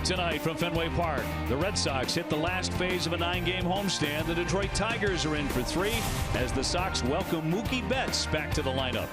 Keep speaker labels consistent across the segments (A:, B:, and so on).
A: Tonight from Fenway Park, the Red Sox hit the last phase of a 9-game homestand. The Detroit Tigers are in for 3 as the Sox welcome Mookie Betts back to the lineup.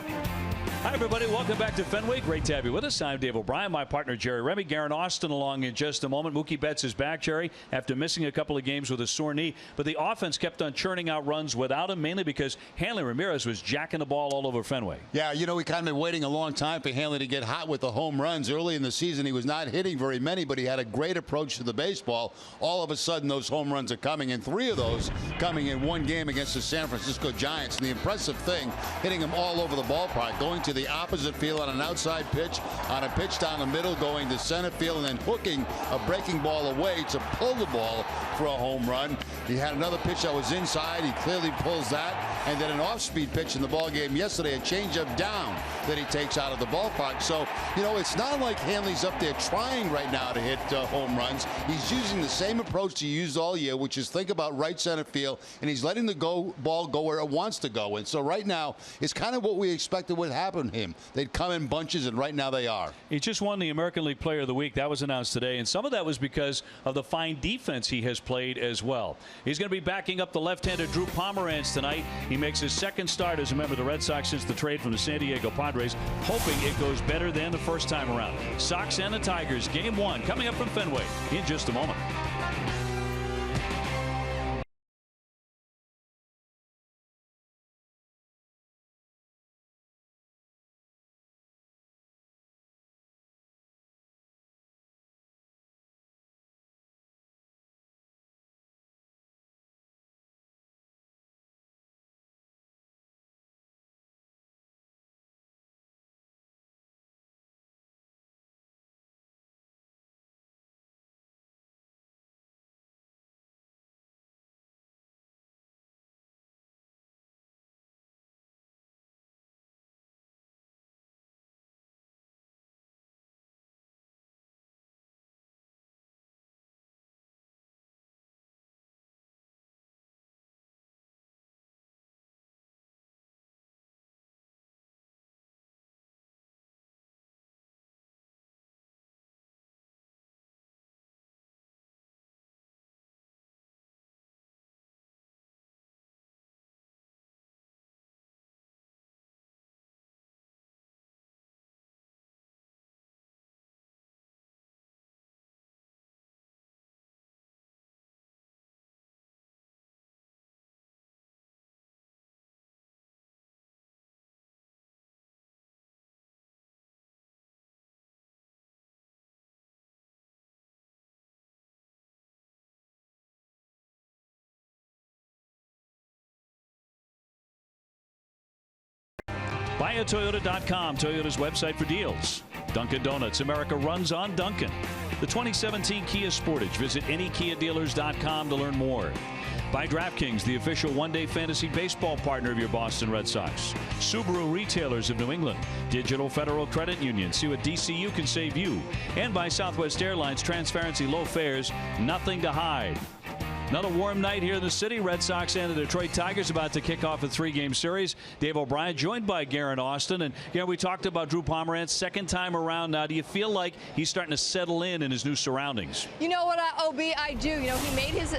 A: Hi, everybody. Welcome back to Fenway. Great to have you with us. I'm Dave O'Brien. My partner, Jerry Remy. Garen Austin along in just a moment. Mookie Betts is back, Jerry, after missing a couple of games with a sore knee. But the offense kept on churning out runs without him, mainly because Hanley Ramirez was jacking the ball all over Fenway.
B: Yeah, you know, we kind of been waiting a long time for Hanley to get hot with the home runs. Early in the season, he was not hitting very many, but he had a great approach to the baseball. All of a sudden, those home runs are coming, and 3 of those coming in one game against the San Francisco Giants. And the impressive thing, hitting them all over the ballpark, going to the opposite field on an outside pitch, on a pitch down the middle, going to center field, and then hooking a breaking ball away to pull the ball for a home run. He had another pitch that was inside. He clearly pulls that, and then an off-speed pitch in the ball game yesterday, a changeup down that he takes out of the ballpark. So, you know, it's not like Hanley's up there trying right now to hit home runs. He's using the same approach he used all year, which is think about right center field, and he's letting the ball go where it wants to go. And so right now, it's kind of what we expected would happen to him. They'd come in bunches, and right now they are.
A: He just won the American League Player of the Week. That was announced today, and some of that was because of the fine defense he has played as well. He's going to be backing up the left-hander Drew Pomeranz tonight. He makes his second start as a member of the Red Sox since the trade from the San Diego Padres, hoping it goes better than the first time around. Sox and the Tigers, Game 1 coming up from Fenway in just a moment. BuyAToyota.com, Toyota's website for deals. Dunkin' Donuts, America runs on Dunkin'. The 2017 Kia Sportage. Visit anykiadealers.com to learn more. By DraftKings, the official one-day fantasy baseball partner of your Boston Red Sox. Subaru Retailers of New England. Digital Federal Credit Union. See what DCU can save you. And by Southwest Airlines, transparency, low fares, nothing to hide. Another warm night here in the city. Red Sox and the Detroit Tigers about to kick off a 3-game series. Dave O'Brien joined by Garen Austin. And, you know, we talked about Drew Pomeranz second time around now. Do you feel like he's starting to settle in his new surroundings?
C: You know what, OB, I do. You know, he made his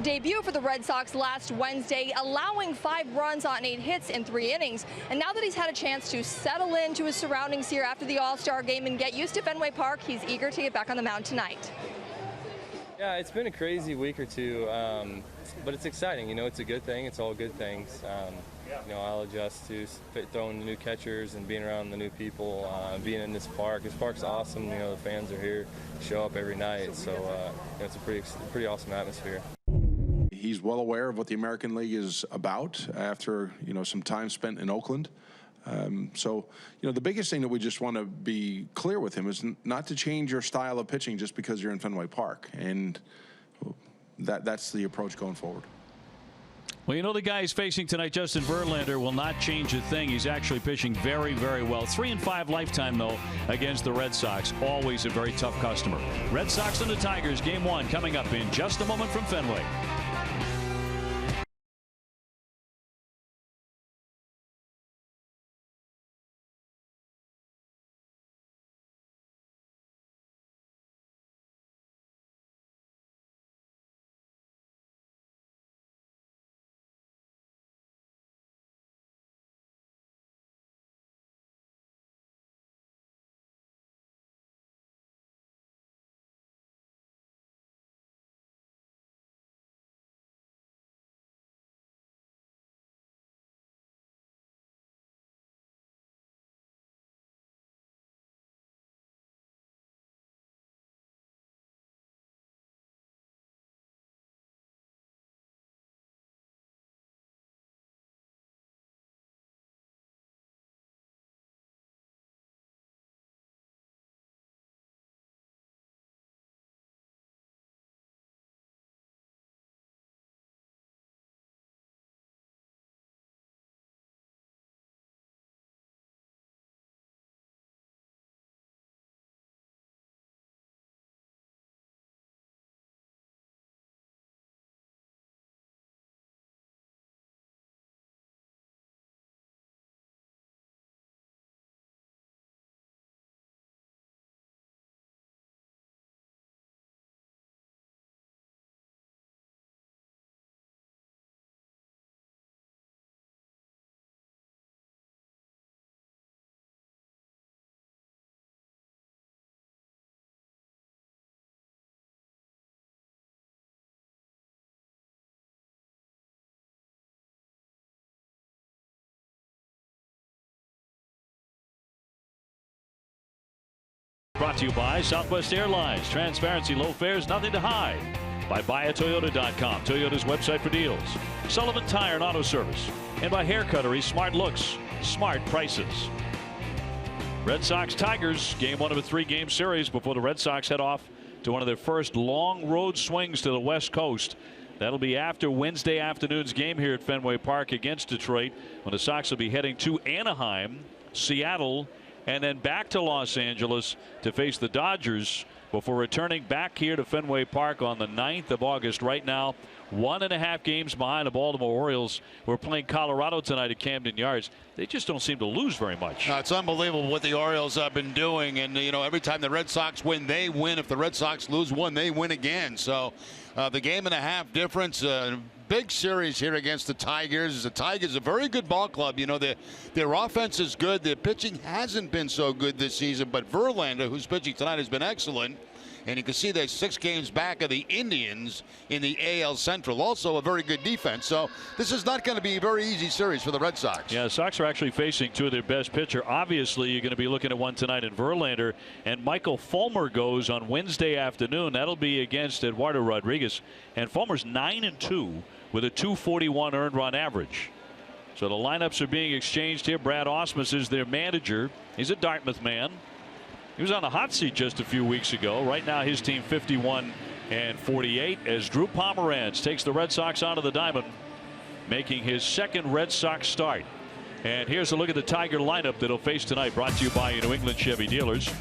C: debut for the Red Sox last Wednesday, allowing 5 runs on 8 hits in 3 innings. And now that he's had a chance to settle into his surroundings here after the All-Star game and get used to Fenway Park, he's eager to get back on the mound tonight.
D: Yeah, it's been a crazy week or two, but it's exciting. You know, it's a good thing. It's all good things. You know, I'll adjust to throwing the new catchers and being around the new people, being in this park. This park's awesome. You know, the fans are here, show up every night. So, you know, it's a pretty awesome atmosphere.
E: He's well aware of what the American League is about after, you know, some time spent in Oakland. So, you know, the biggest thing that we just want to be clear with him is not to change your style of pitching just because you're in Fenway Park. And that's the approach going forward.
A: Well, you know, the guy he's facing tonight, Justin Verlander, will not change a thing. He's actually pitching very, very well. 3-5 lifetime, though, against the Red Sox. Always a very tough customer. Red Sox and the Tigers, Game 1 coming up in just a moment from Fenway. Brought to you by Southwest Airlines. Transparency, low fares, nothing to hide. By buyatoyota.com, Toyota's website for deals. Sullivan Tire and Auto Service. And by Hair Cuttery, smart looks, smart prices. Red Sox Tigers, game 1 of a 3-game series before the Red Sox head off to one of their first long road swings to the West Coast. That'll be after Wednesday afternoon's game here at Fenway Park against Detroit, when the Sox will be heading to Anaheim, Seattle, and then back to Los Angeles to face the Dodgers before returning back here to Fenway Park on the 9th of August. Right now, 1.5 games behind the Baltimore Orioles. We're playing Colorado tonight at Camden Yards. They just don't seem to lose very much.
B: It's unbelievable what the Orioles have been doing. And, every time the Red Sox win, they win. If the Red Sox lose one, they win again. So the 1.5 difference, big series here against the Tigers. The Tigers, a very good ball club. Their offense is good. Their pitching hasn't been so good this season. But Verlander, who's pitching tonight, has been excellent. And you can see they're 6 games back of the Indians in the AL Central. Also a very good defense. So this is not going to be a very easy series for the Red Sox.
A: Yeah, the Sox are actually facing 2 of their best pitcher. Obviously, you're going to be looking at one tonight in Verlander. And Michael Fulmer goes on Wednesday afternoon. That'll be against Eduardo Rodriguez. And Fulmer's 9-2 with a .241 earned run average. So the lineups are being exchanged here. Brad Ausmus is their manager. He's a Dartmouth man. He was on the hot seat just a few weeks ago. Right now his team 51-48 as Drew Pomeranz takes the Red Sox onto the diamond, making his 2nd Red Sox start. And here's a look at the Tiger lineup that he'll face tonight, brought to you by New England Chevy dealers.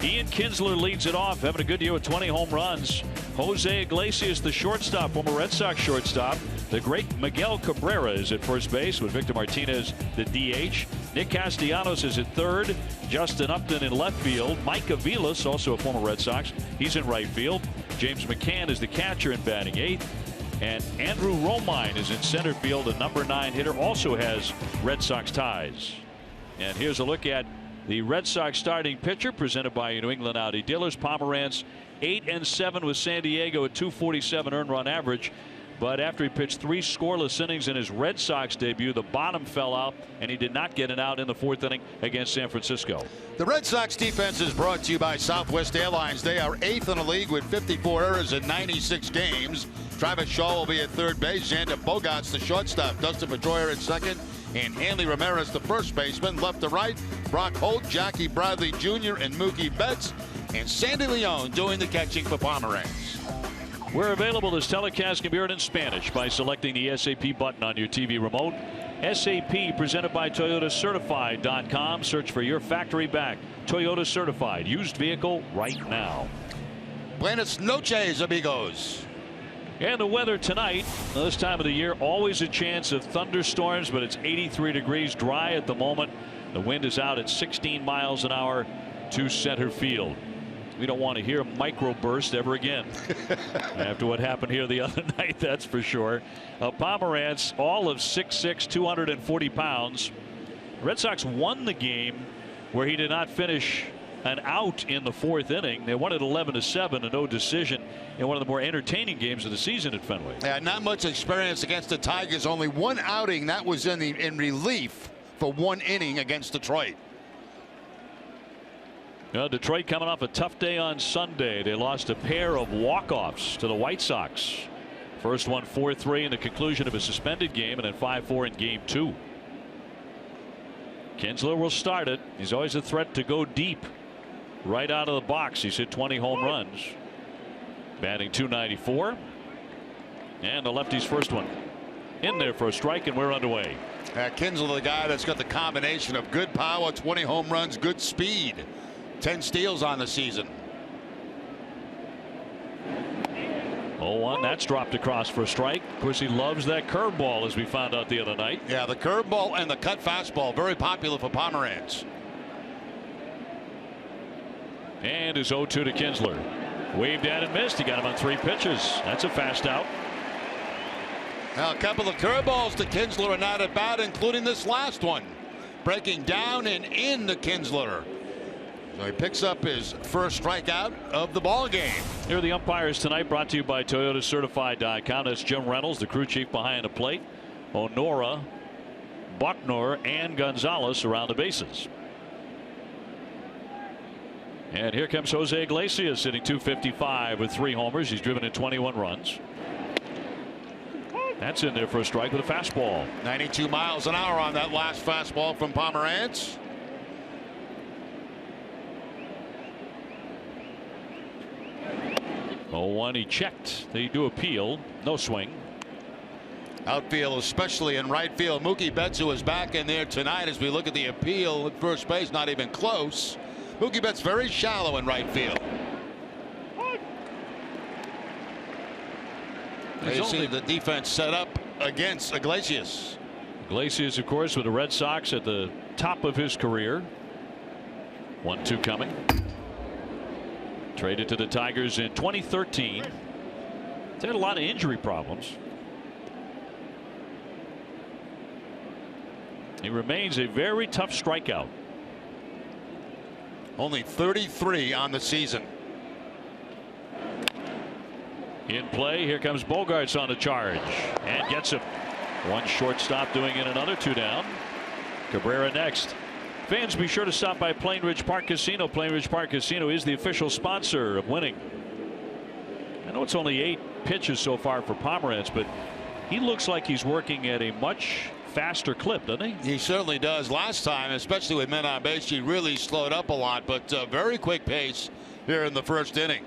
A: Ian Kinsler leads it off, having a good year with 20 home runs. Jose Iglesias, the shortstop, former Red Sox shortstop. The great Miguel Cabrera is at first base with Victor Martinez, the DH. Nick Castellanos is at third. Justin Upton in left field. Mike Aviles, also a former Red Sox, he's in right field. James McCann is the catcher in batting 8th. And Andrew Romine is in center field. A number 9 hitter, also has Red Sox ties. And here's a look at the Red Sox starting pitcher, presented by New England Audi dealers. Pomeranz 8-7 with San Diego at .247 earned run average. But after he pitched 3 scoreless innings in his Red Sox debut, the bottom fell out, and he did not get an out in the 4th inning against San Francisco.
B: The Red Sox defense is brought to you by Southwest Airlines. They are 8th in the league with 54 errors in 96 games. Travis Shaw will be at third base. Xander Bogaerts, the shortstop. Dustin Pedroia at second. And Hanley Ramirez, the first baseman. Left to right, Brock Holt, Jackie Bradley Jr., and Mookie Betts. And Sandy Leon doing the catching for Pomeranz.
A: We're available. This telecast can be heard in Spanish by selecting the SAP button on your TV remote. SAP, presented by ToyotaCertified.com. Search for your factory back Toyota Certified used vehicle right now.
B: Buenas noches, amigos.
A: And the weather tonight, this time of the year, always a chance of thunderstorms, but it's 83 degrees, dry at the moment. The wind is out at 16 miles an hour to center field. We don't want to hear a microburst ever again after what happened here the other night, that's for sure. Pomeranz, all of 6'6", 240 pounds. Red Sox won the game where he did not finish an out in the 4th inning. They won it 11-7, a no decision in one of the more entertaining games of the season at Fenway.
B: Yeah, not much experience against the Tigers. Only 1 outing. That was in relief for 1 inning against Detroit.
A: Detroit coming off a tough day on Sunday. They lost a pair of walk-offs to the White Sox. First one 4-3 in the conclusion of a suspended game, and then 5-4 in game 2. Kinsler will start it. He's always a threat to go deep right out of the box. He's hit 20 home runs. Batting .294. And the lefty's first one in there for a strike, and we're underway.
B: Kinsler, the guy that's got the combination of good power, 20 home runs, good speed. 10 steals on the season.
A: 0-1. That's dropped across for a strike. Of course, he loves that curveball, as we found out the other night.
B: Yeah, the curveball and the cut fastball, very popular for Pomeranz.
A: And his 0-2 to Kinsler. Waved at and missed. He got him on 3 pitches. That's a fast out.
B: Now, a couple of curveballs to Kinsler are not at bat, including this last one. Breaking down and in to Kinsler. So he picks up his first strikeout of the ball game.
A: Here are the umpires tonight, brought to you by ToyotaCertified.com. That's Jim Reynolds, the crew chief behind the plate. Honora, Bucknor, and Gonzalez around the bases. And here comes Jose Iglesias, hitting .255 with 3 homers. He's driven in 21 runs. That's in there for a strike with a fastball.
B: 92 miles an hour on that last fastball from Pomerantz.
A: Oh, 1, he checked. They do appeal. No swing.
B: Outfield, especially in right field. Mookie Betts, who is back in there tonight as we look at the appeal at first base, not even close. Mookie Betts very shallow in right field. You see the defense set up against Iglesias.
A: Iglesias, of course, with the Red Sox at the top of his career. 1-2 coming. Traded to the Tigers in 2013. They had a lot of injury problems. He remains a very tough strikeout.
B: Only 33 on the season.
A: In play, here comes Bogarts on the charge and gets him. 1 shortstop doing it, another 2 down. Cabrera next. Fans, be sure to stop by Plain Ridge Park Casino. Plain Ridge Park Casino is the official sponsor of winning. I know it's only 8 pitches so far for Pomerantz, but he looks like he's working at a much faster clip, doesn't he?
B: He certainly does. Last time, especially with men on base, he really slowed up a lot, but very quick pace here in the first inning.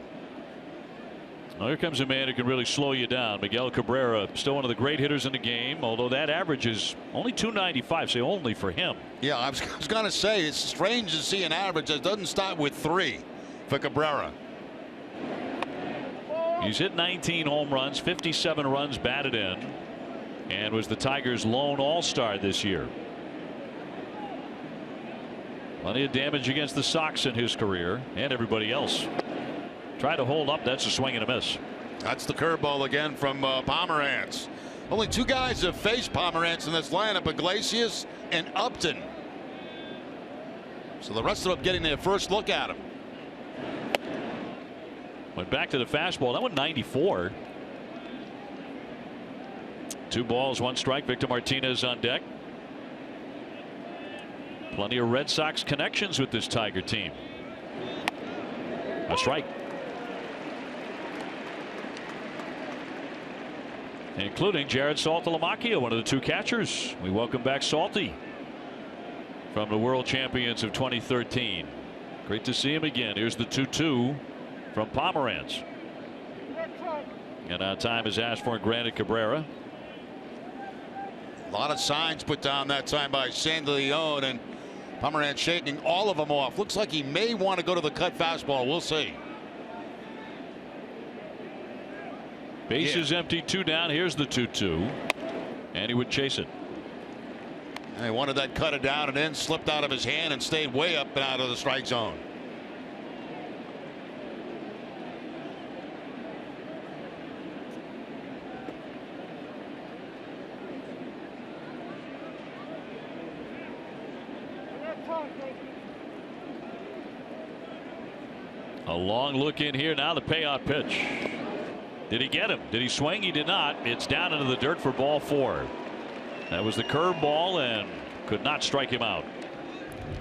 A: Well, here comes a man who can really slow you down. Miguel Cabrera, still one of the great hitters in the game, although that average is only .295, so only for him.
B: Yeah, I was going to say, it's strange to see an average that doesn't start with 3 for Cabrera.
A: He's hit 19 home runs, 57 runs batted in, and was the Tigers' lone all-star this year. Plenty of damage against the Sox in his career and everybody else. Try to hold up. That's a swing and a miss.
B: That's the curveball again from Pomerantz. Only 2 guys have faced Pomerantz in this lineup, Iglesias and Upton. So the rest of them getting their first look at him.
A: Went back to the fastball. That one 94. 2 balls, 1 strike. Victor Martinez on deck. Plenty of Red Sox connections with this Tiger team. A strike. Including Jared Saltalamacchia, one of the 2 catchers. We welcome back Salty from the World Champions of 2013. Great to see him again. Here's the 2-2 from Pomerantz. And now time is asked for and granted Cabrera.
B: A lot of signs put down that time by Sandy Leon, and Pomerantz shaking all of them off. Looks like he may want to go to the cut fastball. We'll see.
A: Bases empty, 2 down. Here's the 2-2. And he would chase it.
B: And he wanted that cut it down and then slipped out of his hand and stayed way up and out of the strike zone.
A: A long look in here. Now the payout pitch. Did he get him? Did he swing? He did not. It's down into the dirt for ball 4. That was the curveball and could not strike him out.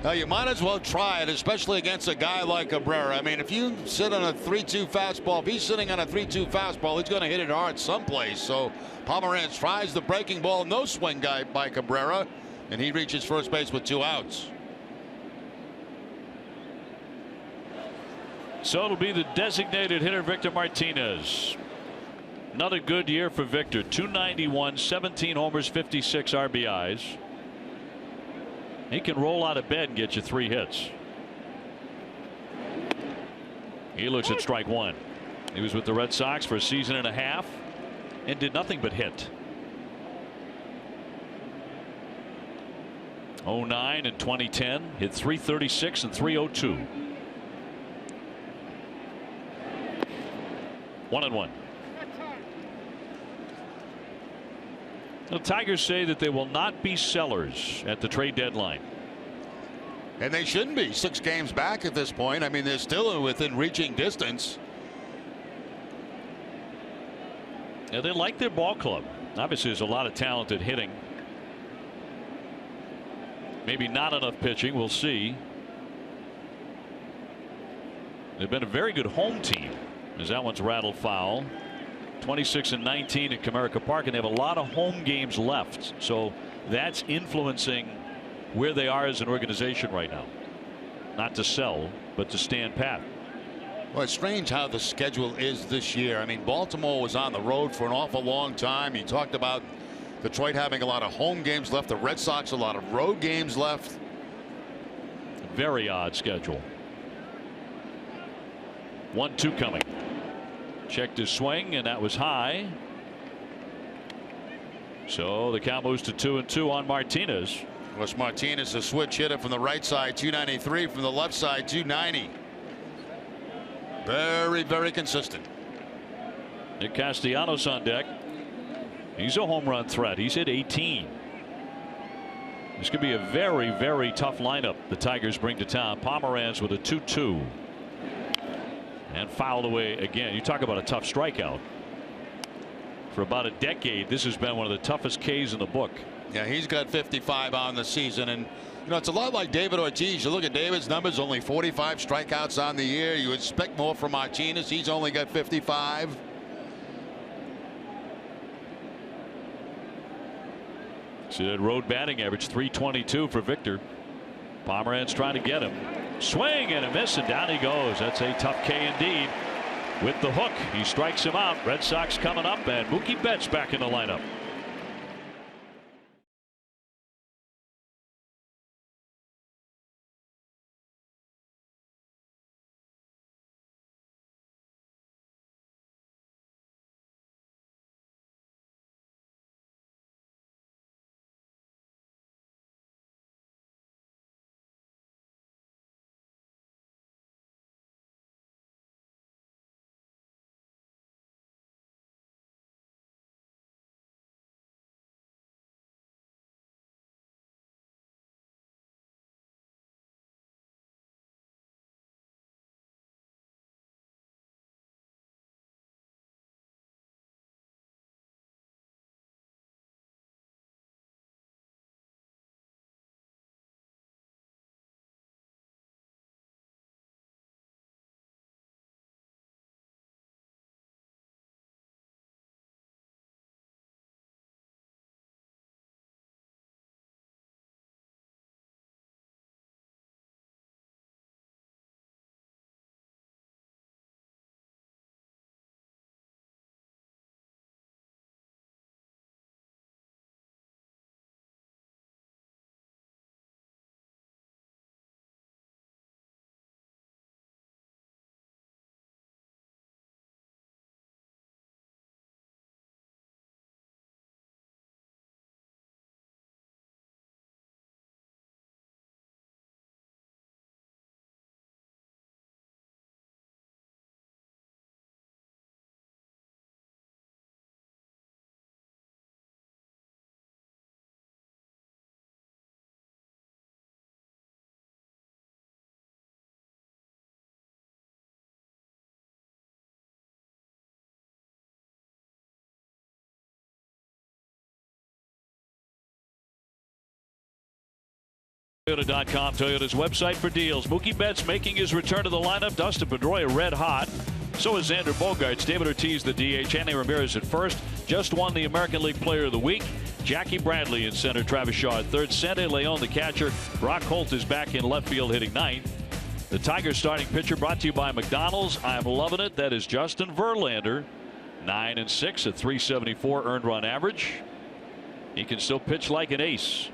B: Now you might as well try it, especially against a guy like Cabrera. I mean, if you sit on a 3-2 fastball, if he's sitting on a 3-2 fastball, he's going to hit it hard someplace. So Pomerantz tries the breaking ball. No swing guy by Cabrera, and he reaches first base with 2 outs.
A: So it'll be the designated hitter, Victor Martinez. Another good year for Victor. .291, 17 homers, 56 RBIs. He can roll out of bed and get you 3 hits. He looks at strike 1. He was with the Red Sox for a season and a half and did nothing but hit. 09 and 2010, hit .336 and .302. 1-1. The Tigers say that they will not be sellers at the trade deadline.
B: And they shouldn't be. 6 games back at this point. I mean, they're still within reaching distance.
A: Yeah, they like their ball club. Obviously, there's a lot of talented hitting. Maybe not enough pitching. We'll see. They've been a very good home team, as that one's rattled foul. 26-19 at Comerica Park, and they have a lot of home games left. So that's influencing where they are as an organization right now. Not to sell, but to stand pat.
B: Well, it's strange how the schedule is this year. I mean, Baltimore was on the road for an awful long time. You talked about Detroit having a lot of home games left. The Red Sox a lot of road games left.
A: Very odd schedule. 1-2 coming. Checked his swing, and that was high. So the count moves to 2-2 on Martinez.
B: Was Martinez a switch hitter from the right side, 293, from the left side, 290. Very, very consistent.
A: Nick Castellanos on deck. He's a home run threat. He's hit 18. This could be a very, very tough lineup the Tigers bring to town. Pomeranz with a 2-2. And fouled away again. You talk about a tough strikeout. For about a decade, this has been one of the toughest Ks in the book.
B: Yeah, he's got 55 on the season, and you know it's a lot like David Ortiz. You look at David's numbers, only 45 strikeouts on the year. You expect more from Martinez. He's only got 55.
A: See that road batting average, 322 for Victor. Pomeranz trying to get him. Swing and a miss, and down he goes. That's a tough K indeed. With the hook, he strikes him out. Red Sox coming up, and Mookie Betts back in the lineup. Toyota.com, Toyota's website for deals. Mookie Betts making his return to the lineup. Dustin Pedroia red hot. So is Xander Bogaerts. David Ortiz the DH. Hanley Ramirez at first. Just won the American League Player of the Week. Jackie Bradley in center. Travis Shaw at third. Sandy Leon the catcher. Brock Holt is back in left field hitting ninth. The Tigers starting pitcher brought to you by McDonald's. I'm loving it. That is Justin Verlander. 9-6 at 374 earned run average. He can still pitch like an ace.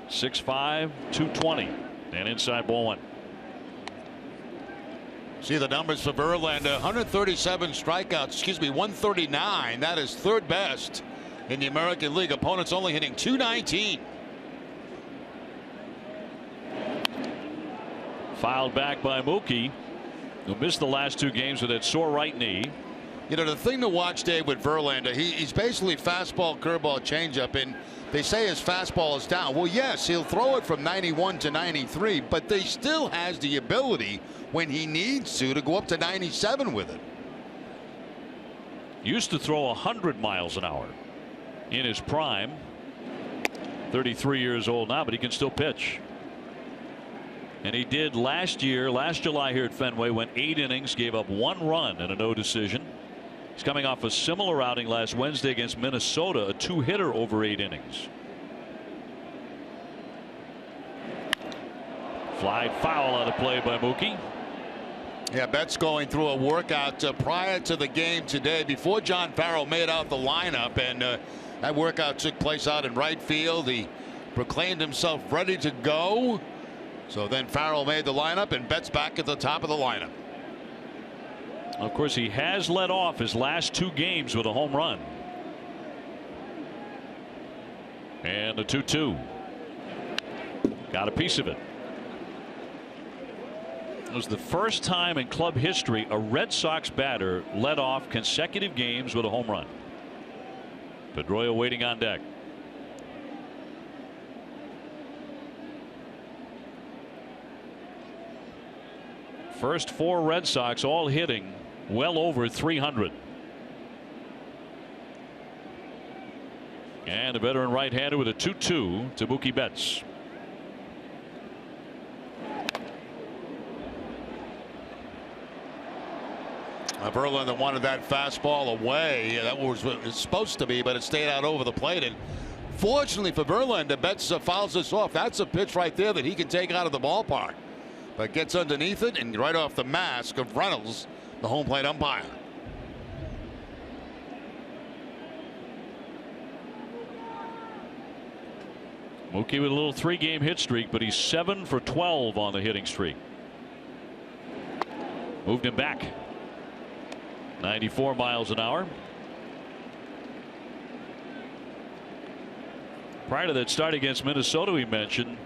A: 6'5", 220, and inside ball one.
B: See the numbers for Verlander: 137 strikeouts, 139. That is third best in the American League. Opponents only hitting 219.
A: Fouled back by Mookie, who missed the last two games with that sore right knee.
B: You know, the thing to watch, Dave, with Verlander, he's basically fastball, curveball, changeup, and they say his fastball is down. Well, yes, he'll throw it from 91 to 93, but he still has the ability when he needs to go up to 97 with it.
A: Used to throw 100 miles an hour in his prime. 33 years old now, but he can still pitch. And he did last July here at Fenway, went 8 innings, gave up 1 run and a no decision. He's coming off a similar outing last Wednesday against Minnesota, a 2-hitter over 8 innings. Fly foul on the play by Mookie.
B: Yeah, Betts going through a workout prior to the game today before John Farrell made out the lineup, and that workout took place out in right field. He proclaimed himself ready to go. So then Farrell made the lineup, and Betts back at the top of the lineup.
A: Of course, he has led off his last 2 games with a home run. And the 2-2. Got a piece of it. It was the first time in club history a Red Sox batter led off consecutive games with a home run. Pedroia waiting on deck. First 4 Red Sox all hitting well over 300. And a veteran right-hander with a 2-2 to Mookie Betts.
B: Verlander wanted that fastball away. That was what it was supposed to be, but it stayed out over the plate. And fortunately for Verlander, Betts fouls this off. That's a pitch right there that he can take out of the ballpark. But gets underneath it and right off the mask of Reynolds, the home plate umpire.
A: Mookie with a little 3-game hit streak, but he's 7 for 12 on the hitting streak. Moved him back. 94 miles an hour. Prior to that start against Minnesota, we mentioned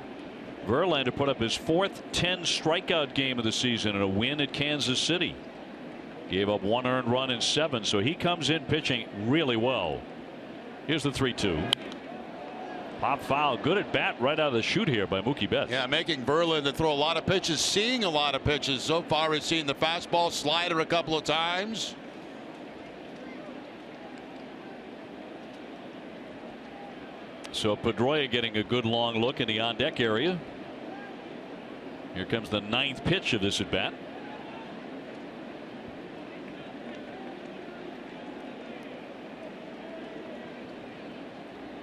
A: Verlander put up his 4th 10 strikeout game of the season in a win at Kansas City. Gave up 1 earned run in 7, so he comes in pitching really well. Here's the 3-2. Pop foul. Good at bat right out of the chute here by Mookie Betts.
B: Yeah, making Verlander throw a lot of pitches, seeing a lot of pitches. So far he's seen the fastball, slider a couple of times.
A: So Pedroia getting a good long look in the on deck area. Here comes the 9th pitch of this at bat.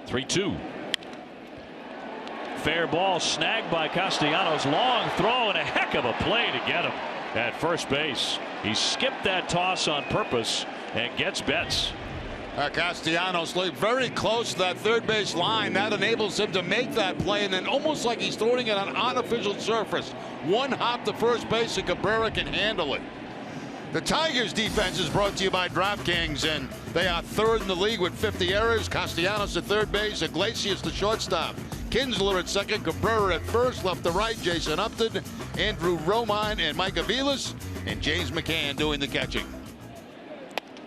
A: Three-2. Fair ball snagged by Castellanos. Long throw and a heck of a play to get him at first base. He skipped that toss on purpose and gets Betts.
B: Castellanos looked very close to that third base line. That enables him to make that play, and then almost like he's throwing it on an artificial surface. One hop to first base and Cabrera can handle it. The Tigers defense is brought to you by DraftKings, and they are 3rd in the league with 50 errors. Castellanos at third base, Iglesias the shortstop, Kinsler at second, Cabrera at first, left to right, Jason Upton, Andrew Romine, and Mike Aviles, and James McCann doing the catching.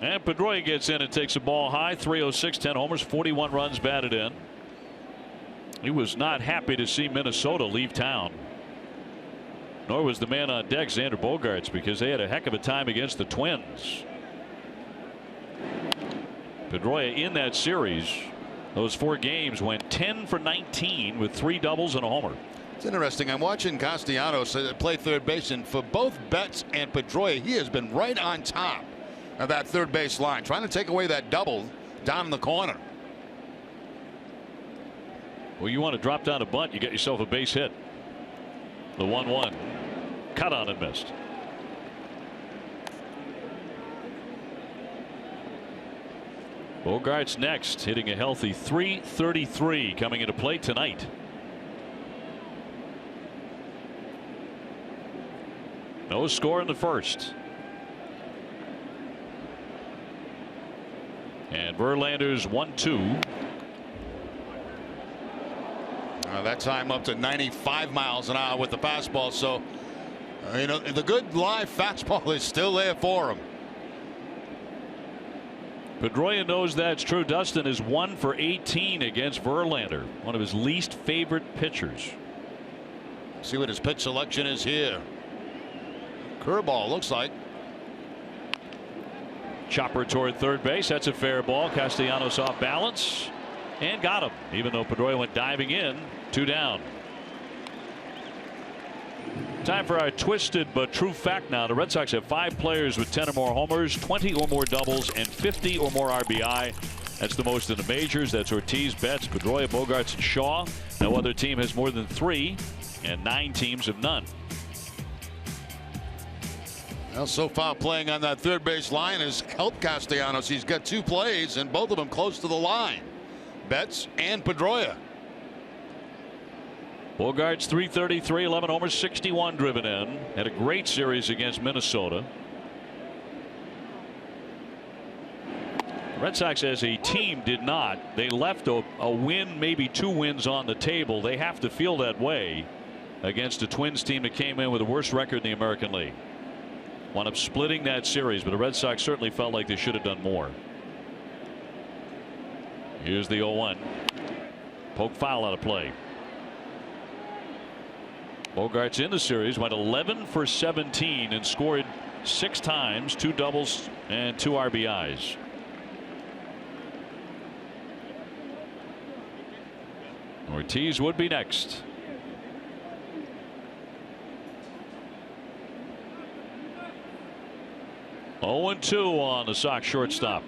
A: And Pedroia gets in and takes a ball high. 306, 10 homers, 41 runs batted in. He was not happy to see Minnesota leave town. Nor was the man on deck, Xander Bogaerts, because they had a heck of a time against the Twins. Pedroia in that series, those 4 games, went 10 for 19 with 3 doubles and a homer.
B: It's interesting. I'm watching Castellanos play third base, and for both Betts and Pedroia, he has been right on top of that third base line, trying to take away that double down in the corner.
A: Well, you want to drop down a bunt, you get yourself a base hit. The 1-1 cut on and missed. Bogaerts next, hitting a healthy .333 coming into play tonight. No score in the first. And Verlander's 1-2.
B: That time up to 95 miles an hour with the fastball. So, you know, the good live fastball is still there for him.
A: Pedroia knows that's true. Dustin is 1 for 18 against Verlander, one of his least favorite pitchers.
B: See what his pitch selection is here. Curveball looks like.
A: Chopper toward third base. That's a fair ball. Castellanos off balance and got him, even though Pedroia went diving in. 2 down. Time for our twisted but true fact now. The Red Sox have 5 players with 10 or more homers, 20 or more doubles, and 50 or more RBI. That's the most in the majors. That's Ortiz, Betts, Pedroia, Bogaerts, and Shaw. No other team has more than 3, and 9 teams have none.
B: Well, so far playing on that third base line has helped Castellanos. He's got 2 plays, and both of them close to the line. Betts and Pedroia.
A: Bogaerts 333, 11 homers, 61 driven in. Had a great series against Minnesota. The Red Sox as a team did not. They left a win, maybe 2 wins on the table. They have to feel that way against a Twins team that came in with the worst record in the American League. Wound up splitting that series, but the Red Sox certainly felt like they should have done more. Here's the 0-1. Poke foul out of play. Bogaerts in the series went 11 for 17 and scored 6 times, 2 doubles and 2 RBIs. Ortiz would be next. Oh, 0-2 on the Sox shortstop.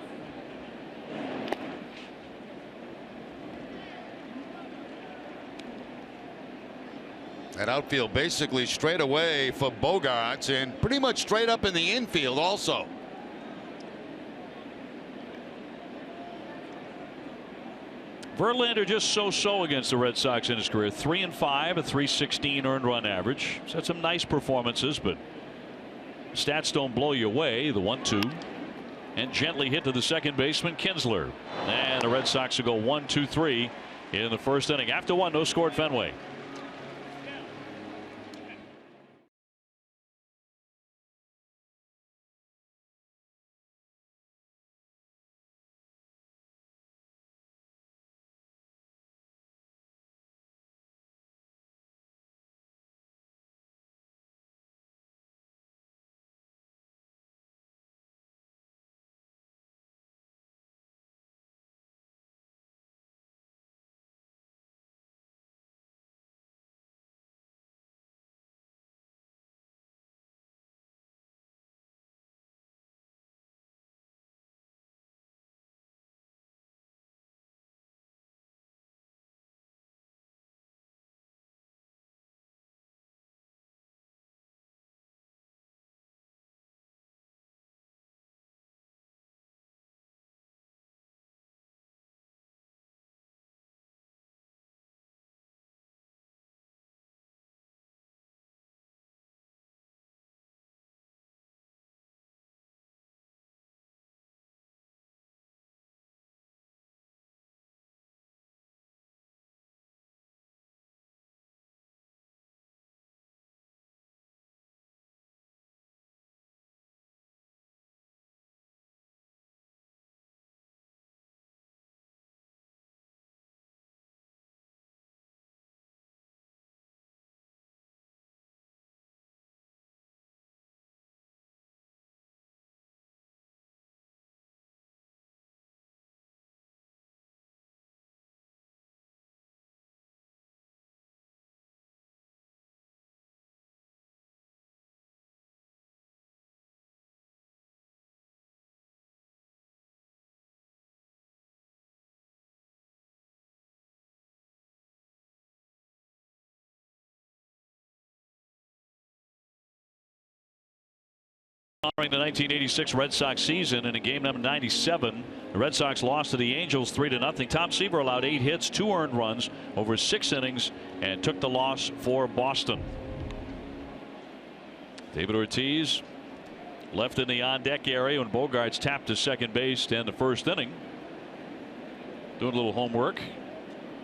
B: That outfield basically straight away for Bogaerts and pretty much straight up in the infield also.
A: Verlander just so-so against the Red Sox in his career. 3-5, a .316 earned run average. He's had some nice performances, but stats don't blow you away. The 1-2 and gently hit to the second baseman Kinsler, and the Red Sox will go 1-2-3 in the first inning. After 1, no score at Fenway. Honoring the 1986 Red Sox season, and in game number 97, the Red Sox lost to the Angels 3-0. Tom Seaver allowed 8 hits, 2 earned runs over 6 innings, and took the loss for Boston. David Ortiz left in the on-deck area when Bogaerts tapped to second base to end the first inning. Doing a little homework.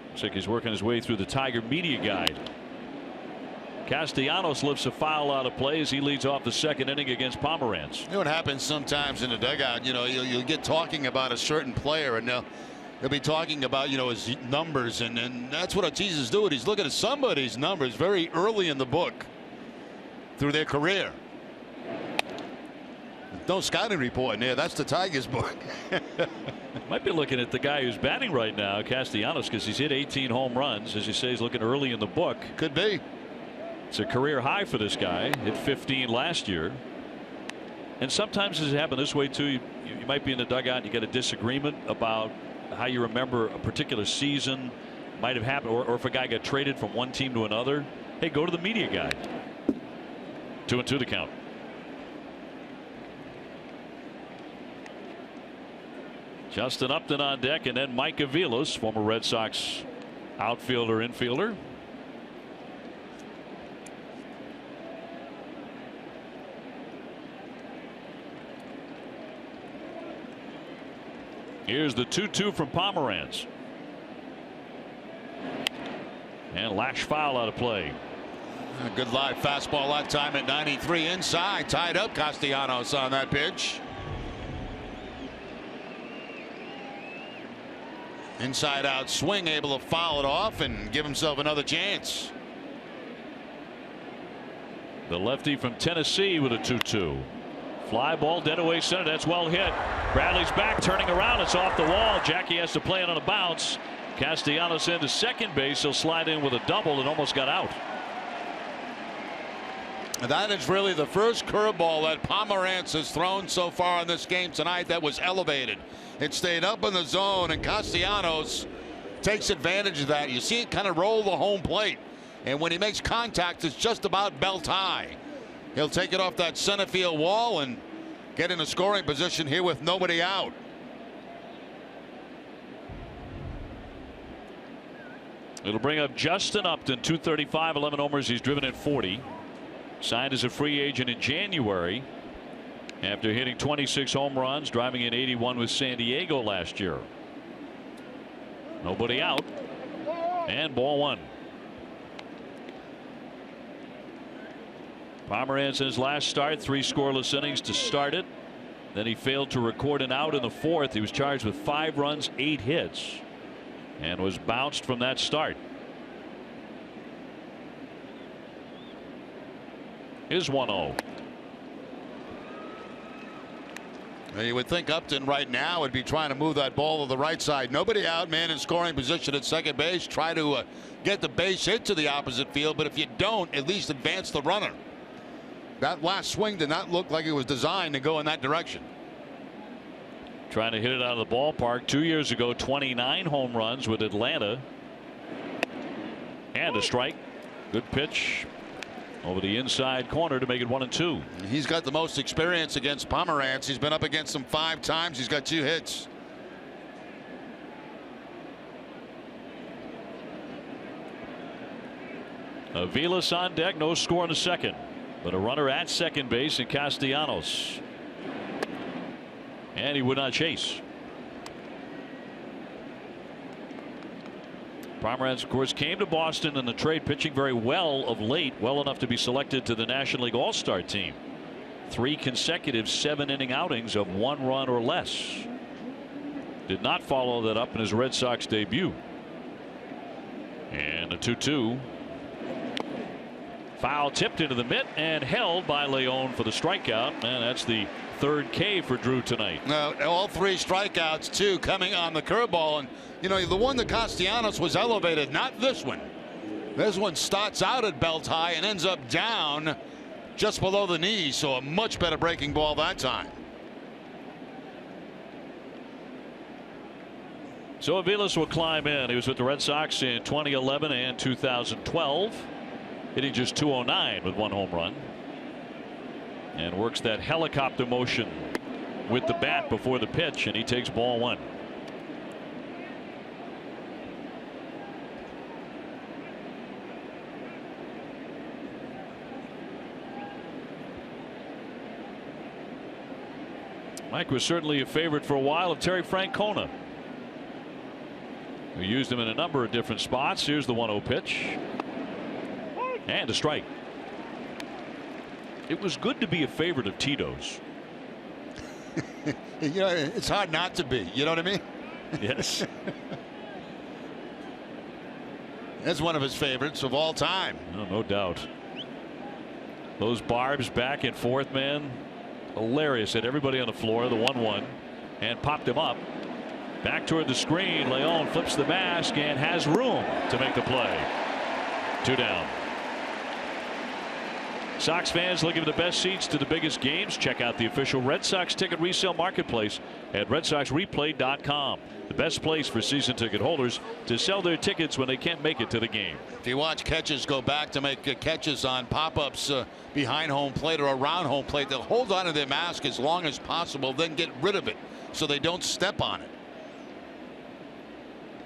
A: Looks like he's working his way through the Tiger Media Guide. Castellanos lifts a foul out of play as he leads off the second inning against Pomeranz.
B: You know what happens sometimes in the dugout, you know, you'll get talking about a certain player and they'll be talking about, you know, his numbers, and that's what Ortiz is doing. He's looking at somebody's numbers very early in the book through their career. No scouting report in there. That's the Tigers book.
A: Might be looking at the guy who's batting right now, Castellanos, because he's hit 18 home runs. As you say, he's looking early in the book.
B: Could be.
A: It's a career high for this guy. Hit 15 last year. And sometimes it happens this way too. You might be in the dugout and you get a disagreement about how you remember a particular season might have happened, or if a guy got traded from one team to another. Hey, go to the media guy. 2-2 the count. Justin Upton on deck, and then Mike Aviles, former Red Sox outfielder, infielder. Here's the 2-2 from Pomeranz. And lash foul out of play.
B: A good live fastball that time at 93 inside. Tied up Castellanos on that pitch. Inside out swing, able to foul it off and give himself another chance.
A: The lefty from Tennessee with a 2-2. Fly ball dead away center. That's well hit. Bradley's back, turning around. It's off the wall. Jackie has to play it on a bounce. Castellanos into second base. He'll slide in with a double and almost got out.
B: That is really the first curveball that Pomeranz has thrown so far in this game tonight that was elevated. It stayed up in the zone, and Castellanos takes advantage of that. You see it kind of roll the home plate, and when he makes contact, it's just about belt high. He'll take it off that center field wall and get in a scoring position here with nobody out.
A: It'll bring up Justin Upton, 235, 11 homers. He's driven in 40. Signed as a free agent in January after hitting 26 home runs, driving in 81 with San Diego last year. Nobody out, and ball one. Pomeranz in his last start, 3 scoreless innings to start it. Then he failed to record an out in the 4th. He was charged with 5 runs, 8 hits, and was bounced from that start. Is 1-0.
B: You would think Upton right now would be trying to move that ball to the right side. Nobody out, man in scoring position at second base. Try to get the base hit to the opposite field, but if you don't, at least advance the runner. That last swing did not look like it was designed to go in that direction.
A: Trying to hit it out of the ballpark. 2 years ago, 29 home runs with Atlanta. And a strike. Good pitch over the inside corner to make it 1-2.
B: He's got the most experience against Pomeranz. He's been up against him 5 times. He's got 2 hits.
A: Aviles on deck, no score in the second, but a runner at second base in Castellanos, and he would not chase. Pomeranz, of course, came to Boston in the trade, pitching very well of late, well enough to be selected to the National League All-Star team. 3 consecutive 7-inning outings of 1 run or less. Did not follow that up in his Red Sox debut. And a 2-2. Foul tipped into the mitt and held by Leon for the strikeout, and that's the 3rd K for Drew tonight.
B: All 3 strikeouts too coming on the curveball, and you know the one that Castellanos was elevated, not this one. This one starts out at belt high and ends up down just below the knee, so a much better breaking ball that time.
A: So Aviles will climb in. He was with the Red Sox in 2011 and 2012. Hitting just 209 with 1 home run. And works that helicopter motion with the bat before the pitch, and he takes ball 1. Mike was certainly a favorite for a while of Terry Francona, who used him in a number of different spots. Here's the 1-0 pitch. And a strike. It was good to be a favorite of Tito's.
B: You know, it's hard not to be. You know what I mean?
A: Yes.
B: That's one of his favorites of all time.
A: No doubt. Those barbs back and forth, man. Hilarious. Hit everybody on the floor. The 1-1. And popped him up. Back toward the screen. Leon flips the mask and has room to make the play. 2 down. Sox fans looking for the best seats to the biggest games? Check out the official Red Sox ticket resale marketplace at RedSoxReplay.com. The best place for season ticket holders to sell their tickets when they can't make it to the game.
B: If you watch catches go back to make catches on pop-ups behind home plate or around home plate, they'll hold on to their mask as long as possible, then get rid of it so they don't step on it.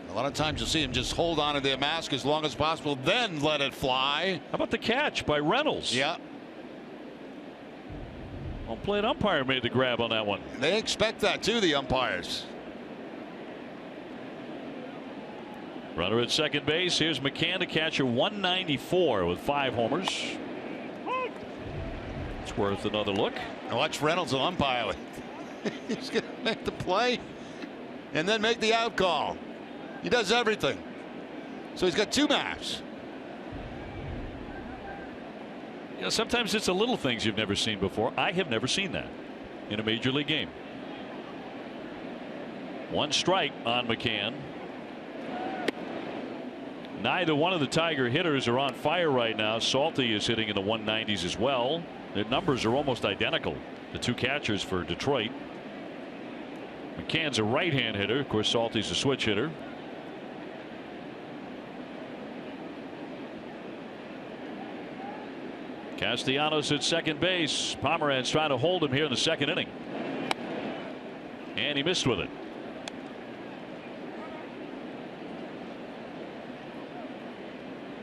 B: A lot of times you'll see them just hold on to their mask as long as possible, then let it fly.
A: How about the catch by Reynolds?
B: Yeah.
A: Home plate umpire made the grab on that one.
B: They expect that too, the umpires.
A: Runner at second base. Here's McCann, the catcher, 194 with 5 homers. It's worth another look.
B: Now watch Reynolds an umpire. He's going to make the play and then make the out call. He does everything. So he's got 2 maps.
A: You know, sometimes it's the little things you've never seen before. I have never seen that in a major league game. 1 strike on McCann. Neither one of the Tiger hitters are on fire right now. Salty is hitting in the 190s as well. Their numbers are almost identical. The 2 catchers for Detroit. McCann's a right-hand hitter. Of course, Salty's a switch hitter. Castellanos at second base. Pomeranz trying to hold him here in the second inning. And he missed with it.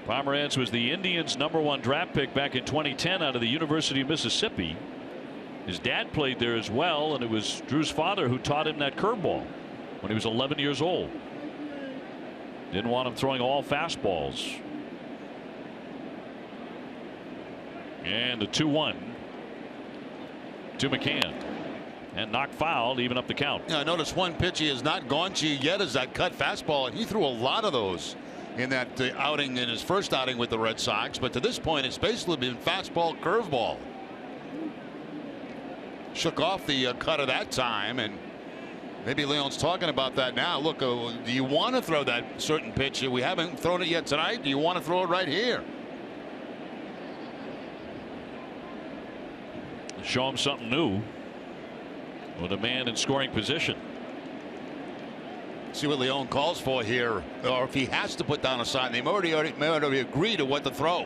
A: Pomeranz was the Indians' #1 draft pick back in 2010 out of the University of Mississippi. His dad played there as well, and it was Drew's father who taught him that curveball when he was 11 years old. Didn't want him throwing all fastballs. And a 2-1 to McCann. And knocked foul, even up the count.
B: Yeah, I noticed one pitch he has not gone to yet is that cut fastball, and he threw a lot of those in that outing, in his first outing with the Red Sox. But to this point, it's basically been fastball, curveball. Shook off the cut of that time, and maybe Leon's talking about that now. Look, do you want to throw that certain pitch? We haven't thrown it yet tonight. Do you want to throw it right here?
A: Show him something new with a man in scoring position.
B: See what Leon calls for here, or if he has to put down a sign. They may already agree to what to throw.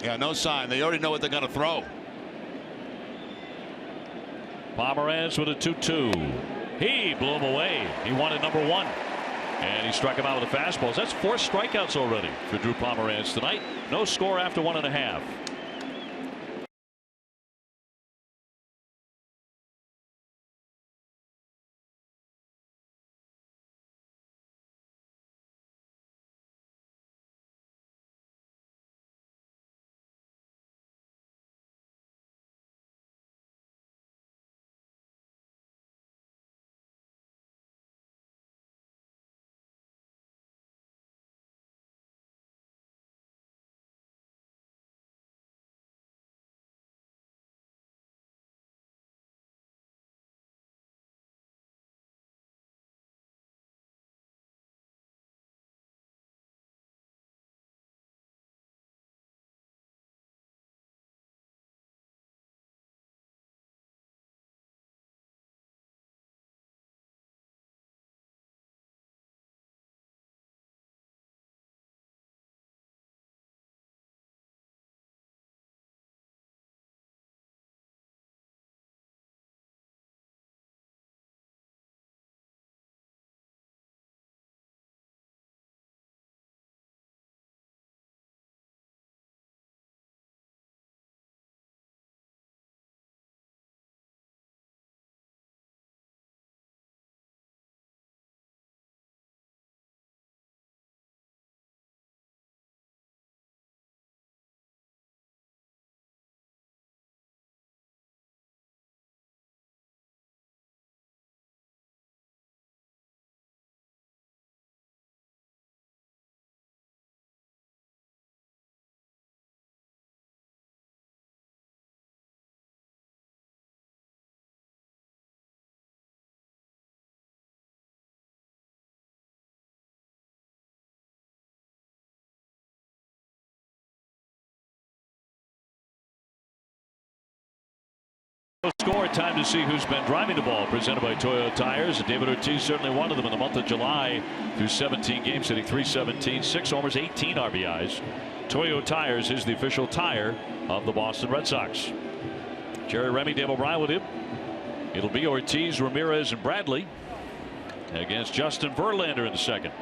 B: Yeah, no sign. They already know what they're going to throw.
A: Pomeranz with a 2-2. He blew him away. He wanted #1. And he struck him out with the fastballs. That's 4 strikeouts already for Drew Pomeranz tonight. No score after 1.5. more, time to see who's been driving the ball, presented by Toyo Tires. David Ortiz certainly one of them in the month of July through 17 games, hitting .317, 6 homers, 18 RBIs. Toyo Tires is the official tire of the Boston Red Sox. Jerry Remy, Dave O'Brien with him. It'll be Ortiz, Ramirez, and Bradley against Justin Verlander in the second.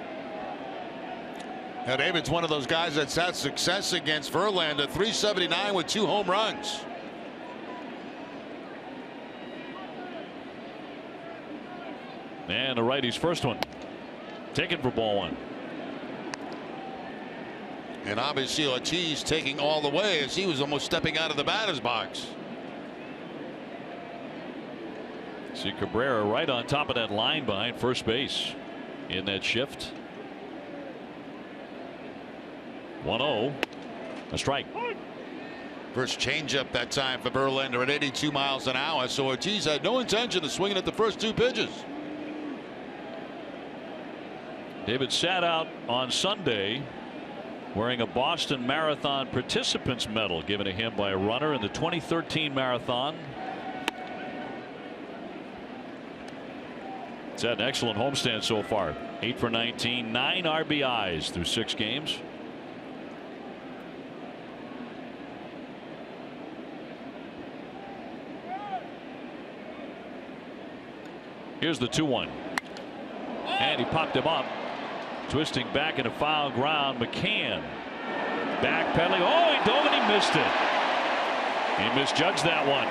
B: Now, David's one of those guys that's had success against Verlander. .379 with 2 home runs.
A: And the righty's first one taken for ball 1.
B: And obviously Ortiz taking all the way as he was almost stepping out of the batter's box.
A: See Cabrera right on top of that line behind first base in that shift. 1-0. A strike.
B: First changeup that time for Verlander at 82 miles an hour. So Ortiz had no intention of swinging at the first 2 pitches.
A: David sat out on Sunday wearing a Boston Marathon Participants Medal given to him by a runner in the 2013 marathon. He's had an excellent homestand so far. 8 for 19, 9 RBIs through 6 games. Here's the 2-1. And he popped him up. Twisting back into foul ground. McCann backpedaling. Oh, he dove and he missed it. He misjudged that one.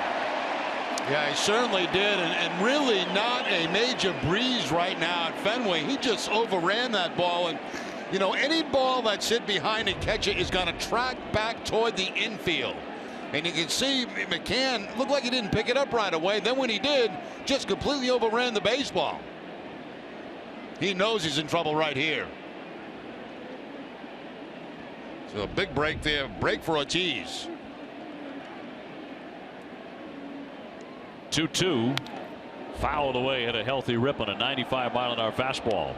B: Yeah, he certainly did, and really not a major breeze right now at Fenway. He just overran that ball, and you know, any ball that's hit behind a catcher is going to track back toward the infield. And you can see McCann looked like he didn't pick it up right away. Then when he did, just completely overran the baseball. He knows he's in trouble right here. So a big break there. Break for Ortiz.
A: 2-2. Fouled away. Had a healthy rip on a 95-mile-an-hour fastball.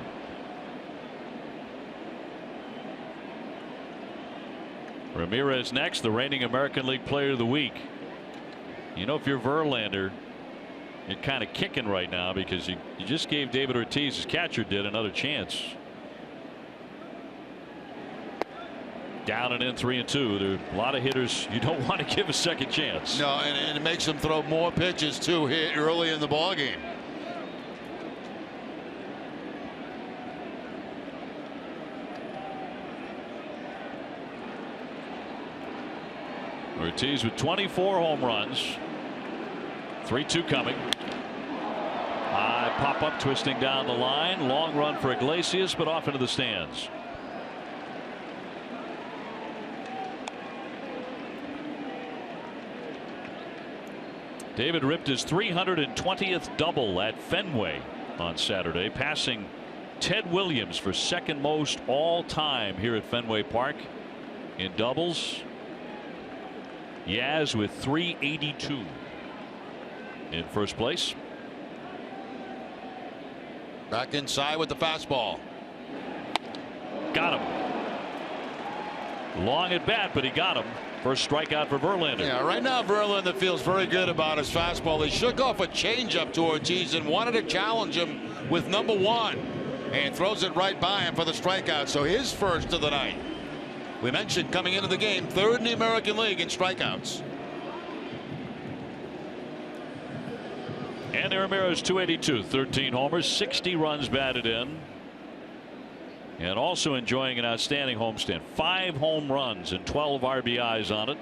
A: Ramirez next, the reigning American League Player of the Week. You know, if you're Verlander, you're kind of kicking right now because you just gave David Ortiz, his catcher did, another chance. Down and in 3-2. There are a lot of hitters you don't want to give a second chance.
B: No, and it makes them throw more pitches too here early in the ball game.
A: Ortiz with 24 home runs. 3-2 coming. High pop up, twisting down the line. Long run for Iglesias, but off into the stands. David ripped his 320th double at Fenway on Saturday, passing Ted Williams for second most all time here at Fenway Park in doubles. Yaz with 382 in first place.
B: Back inside with the fastball.
A: Got him. Long at bat, but he got him. First strikeout for Verlander.
B: Yeah, right now Verlander feels very good about his fastball. He shook off a changeup to Ortiz and wanted to challenge him with number 1, and throws it right by him for the strikeout. So his first of the night. We mentioned coming into the game, 3rd in the American League in strikeouts.
A: Andy Ramirez 282, 13 homers, 60 runs batted in. And also enjoying an outstanding homestand. 5 home runs and 12 RBIs on it.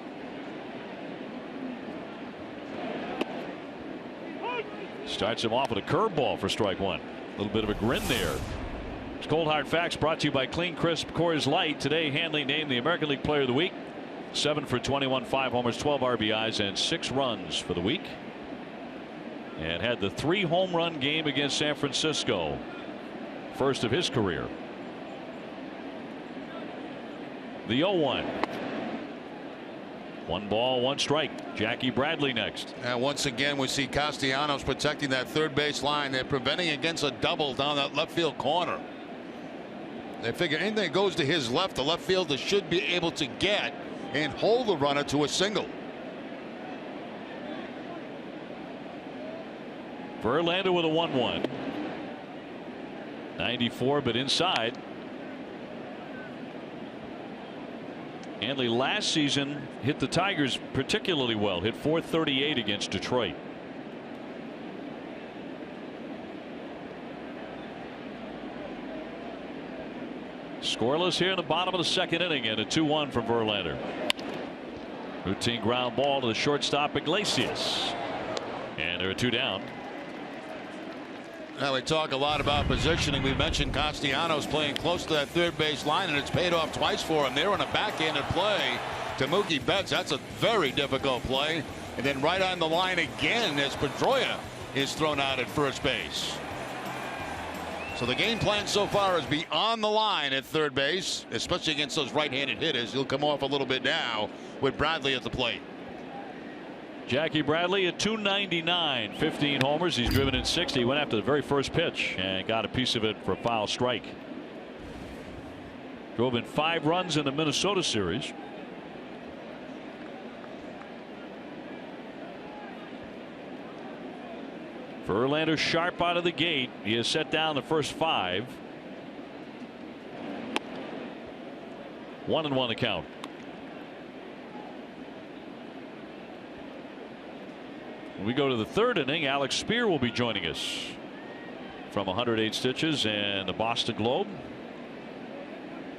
A: Starts him off with a curveball for strike 1. A little bit of a grin there. It's Cold Hard Facts brought to you by Clean Crisp Coors Light. Today, Hanley named the American League Player of the Week. 7 for 21, 5 homers, 12 RBIs, and 6 runs for the week. And had the 3 home run game against San Francisco. First of his career. The 0-1. 1 ball, 1 strike. Jackie Bradley next.
B: And once again, we see Castellanos protecting that third base line. They're preventing against a double down that left field corner. They figure anything that goes to his left, the left fielder should be able to get and hold the runner to a single.
A: Verlander with a 1-1. 94, but inside. Hanley last season hit the Tigers particularly well. Hit .438 against Detroit. Scoreless here in the bottom of the second inning, and a 2-1 from Verlander. Routine ground ball to the shortstop Iglesias, and there are 2 down.
B: Now we talk a lot about positioning. We mentioned Castellanos playing close to that third base line, and it's paid off twice for him. They're on a backhanded play to Mookie Betts. That's a very difficult play. And then right on the line again as Pedroia is thrown out at first base. So the game plan so far is be on the line at third base, especially against those right-handed hitters. He'll come off a little bit now with Bradley at the plate.
A: Jackie Bradley at .299, 15 homers. He's driven in 60. He went after the very first pitch and got a piece of it for a foul strike. Drove in 5 runs in the Minnesota series. Verlander sharp out of the gate. He has set down the first 5. 1-1 the count. When we go to the third inning, Alex Spear will be joining us from 108 Stitches and the Boston Globe.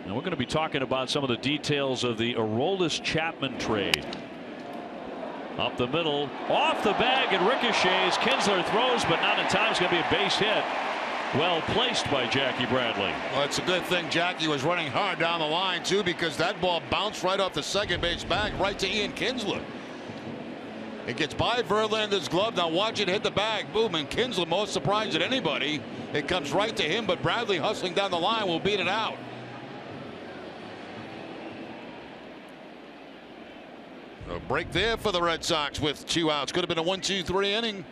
A: And we're going to be talking about some of the details of the Aroldis Chapman trade. Up the middle, off the bag, and ricochets. Kinsler throws, but not in time. It's going to be a base hit. Well placed by Jackie Bradley.
B: Well, it's a good thing Jackie was running hard down the line, too, because that ball bounced right off the second base bag right to Ian Kinsler. It gets by Verlander's glove. Now watch it hit the bag. Boom, and Kinsler, most surprised at anybody. It comes right to him, but Bradley hustling down the line will beat it out. A break there for the Red Sox with 2 outs. Could have been a 1-2-3 inning.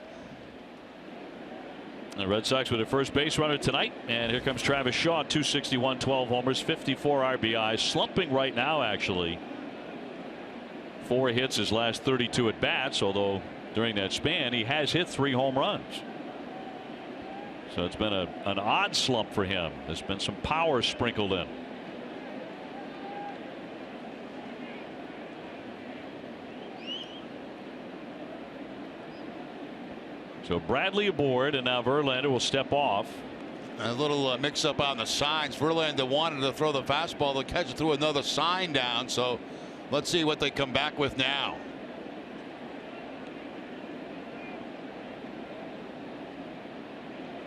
A: The Red Sox with their first base runner tonight, and here comes Travis Shaw. 261, 12 homers, 54 RBIs. Slumping right now, actually. 4 hits his last 32 at bats, although during that span he has hit 3 home runs. So it's been an odd slump for him. There's been some power sprinkled in. So Bradley aboard, and now Verlander will step off.
B: A little mix up on the signs. Verlander wanted to throw the fastball. The catcher threw another sign down. So let's see what they come back with now.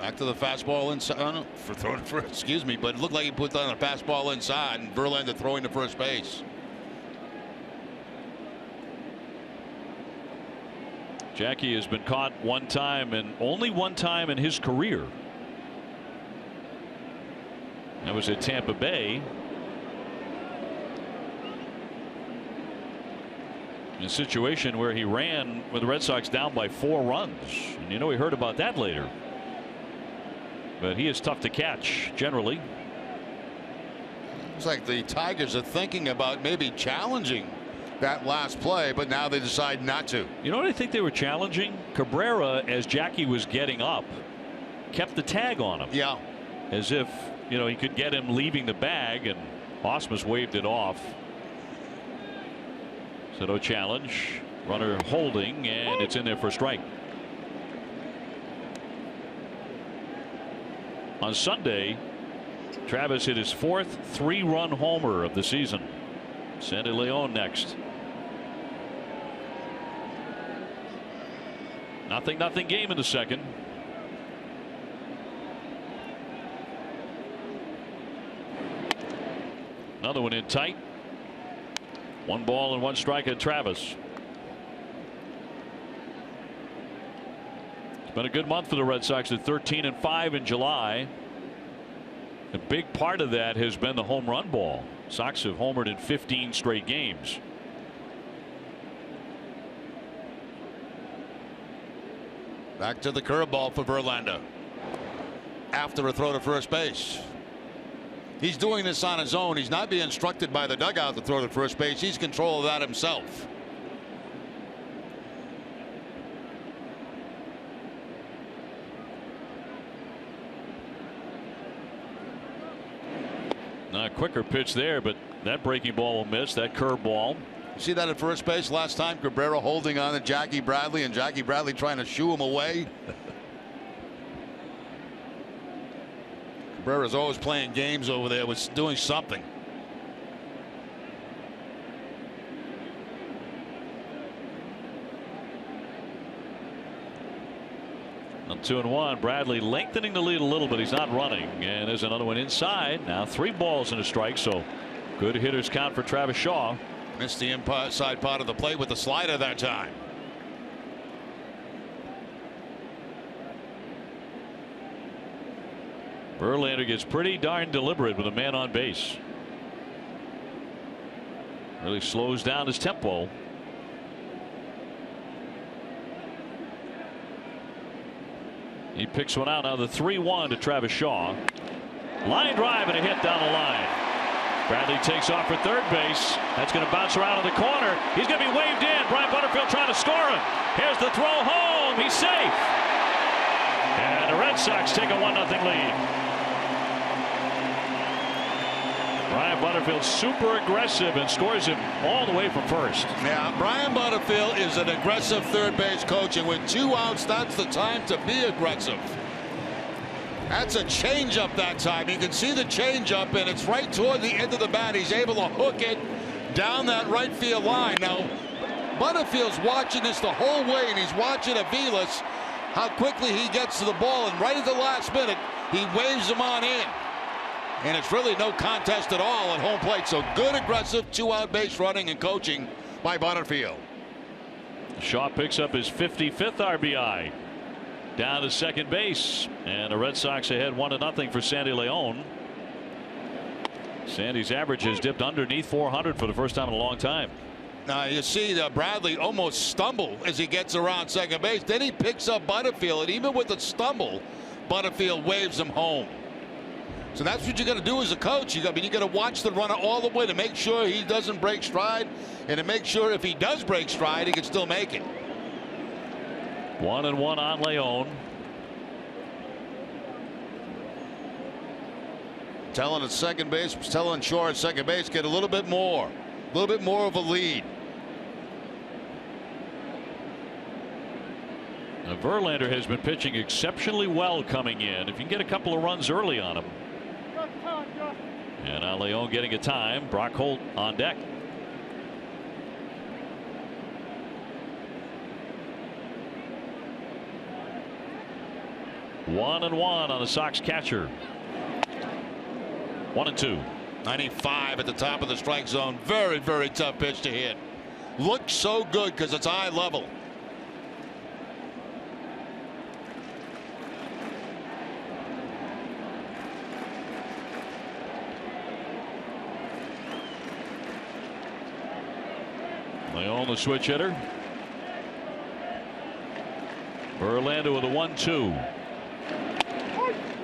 B: Back to the fastball inside. Excuse me, but it looked like he put on a fastball inside, and Verlander throwing to first base.
A: Jackie has been caught one time, and only one time in his career. That was at Tampa Bay. In a situation where he ran with the Red Sox down by 4 runs. And you know, we heard about that later. But he is tough to catch generally.
B: It's like the Tigers are thinking about maybe challenging that last play, but now they decide not to.
A: You know what I think they were challenging? Cabrera, as Jackie was getting up, kept the tag on him.
B: Yeah.
A: As if, you know, he could get him leaving the bag, and Ausmus waved it off. So no challenge. Runner holding, and it's in there for a strike. On Sunday, Travis hit his 4th 3-run homer of the season. Sandy Leon next. 0-0 game in the second. Another one in tight. 1 ball and 1 strike at Travis. It's been a good month for the Red Sox at 13-5 in July. A big part of that has been the home run ball. Sox have homered in 15 straight games.
B: Back to the curveball for Verlander. After a throw to first base. He's doing this on his own. He's not being instructed by the dugout to throw to first base. He's control of that himself.
A: Quicker pitch there, but that breaking ball will miss. That curve ball.
B: See that at first base last time? Cabrera holding on to Jackie Bradley, and Jackie Bradley trying to shoo him away. Cabrera's always playing games over there, was doing something.
A: On 2-1, Bradley lengthening the lead a little bit. He's not running, and there's another one inside. Now 3 balls and a strike, so good hitters count for Travis Shaw.
B: Missed the inside part of the plate with the slider that time.
A: Verlander gets pretty darn deliberate with a man on base. Really slows down his tempo. He picks one out. Now the 3-1 to Travis Shaw. Line drive and a hit down the line. Bradley takes off for third base. That's going to bounce around in the corner. He's going to be waved in. Brian Butterfield trying to score him. Here's the throw home. He's safe. And the Red Sox take a 1-0 lead. Brian Butterfield super aggressive and scores him all the way from first.
B: Yeah, Brian Butterfield is an aggressive third base coach, and with 2 outs, that's the time to be aggressive. That's a changeup that time. You can see the changeup, and it's right toward the end of the bat. He's able to hook it down that right field line. Now, Butterfield's watching this the whole way, and he's watching Aviles, how quickly he gets to the ball, and right at the last minute, he waves him on in. And it's really no contest at all at home plate. So good, aggressive 2-out base running and coaching by Butterfield.
A: Shaw picks up his 55th RBI. Down to second base, and the Red Sox ahead 1-0 for Sandy Leon. Sandy's average has dipped underneath 400 for the first time in a long time.
B: Now you see that Bradley almost stumble as he gets around second base. Then he picks up Butterfield, and even with the stumble, Butterfield waves him home. So that's what you got to do as a coach. You got to watch the runner all the way to make sure he doesn't break stride, and to make sure if he does break stride, he can still make it.
A: 1-1 on Leon.
B: Telling at second base, telling Shaw at second base, get a little bit more of a lead.
A: Now, Verlander has been pitching exceptionally well coming in. If you can get a couple of runs early on him. And now Leon getting a time. Brock Holt on deck. One and one on the Sox catcher. 1-2.
B: 95 at the top of the strike zone. Very, very tough pitch to hit. Looks so good because it's eye level.
A: Leon the switch hitter. Verlander with a 1-2.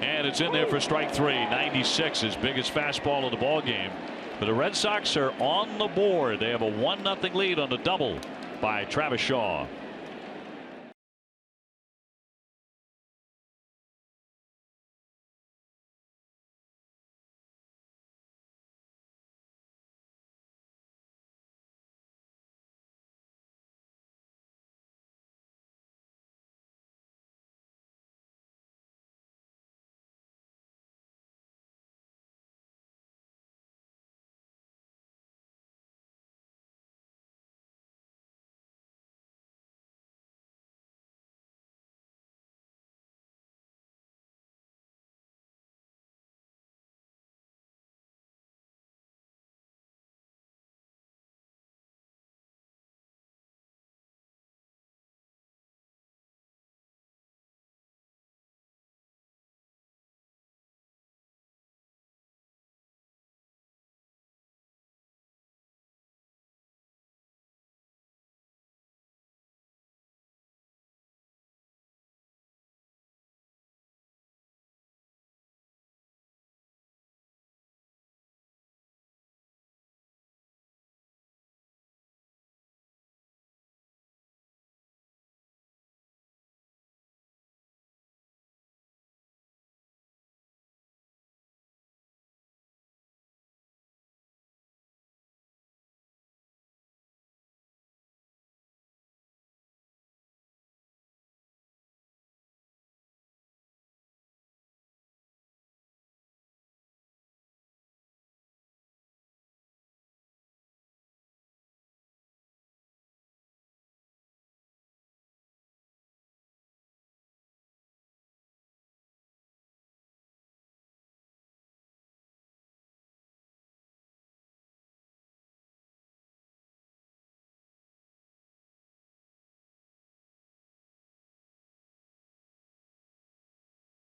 A: And it's in there for strike 3. 96, his biggest fastball of the ball game. But the Red Sox are on the board. They have a 1-0 lead on the double by Travis Shaw.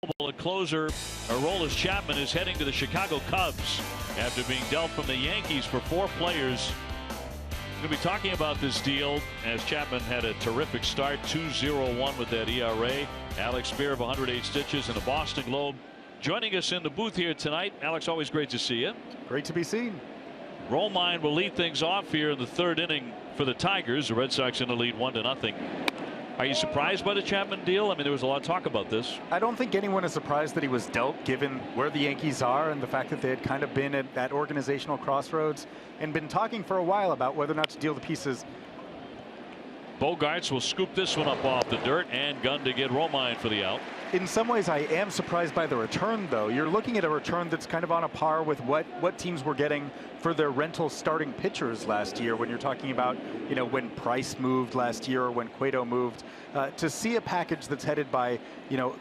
A: The closer, Aroldis Chapman, is heading to the Chicago Cubs after being dealt from the Yankees for 4 players. We're going to be talking about this deal as Chapman had a terrific start, 2.01 with that ERA. Alex Spear of 108 stitches and the Boston Globe joining us in the booth here tonight. Alex, always great to see you.
F: Great to be seen.
A: Romine will lead things off here in the 3rd inning for the Tigers. The Red Sox in the lead 1-0. Are you surprised by the Chapman deal? I mean, there was a lot of talk about this.
F: I don't think anyone is surprised that he was dealt, given where the Yankees are and the fact that they had kind of been at that organizational crossroads and been talking for a while about whether or not to deal the pieces.
A: Bogarts will scoop this one up off the dirt and gun to get Romine for the out.
F: In some ways, I am surprised by the return, though. You're looking at a return that's kind of on a par with what teams were getting for their rental starting pitchers last year. When you're talking about, when Price moved last year or when Cueto moved, to see a package that's headed by,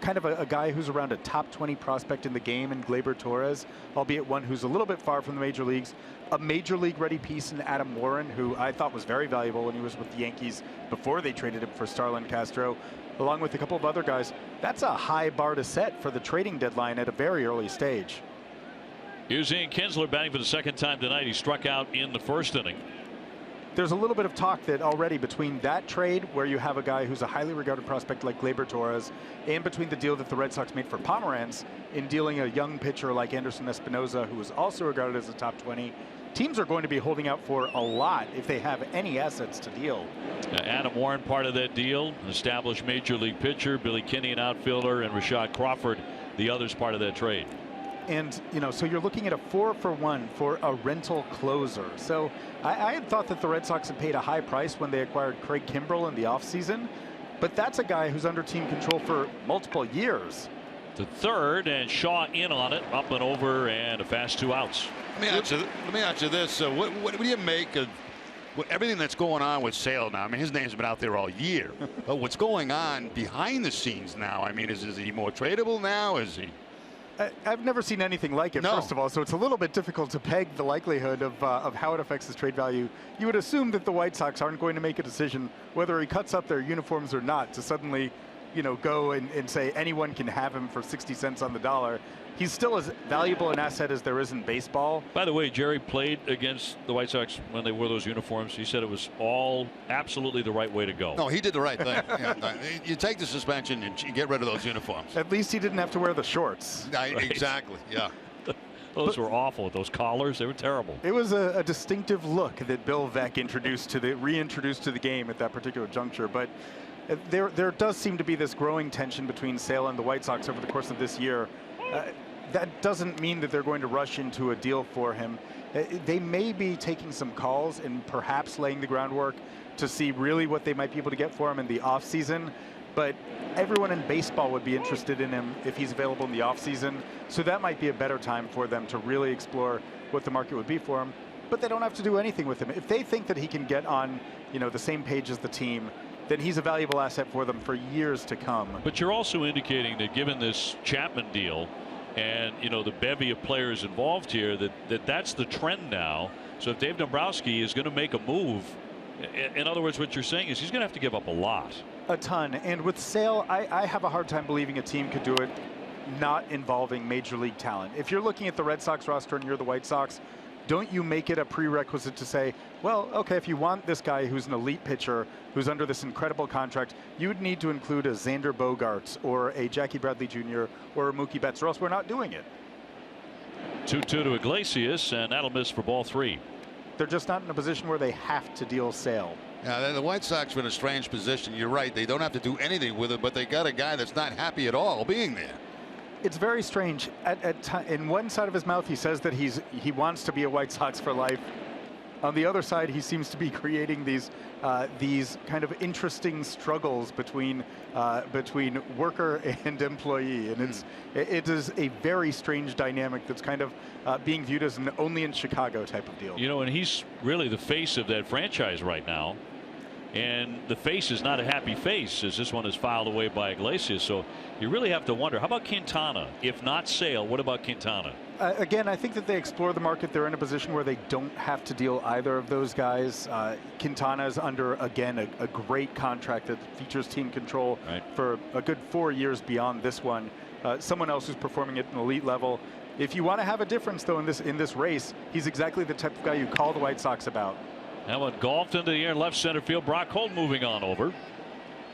F: kind of a guy who's around a top 20 prospect in the game in Gleyber Torres, albeit one who's a little bit far from the major leagues. A major league ready piece in Adam Warren, who I thought was very valuable when he was with the Yankees before they traded him for Starlin Castro, along with a couple of other guys. That's a high bar to set for the trading deadline at a very early stage.
A: Here's Ian Kinsler batting for the 2nd time tonight. He struck out in the 1st inning.
F: There's a little bit of talk that already between that trade, where you have a guy who's a highly regarded prospect like Gleyber Torres, and between the deal that the Red Sox made for Pomeranz in dealing a young pitcher like Anderson Espinoza, who is also regarded as a top 20, teams are going to be holding out for a lot if they have any assets to deal.
A: Adam Warren part of that deal, an established major league pitcher, Billy Kinney an outfielder, and Rashad Crawford the others part of that trade.
F: And so you're looking at a 4-for-1 for a rental closer. So I had thought that the Red Sox had paid a high price when they acquired Craig Kimbrell in the offseason, but that's a guy who's under team control for multiple years.
A: To 3rd, and Shaw in on it, up and over, and a fast 2 outs.
B: Let me ask you this: what do you make of everything that's going on with Sale now? I mean, his name's been out there all year, but what's going on behind the scenes now? I mean, is he more tradable now? Is he?
F: I've never seen anything like it, first of all, so it's a little bit difficult to peg the likelihood of how it affects his trade value. You would assume that the White Sox aren't going to make a decision whether he cuts up their uniforms or not to suddenly, go and say anyone can have him for 60 cents on the dollar. He's still as valuable an asset as there is in baseball.
A: By the way, Jerry played against the White Sox when they wore those uniforms. He said it was all absolutely the right way to go.
B: No, he did the right thing. You take the suspension and you get rid of those uniforms.
F: At least he didn't have to wear the shorts.
B: Right. Exactly. Yeah.
A: Those were awful. Those collars, they were terrible.
F: It was a distinctive look that Bill Veeck reintroduced to the game at that particular juncture. But there does seem to be this growing tension between Sale and the White Sox over the course of this year. That doesn't mean that they're going to rush into a deal for him. They may be taking some calls and perhaps laying the groundwork to see really what they might be able to get for him in the offseason. But everyone in baseball would be interested in him if he's available in the offseason. So that might be a better time for them to really explore what the market would be for him. But they don't have to do anything with him. If they think that he can get on, the same page as the team, then he's a valuable asset for them for years to come.
A: But you're also indicating that given this Chapman deal and the bevy of players involved here, that's the trend now. So if Dave Dombrowski is going to make a move, in other words, what you're saying is he's going to have to give up a lot.
F: A ton. And with Sale, I have a hard time believing a team could do it not involving major league talent. If you're looking at the Red Sox roster and you're the White Sox, don't you make it a prerequisite to say, well, okay, if you want this guy who's an elite pitcher who's under this incredible contract, you would need to include a Xander Bogaerts or a Jackie Bradley Jr. or a Mookie Betts, or else we're not doing it.
A: 2-2 to Iglesias, and that'll miss for ball 3.
F: They're just not in a position where they have to deal Sale.
B: Yeah, the White Sox are in a strange position. You're right. They don't have to do anything with it, but they got a guy that's not happy at all being there.
F: It's very strange. In one side of his mouth, he says that he wants to be a White Sox for life. On the other side, he seems to be creating these kind of interesting struggles between worker and employee, and it is a very strange dynamic that's kind of being viewed as an only in Chicago type of deal.
A: And he's really the face of that franchise right now. And the face is not a happy face, as this one is filed away by Iglesias. So you really have to wonder, how about Quintana? If not Sale, what about Quintana?
F: Again, I think that they explore the market. They're in a position where they don't have to deal either of those guys. Quintana is under, again, a great contract that features team control for a good 4 years beyond this one. someone else who's performing at an elite level. If you want to have a difference, though, in this race, he's exactly the type of guy you call the White Sox about.
A: That one golfed into the air, left center field. Brock Holt moving on over.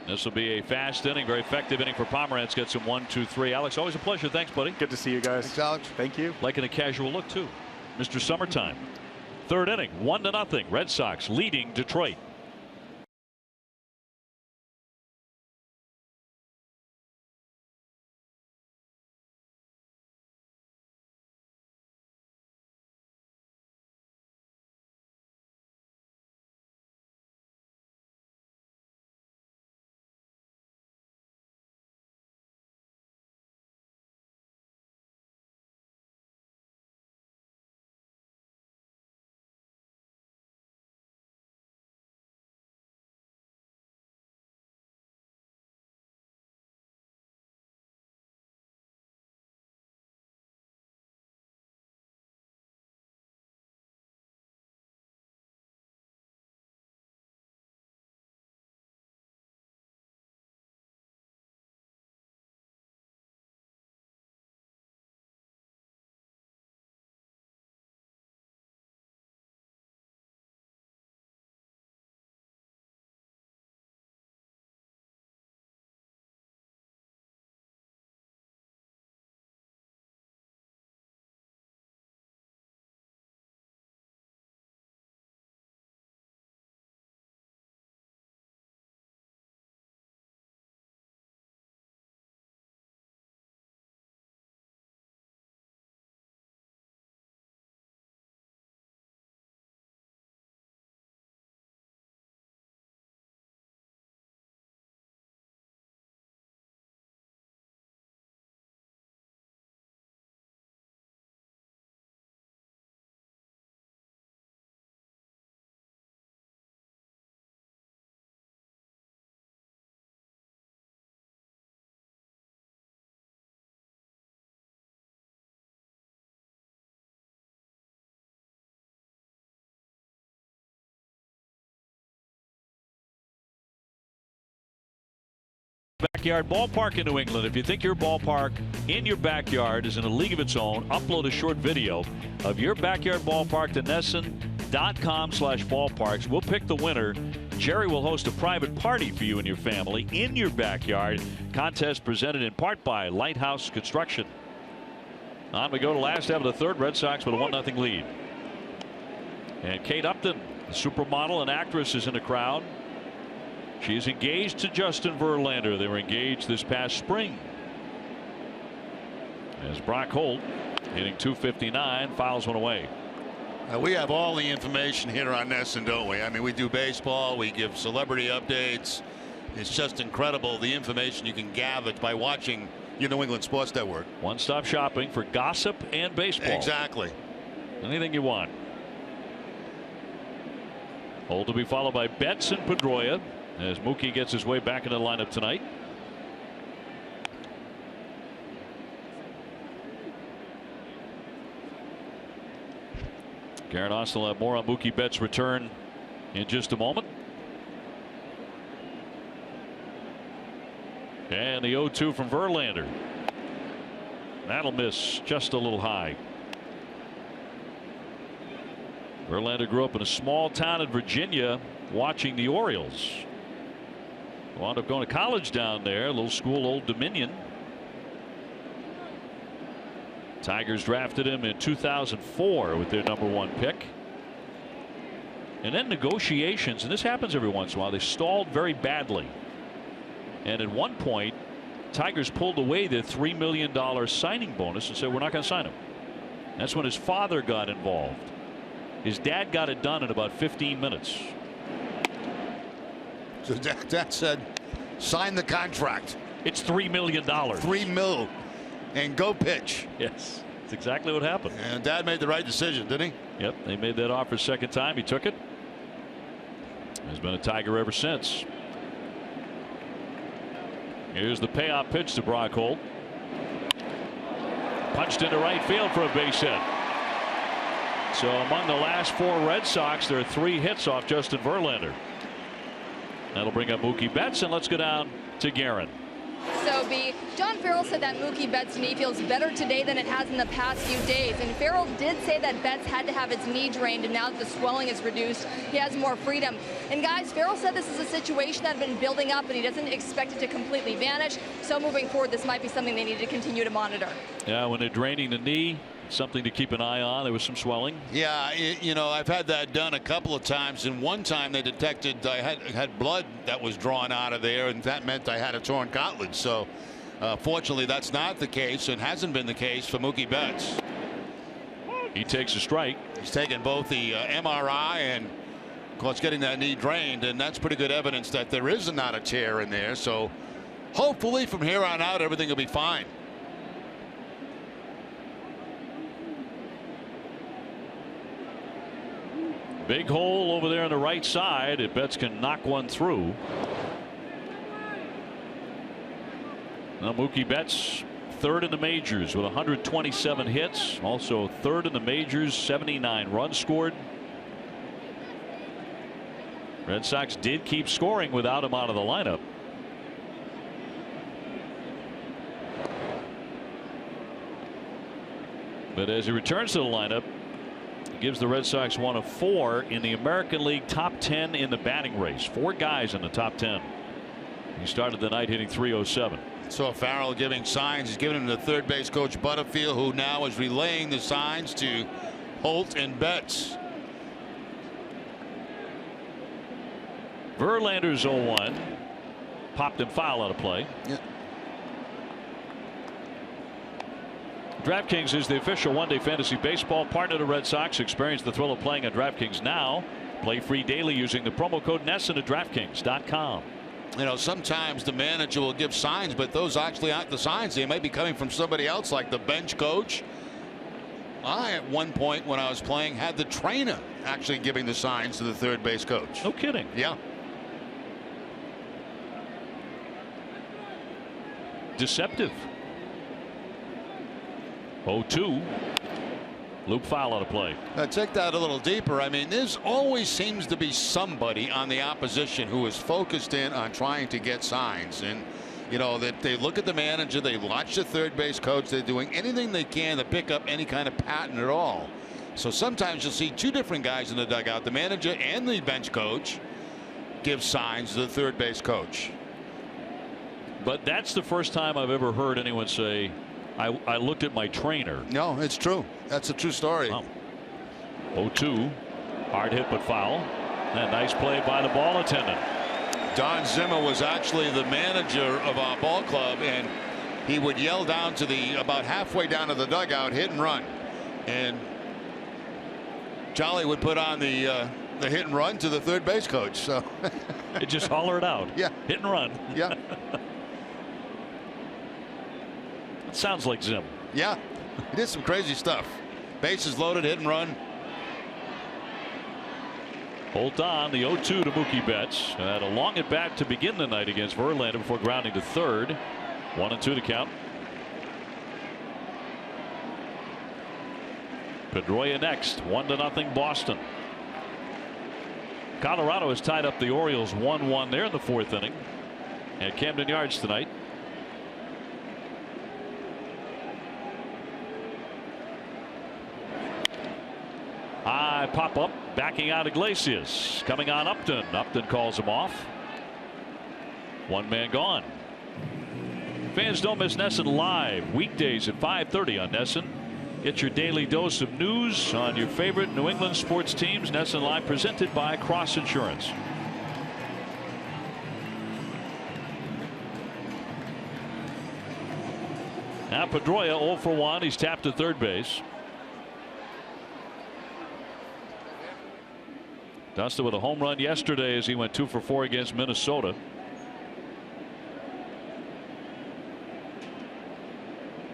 A: This will be a fast inning, very effective inning for Pomeranz. Gets him 1, 2, 3. Alex, always a pleasure. Thanks, buddy.
F: Good to see you guys.
B: Thanks, Alex.
F: Thank you.
A: Liking a casual look, too. Mr. Summertime. Third inning, 1-0. Red Sox leading Detroit. Backyard ballpark in New England. If you think your ballpark in your backyard is in a league of its own, upload a short video of your backyard ballpark to NESN.com/ballparks. We'll pick the winner. Jerry will host a private party for you and your family in your backyard. Contest presented in part by Lighthouse Construction. On we go to last half of the third. Red Sox with a 1-0 lead. And Kate Upton, the supermodel and actress, is in the crowd. She's engaged to Justin Verlander. They were engaged this past spring. As Brock Holt, hitting .259, fouls one away.
B: We have all the information here on NESN, don't we? I mean, we do baseball, we give celebrity updates. It's just incredible the information you can gather by watching your New England Sports Network.
A: One-stop shopping for gossip and baseball.
B: Exactly.
A: Anything you want. Holt to be followed by Betts and Pedroia as Mookie gets his way back into the lineup tonight. Garrett Austin will have more on Mookie Betts' return in just a moment. And the 0-2 from Verlander. That'll miss just a little high. Verlander grew up in a small town in Virginia watching the Orioles. Wound up going to college down there, a little school, Old Dominion. Tigers drafted him in 2004 with their #1 pick. And then negotiations, and this happens every once in a while, they stalled very badly. And at one point, Tigers pulled away their $3 million signing bonus and said, we're not going to sign him. That's when his father got involved. His dad got it done in about 15 minutes.
B: So that said, sign the contract.
A: It's $3 million.
B: $3 million. And go pitch.
A: Yes, that's exactly what happened.
B: And Dad made the right decision, didn't he?
A: Yep, they made that offer second time. He took it. He's been a Tiger ever since. Here's the payoff pitch to Brock Holt. Punched into right field for a base hit. So among the last 4 Red Sox, there are 3 hits off Justin Verlander. That'll bring up Mookie Betts, and let's go down to Guerin.
C: So, B, John Farrell said that Mookie Betts' knee feels better today than it has in the past few days. And Farrell did say that Betts had to have his knee drained, and now that the swelling is reduced, he has more freedom. And guys, Farrell said this is a situation that had been building up, and he doesn't expect it to completely vanish. So moving forward, this might be something they need to continue to monitor. Yeah,
A: when they're draining the knee, something to keep an eye on. There was some swelling.
B: Yeah, you know, I've had that done a couple of times, and one time they detected I had blood that was drawn out of there, and that meant I had a torn cartilage. So fortunately that's not the case, and hasn't been the case for Mookie Betts.
A: He takes a strike.
B: He's taken both the MRI and of course getting that knee drained, and that's pretty good evidence that there is not a tear in there. So hopefully from here on out everything will be fine.
A: Big hole over there on the right side. If Betts can knock one through. Now Mookie Betts, third in the majors with 127 hits. Also third in the majors, 79 runs scored. Red Sox did keep scoring without him out of the lineup. But as he returns to the lineup, gives the Red Sox one of 4 in the American League top 10 in the batting race. 4 guys in the top 10. He started the night hitting .307.
B: So Farrell giving signs. He's giving him to third base coach Butterfield, who now is relaying the signs to Holt and Betts.
A: Verlander's 0-1. Popped and foul out of play.
B: Yeah.
A: DraftKings is the official one-day fantasy baseball partner of the Red Sox. Experience the thrill of playing at DraftKings now. Play free daily using the promo code NESSON at DraftKings.com.
B: You know, sometimes the manager will give signs, but those actually aren't the signs. They may be coming from somebody else, like the bench coach. I, at one point when I was playing, had the trainer actually giving the signs to the third base coach.
A: No kidding.
B: Yeah.
A: Deceptive. 0-2. Loop foul out of play.
B: Take that a little deeper. I mean, there's always seems to be somebody on the opposition who is focused in on trying to get signs. And, you know, that they look at the manager, they watch the third base coach, they're doing anything they can to pick up any kind of pattern at all. So sometimes you'll see 2 different guys in the dugout. The manager and the bench coach give signs to the third base coach.
A: But that's the first time I've ever heard anyone say, I looked at my trainer.
B: No, it's true. That's a true story.
A: Wow. 0-2. Hard hit but foul. And nice play by the ball attendant.
B: Don Zimmer was actually the manager of our ball club, and he would yell down to the about halfway down to the dugout, hit and run. And Charlie would put on the hit and run to the third base coach. So
A: it just holler it out.
B: Yeah.
A: Hit and run.
B: Yeah.
A: Sounds like Zim.
B: Yeah, he did some crazy stuff. Bases loaded, hit and run.
A: Holt on the 0-2 to Mookie Betts. Had a long at bat to begin the night against Verlander before grounding to third. 1-2 to count. Pedroia next. 1-0 Boston. Colorado has tied up the Orioles 1-1 there in the 4th inning at Camden Yards tonight. High pop up, backing out Iglesias. Coming on Upton. Upton calls him off. 1 man gone. Fans, don't miss NESSON live weekdays at 5:30 on NESSON. Get your daily dose of news on your favorite New England sports teams. NESSON Live presented by Cross Insurance. Now Pedroia 0 for 1. He's tapped to third base. Dustin with a home run yesterday as he went 2 for 4 against Minnesota.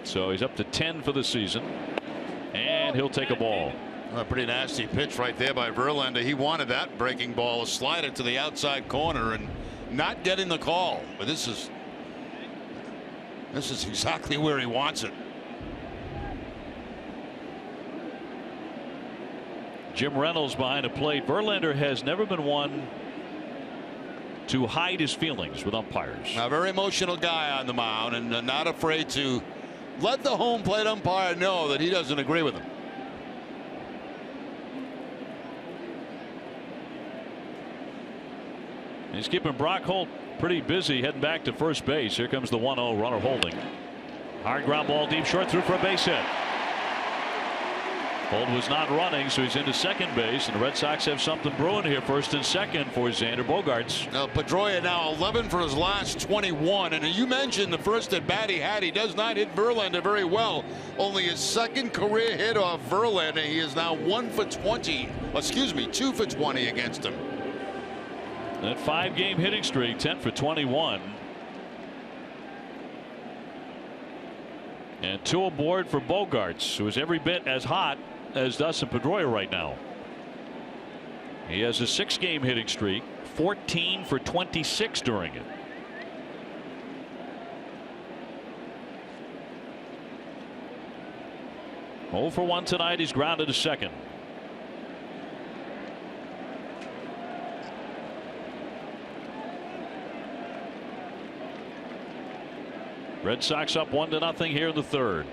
A: So he's up to 10 for the season, and he'll take a ball.
B: A pretty nasty pitch right there by Verlander. He wanted that breaking ball, a slider to the outside corner, and not getting the call. But this is exactly where he wants it. Jim
A: Reynolds behind the plate. Verlander has never been one to hide his feelings with umpires.
B: A very emotional guy on the mound, and not afraid to let the home plate umpire know that he doesn't agree with him.
A: He's keeping Brock Holt pretty busy heading back to first base. Here comes the 1-0 runner holding. Hard ground ball deep short through for a base hit. Holt was not running, so he's into second base, and the Red Sox have something brewing here. First and second for Xander Bogaerts.
B: Now Pedroia now 11 for his last 21, and you mentioned the first at bat he had. He does not hit Verlander very well. Only his second career hit off Verlander. He is now 2 for 20 against him.
A: That 5-game hitting streak, 10 for 21. And 2 aboard for Bogaerts, who is every bit as hot as Dustin Pedroia right now. He has a 6-game hitting streak, 14 for 26 during it. Oh for 1 tonight. He's grounded to second. Red Sox up 1-0 here in the third.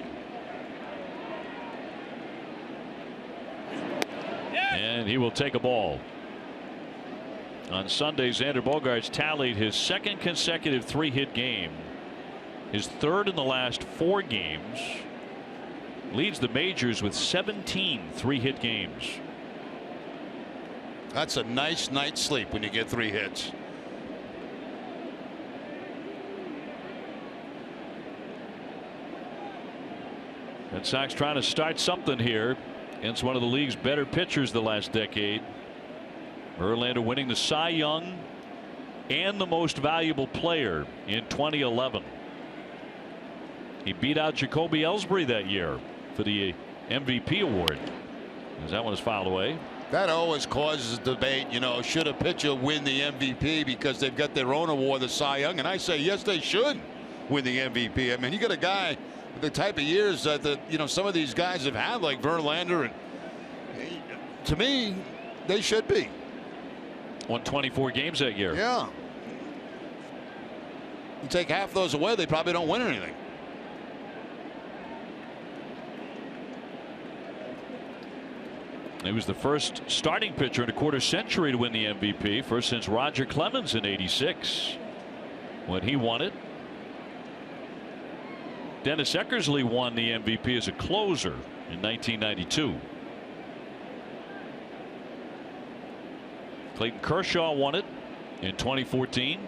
A: And he will take a ball. On Sunday, Xander Bogaerts tallied his 2nd consecutive 3-hit game, his 3rd in the last 4 games, leads the majors with 17 3-hit games.
B: That's a nice night's sleep when you get 3 hits.
A: Red Sox trying to start something here against one of the league's better pitchers the last decade. Verlander winning the Cy Young and the most valuable player in 2011. He beat out Jacoby Ellsbury that year for the MVP award, as that one is fouled away.
B: That always causes debate. You know, should a pitcher win the MVP because they've got their own award, the Cy Young? And I say yes, they should win the MVP. I mean, you got a guy with the type of years that some of these guys have had, like Verlander, and to me, they should be.
A: Won 24 games that year.
B: Yeah. You take half those away, they probably don't win anything.
A: He was the first starting pitcher in a quarter century to win the MVP, first since Roger Clemens in '86 when he won it. Dennis Eckersley won the MVP as a closer in 1992. Clayton Kershaw won it in 2014.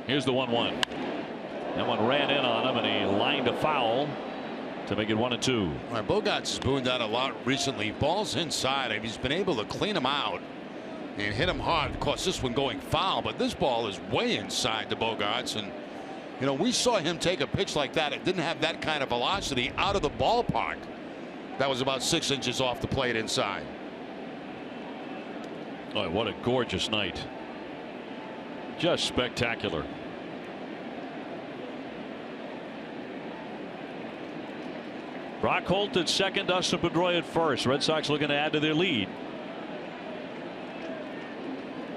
A: Here's the 1-1. That one ran in on him, and he lined a foul to make it 1-2.
B: All right, Bogaerts has boomed out a lot recently. Balls inside. He's been able to clean them out and hit him hard. Of course, this one going foul, but this ball is way inside to Bogaerts. And we saw him take a pitch like that. It didn't have that kind of velocity out of the ballpark. That was about 6 inches off the plate inside.
A: Oh, what a gorgeous night. Just spectacular. Brock Holt at second, Dustin Pedroia at first. Red Sox looking to add to their lead.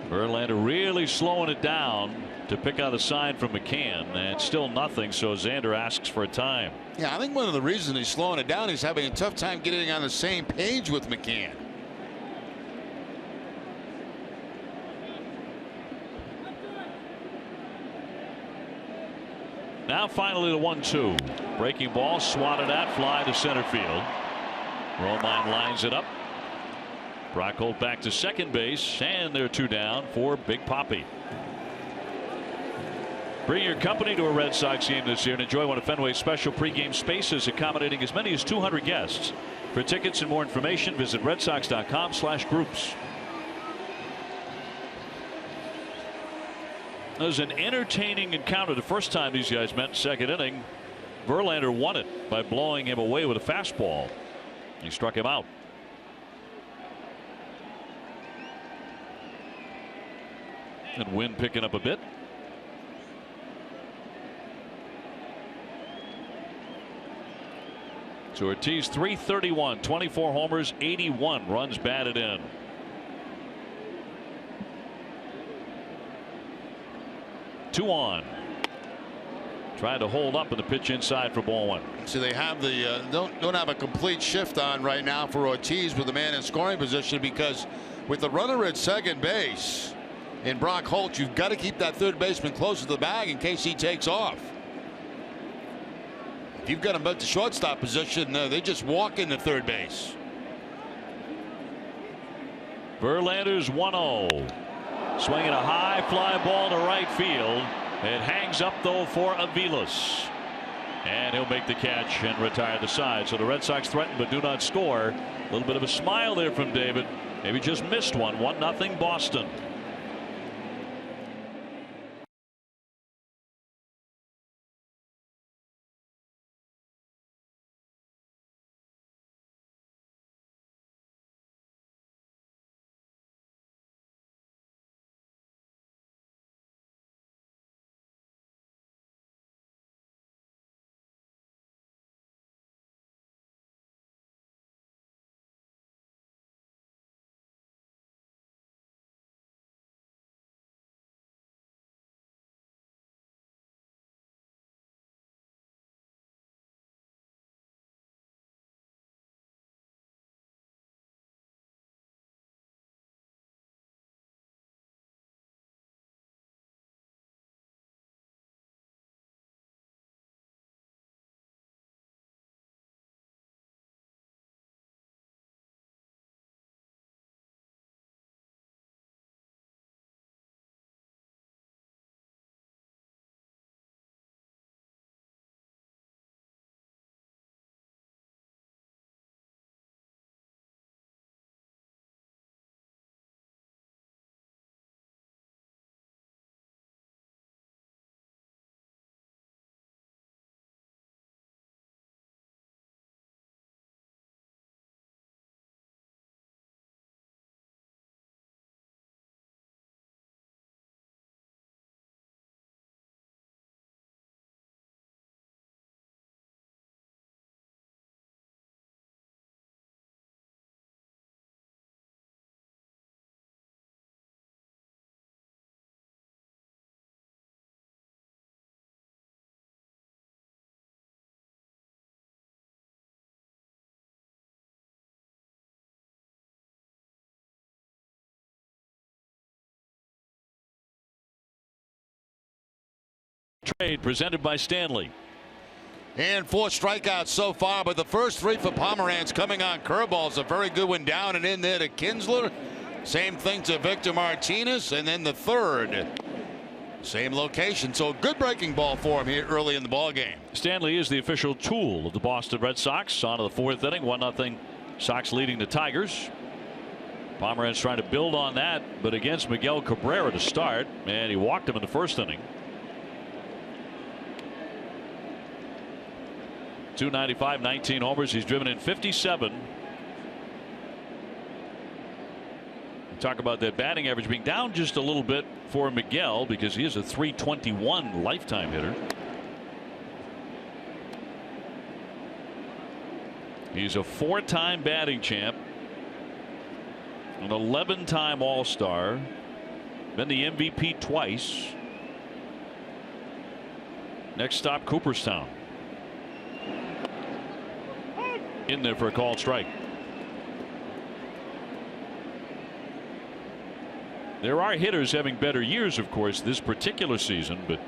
A: Verlander really slowing it down to pick out a sign from McCann, and still nothing, so Xander asks for a time.
B: Yeah, I think one of the reasons he's slowing it down, he's having a tough time getting on the same page with McCann.
A: Now finally the 1-2. Breaking ball, swatted at, fly to center field. Romine lines it up. Brock Holt back to second base, and they're 2 down for Big Papi. Bring your company to a Red Sox game this year and enjoy one of Fenway's special pregame spaces accommodating as many as 200 guests. For tickets and more information, visit redsox.com/groups. It was an entertaining encounter the first time these guys met in second inning. Verlander won it by blowing him away with a fastball. He struck him out. And wind picking up a bit. So Ortiz 331, 24 homers, 81 runs batted in. Two on. Trying to hold up in the pitch inside for ball one.
B: So they have the don't have a complete shift on right now for Ortiz with the man in scoring position, because with the runner at second base in Brock Holt, you've got to keep that third baseman close to the bag in case he takes off. If you've got him at the shortstop position, they just walk into third base.
A: Verlander's 1-0. Swinging a high fly ball to right field. It hangs up though for Aviles. And he'll make the catch and retire the side. So the Red Sox threaten but do not score. A little bit of a smile there from David. Maybe just missed one. 1-0 Boston. Trade presented by Stanley.
B: And 4 strikeouts so far, but the first 3 for Pomeranz coming on curveballs. A very good one down and in there to Kinsler. Same thing to Victor Martinez, and then the third. Same location. So good breaking ball for him here early in the ball game.
A: Stanley is the official tool of the Boston Red Sox. On to the 4th inning, 1-0 Sox leading the Tigers. Pomeranz trying to build on that, but against Miguel Cabrera to start, and he walked him in the 1st inning. .295, 19 homers. He's driven in 57. Talk about that batting average being down just a little bit for Miguel, because he is a .321 lifetime hitter. He's a 4-time batting champ, an 11-time All-Star, been the MVP twice. Next stop, Cooperstown. In there for a called strike. There are hitters having better years, of course, this particular season, but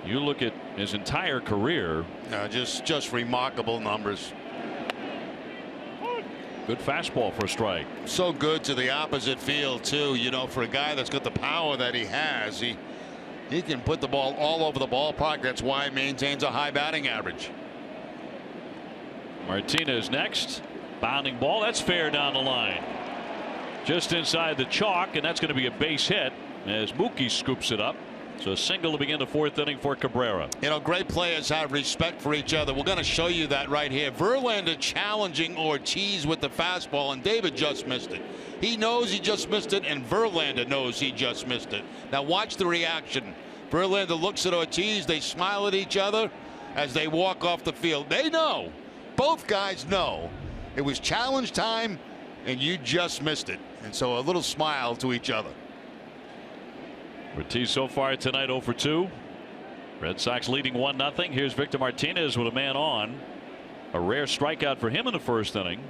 A: you look at his entire career.
B: Just remarkable numbers.
A: Good fastball for a strike.
B: So good to the opposite field too. You know, for a guy that's got the power that he has, he can put the ball all over the ballpark. That's why he maintains a high batting average.
A: Martinez next. Bounding ball. That's fair down the line. Just inside the chalk, and that's going to be a base hit as Mookie scoops it up. So a single to begin the 4th inning for Cabrera.
B: You know, great players have respect for each other. We're going to show you that right here. Verlander challenging Ortiz with the fastball, and David just missed it. He knows he just missed it, and Verlander knows he just missed it. Now watch the reaction. Verlander looks at Ortiz. They smile at each other as they walk off the field. They know both guys know it was challenge time and you just missed it. And so a little smile to each other.
A: Ortiz so far tonight 0 for 2. Red Sox leading 1-0. Here's Victor Martinez with a man on. A rare strikeout for him in the first inning.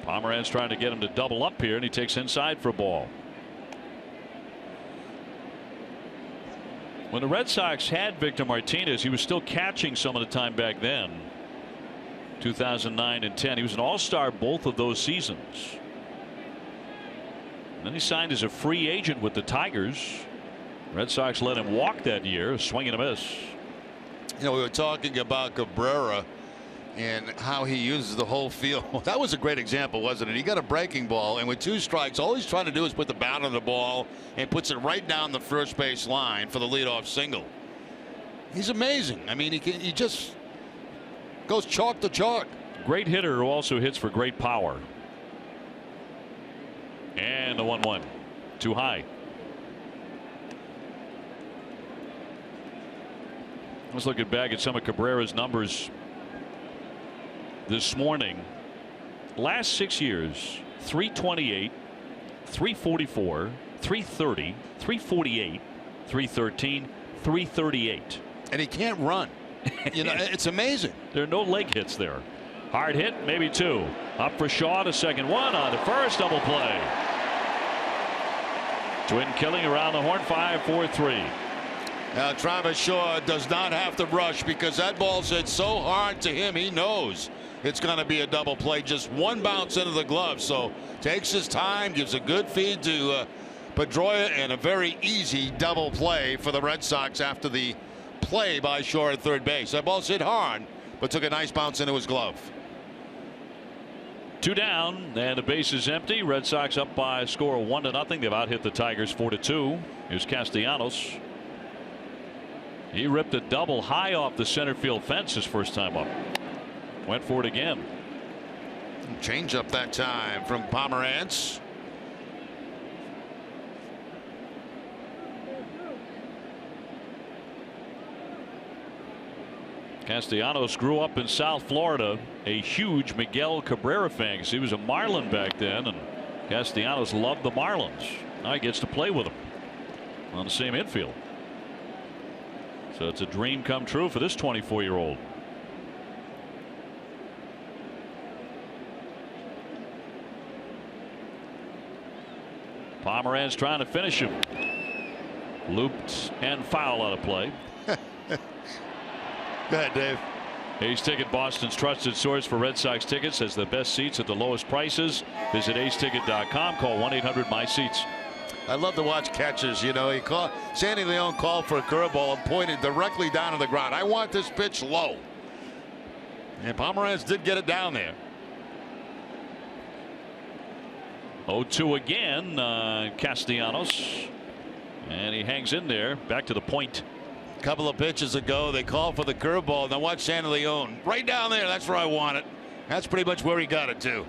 A: Pomeranz trying to get him to double up here, and he takes inside for a ball. When the Red Sox had Victor Martinez, he was still catching some of the time back then. 2009 and 10. He was an all-star both of those seasons. And then he signed as a free agent with the Tigers. Red Sox let him walk that year, a swing and a miss.
B: You know, we were talking about Cabrera and how he uses the whole field. Well, that was a great example, wasn't it? He got a breaking ball, and with 2 strikes, all he's trying to do is put the bat on the ball and puts it right down the first base line for the leadoff single. He's amazing. I mean, he just goes chalk to chalk.
A: Great hitter who also hits for great power. And the 1-1. Too high. Let's look back at some of Cabrera's numbers this morning. Last 6 years, 328, 344, 330, 348, 313, 338.
B: And he can't run. You know, it's amazing.
A: There are no leg hits there. Hard hit, maybe 2. Up for Shaw to second, 1 on the first, double play. Twin killing around the horn, 5-4-3.
B: Now Travis Shaw does not have to rush because that ball's hit so hard to him. He knows it's going to be a double play. Just 1 bounce into the glove. So takes his time, gives a good feed to Pedroia, and a very easy double play for the Red Sox after the play by Shaw at third base. That ball's hit hard, but took a nice bounce into his glove.
A: 2 down, and the base is empty. Red Sox up by a score of 1-0. They've out hit the Tigers 4-2. Here's Castellanos. He ripped a double high off the center field fence his first time up. Went for it again.
B: Change up that time from Pomeranz.
A: Castellanos grew up in South Florida, a huge Miguel Cabrera fan. He was a Marlin back then, and Castellanos loved the Marlins. Now he gets to play with them on the same infield. So it's a dream come true for this 24-year-old. Pomeranz trying to finish him. Looped and foul out of play.
B: Go ahead, Dave.
A: Ace Ticket, Boston's trusted source for Red Sox tickets, has the best seats at the lowest prices. Visit aceticket.com. Call 1-800-MY-SEATS.
B: I love to watch catchers. You know, Sandy Leon called for a curveball and pointed directly down to the ground. I want this pitch low. And Pomeranz did get it down there.
A: 0-2 again, Castellanos. And he hangs in there. Back to the point.
B: A couple of pitches ago, they called for the curveball. Now watch Sandy Leon. Right down there. That's where I want it. That's pretty much where he got it to.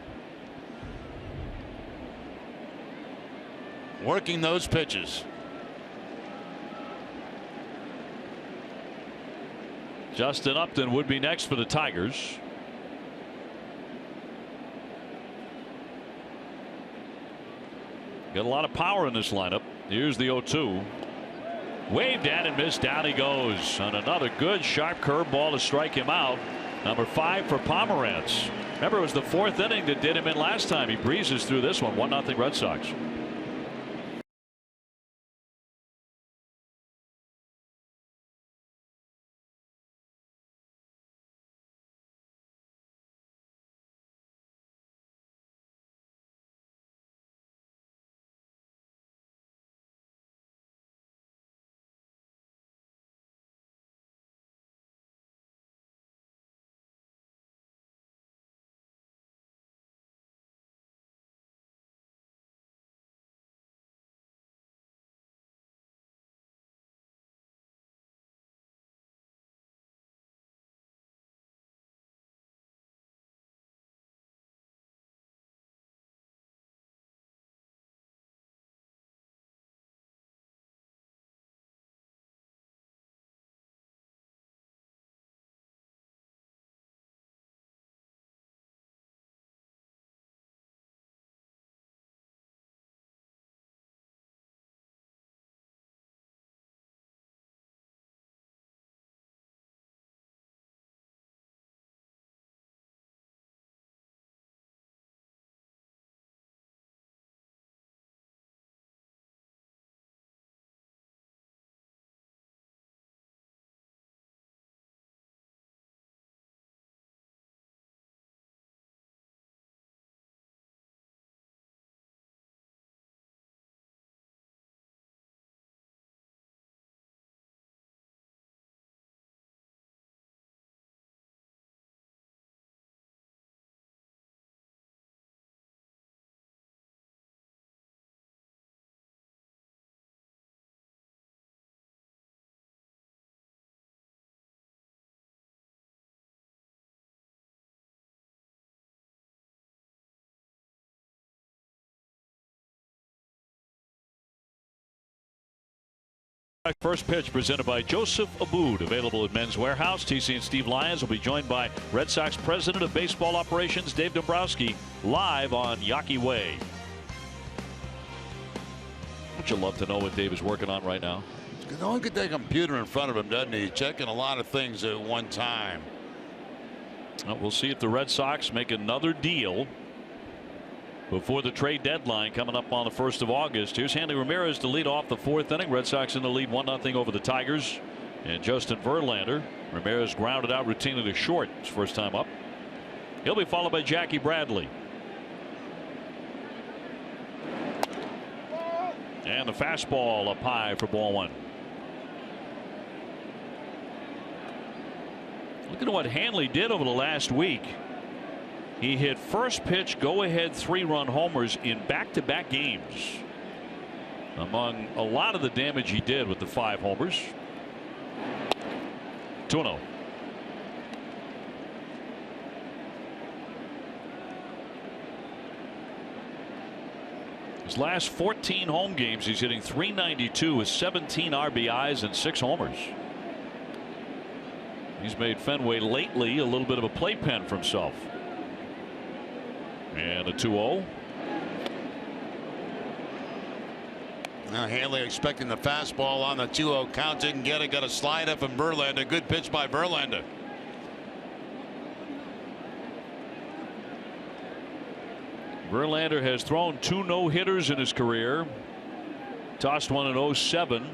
B: Working those pitches.
A: Justin Upton would be next for the Tigers. Got a lot of power in this lineup. Here's the 0-2. Waved at and missed. Down he goes. And another good sharp curveball to strike him out. Number 5 for Pomeranz. Remember, it was the 4th inning that did him in last time. He breezes through this one. 1-0 Red Sox. First pitch presented by Joseph Aboud, available at Men's Warehouse. TC and Steve Lyons will be joined by Red Sox President of Baseball Operations Dave Dombrowski live on Yawkey Way. Would you love to know what Dave is working on right now?
B: No one could take a computer in front of him, doesn't he? Checking a lot of things at one time.
A: Well, we'll see if the Red Sox make another deal before the trade deadline coming up on the 1st of August. Here's Hanley Ramirez to lead off the 4th inning. Red Sox in the lead 1-0 over the Tigers. And Justin Verlander. Ramirez grounded out routinely to short his first time up. He'll be followed by Jackie Bradley. And the fastball up high for ball 1. Look at what Hanley did over the last week. He hit first pitch go-ahead 3-run homers in back-to-back games. Among a lot of the damage he did with the 5 homers. 2-0. His last 14 home games, he's hitting .392 with 17 RBIs and 6 homers. He's made Fenway lately a little bit of a playpen for himself. And a 2-0.
B: Now Hanley expecting the fastball on the 2-0 count. Didn't get it. Got a slider from Verlander. Good pitch by Verlander.
A: Verlander has thrown 2 no-hitters in his career. Tossed one in 07.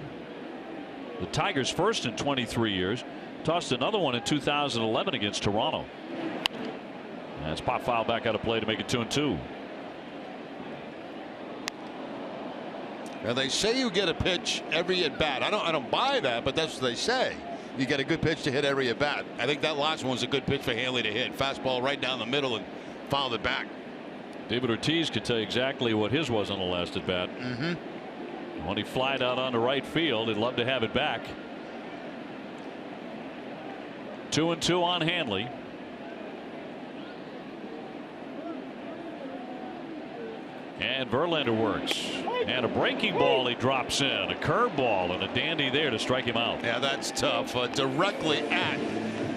A: The Tigers' first in 23 years. Tossed another one in 2011 against Toronto. That's pop foul back out of play to make it 2-2.
B: Now they say you get a pitch every at bat. I don't buy that, but that's what they say. You get a good pitch to hit every at bat. I think that last one's a good pitch for Hanley to hit. Fastball right down the middle and fouled it back.
A: David Ortiz could tell you exactly what his was on the last at bat. When he flied out onto right field, he'd love to have it back. 2-2 on Hanley. And Verlander works. And a breaking ball he drops in. A curveball and a dandy there to strike him out.
B: Yeah, that's tough. Directly at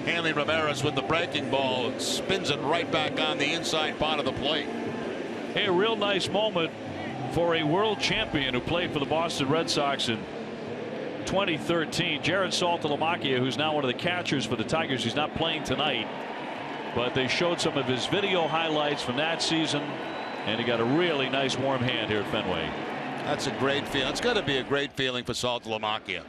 B: Hanley Ramirez with the breaking ball. It spins it right back on the inside part of the plate.
A: Hey, a real nice moment for a world champion who played for the Boston Red Sox in 2013. Jared Saltalamacchia, who's now one of the catchers for the Tigers. He's not playing tonight, but they showed some of his video highlights from that season. And he got a really nice warm hand here at Fenway.
B: That's a great feeling. It's got to be a great feeling for Saltalamacchia.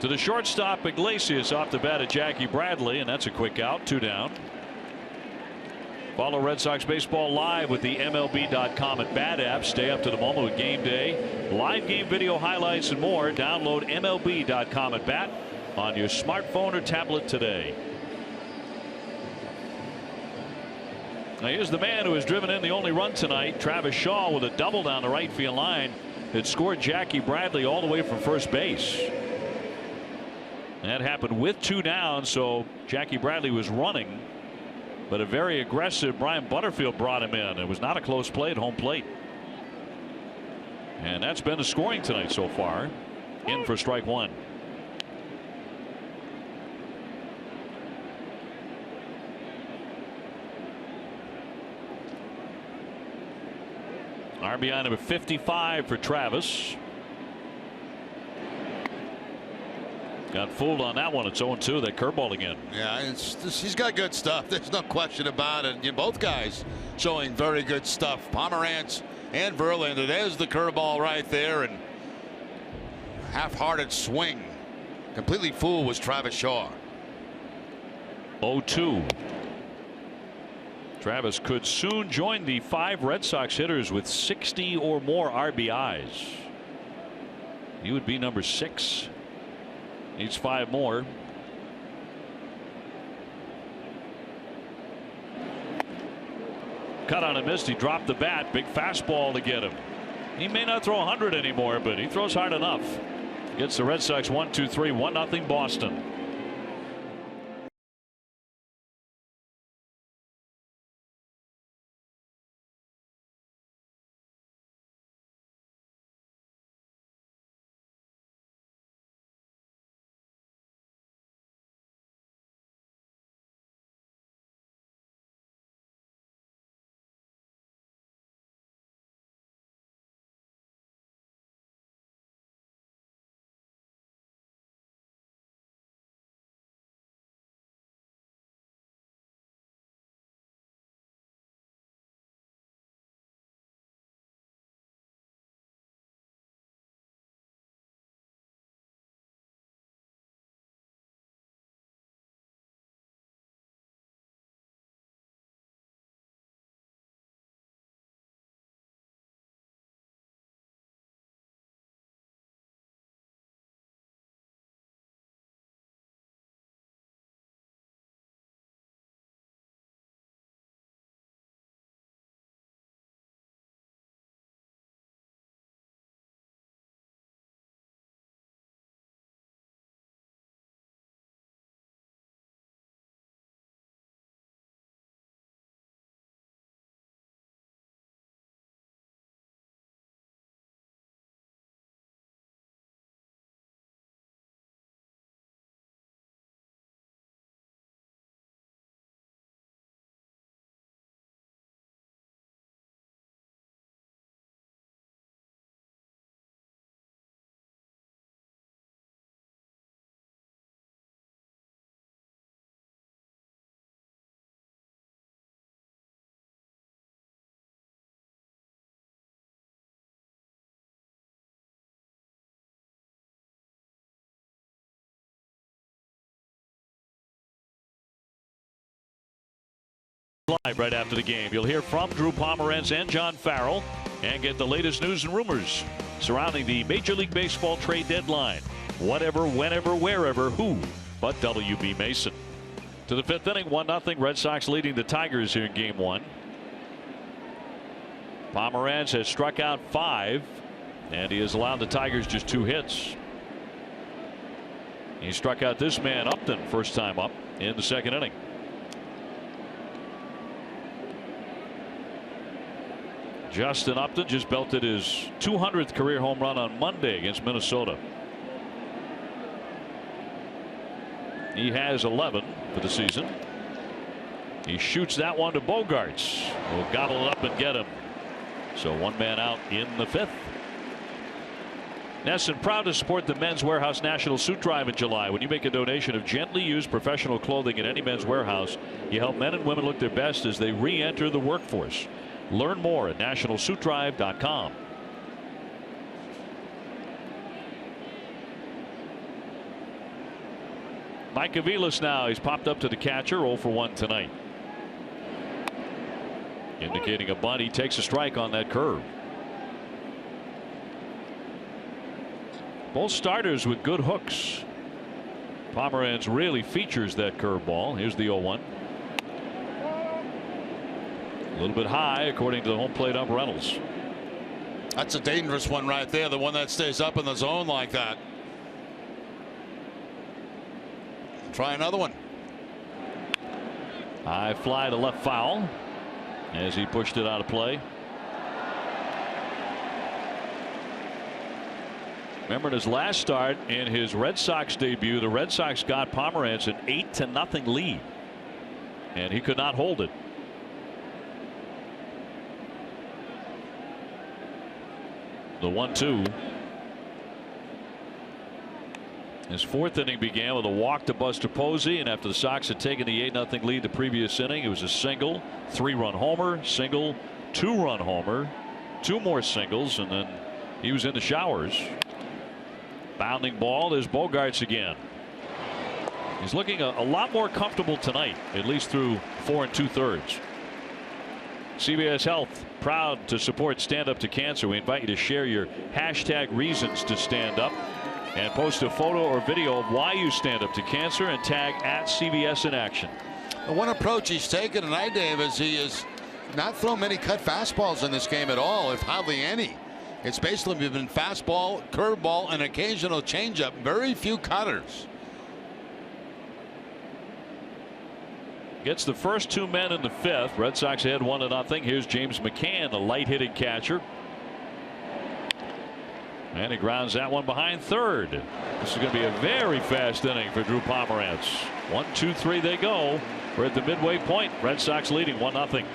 A: To the shortstop, Iglesias off the bat at Jackie Bradley, and that's a quick out. 2 down. Follow Red Sox baseball live with the MLB.com at Bat app. Stay up to the moment with game day, live game video highlights, and more. Download MLB.com at Bat on your smartphone or tablet today. Now here's the man who has driven in the only run tonight, Travis Shaw, with a double down the right field line. It scored Jackie Bradley all the way from first base. That happened with 2 down, so Jackie Bradley was running, but a very aggressive Brian Butterfield brought him in. It was not a close play at home plate. And that's been the scoring tonight so far. In for strike 1. RBI number 55 for Travis. Got fooled on that one. It's 0-2. That curveball again.
B: Yeah, he's got good stuff. There's no question about it. Both guys showing very good stuff. Pomerantz and Verlander. There's the curveball right there, and half-hearted swing. Completely fooled was Travis Shaw.
A: 0-2. Travis could soon join the 5 Red Sox hitters with 60 or more RBIs. He would be number 6. Needs 5 more. Cut on and missed. He dropped the bat. Big fastball to get him. He may not throw 100 anymore, but he throws hard enough. Gets the Red Sox 1-2-3, 1-0 Boston. Live right after the game. You'll hear from Drew Pomeranz and John Farrell and get the latest news and rumors surrounding the Major League Baseball trade deadline. Whatever, whenever, wherever, who but W.B. Mason. To the fifth inning, 1-0. Red Sox leading the Tigers here in game one. Pomeranz has struck out 5, and he has allowed the Tigers just 2 hits. He struck out this man Upton first time up in the second inning. Justin Upton just belted his 200th career home run on Monday against Minnesota. He has 11 for the season. He shoots that one to Bogarts. Will gobble it up and get him. So 1 man out in the 5th. NESN proud to support the Men's Warehouse National Suit Drive in July. When you make a donation of gently used professional clothing at any Men's Warehouse, you help men and women look their best as they re-enter the workforce. Learn more at nationalsuitdrive.com. Mike Aviles now. He's popped up to the catcher. 0 for 1 tonight. Indicating a bunt. He takes a strike on that curve. Both starters with good hooks. Pomeranz really features that curveball. Here's the 0-1. A little bit high, according to the home plate ump Reynolds.
B: That's a dangerous one right there. The one that stays up in the zone like that. Try another one.
A: High fly to left foul as he pushed it out of play. Remember in his last start in his Red Sox debut, the Red Sox got Pomeranz an 8-0 lead, and he could not hold it. The 1-2. His 4th inning began with a walk to Buster Posey, and after the Sox had taken the 8-0 lead the previous inning, it was a single, 3-run homer, single, 2-run homer, 2 more singles, and then he was in the showers. Bounding ball is Bogarts again. He's looking a lot more comfortable tonight, at least through 4 2/3. CBS Health proud to support Stand Up to Cancer. We invite you to share your hashtag reasons to stand up and post a photo or video of why you stand up to cancer and tag at CBS in action.
B: One approach he's taken tonight, Dave, is he has not thrown many cut fastballs in this game at all, if hardly any. It's basically been fastball, curveball, and occasional changeup. Very few cutters.
A: Gets the first 2 men in the 5th. Red Sox ahead 1-0. Here's James McCann, a light-hitting catcher. And he grounds that one behind third. This is going to be a very fast inning for Drew Pomeranz. 1, 2, 3 they go. We're at the midway point. Red Sox leading 1-0.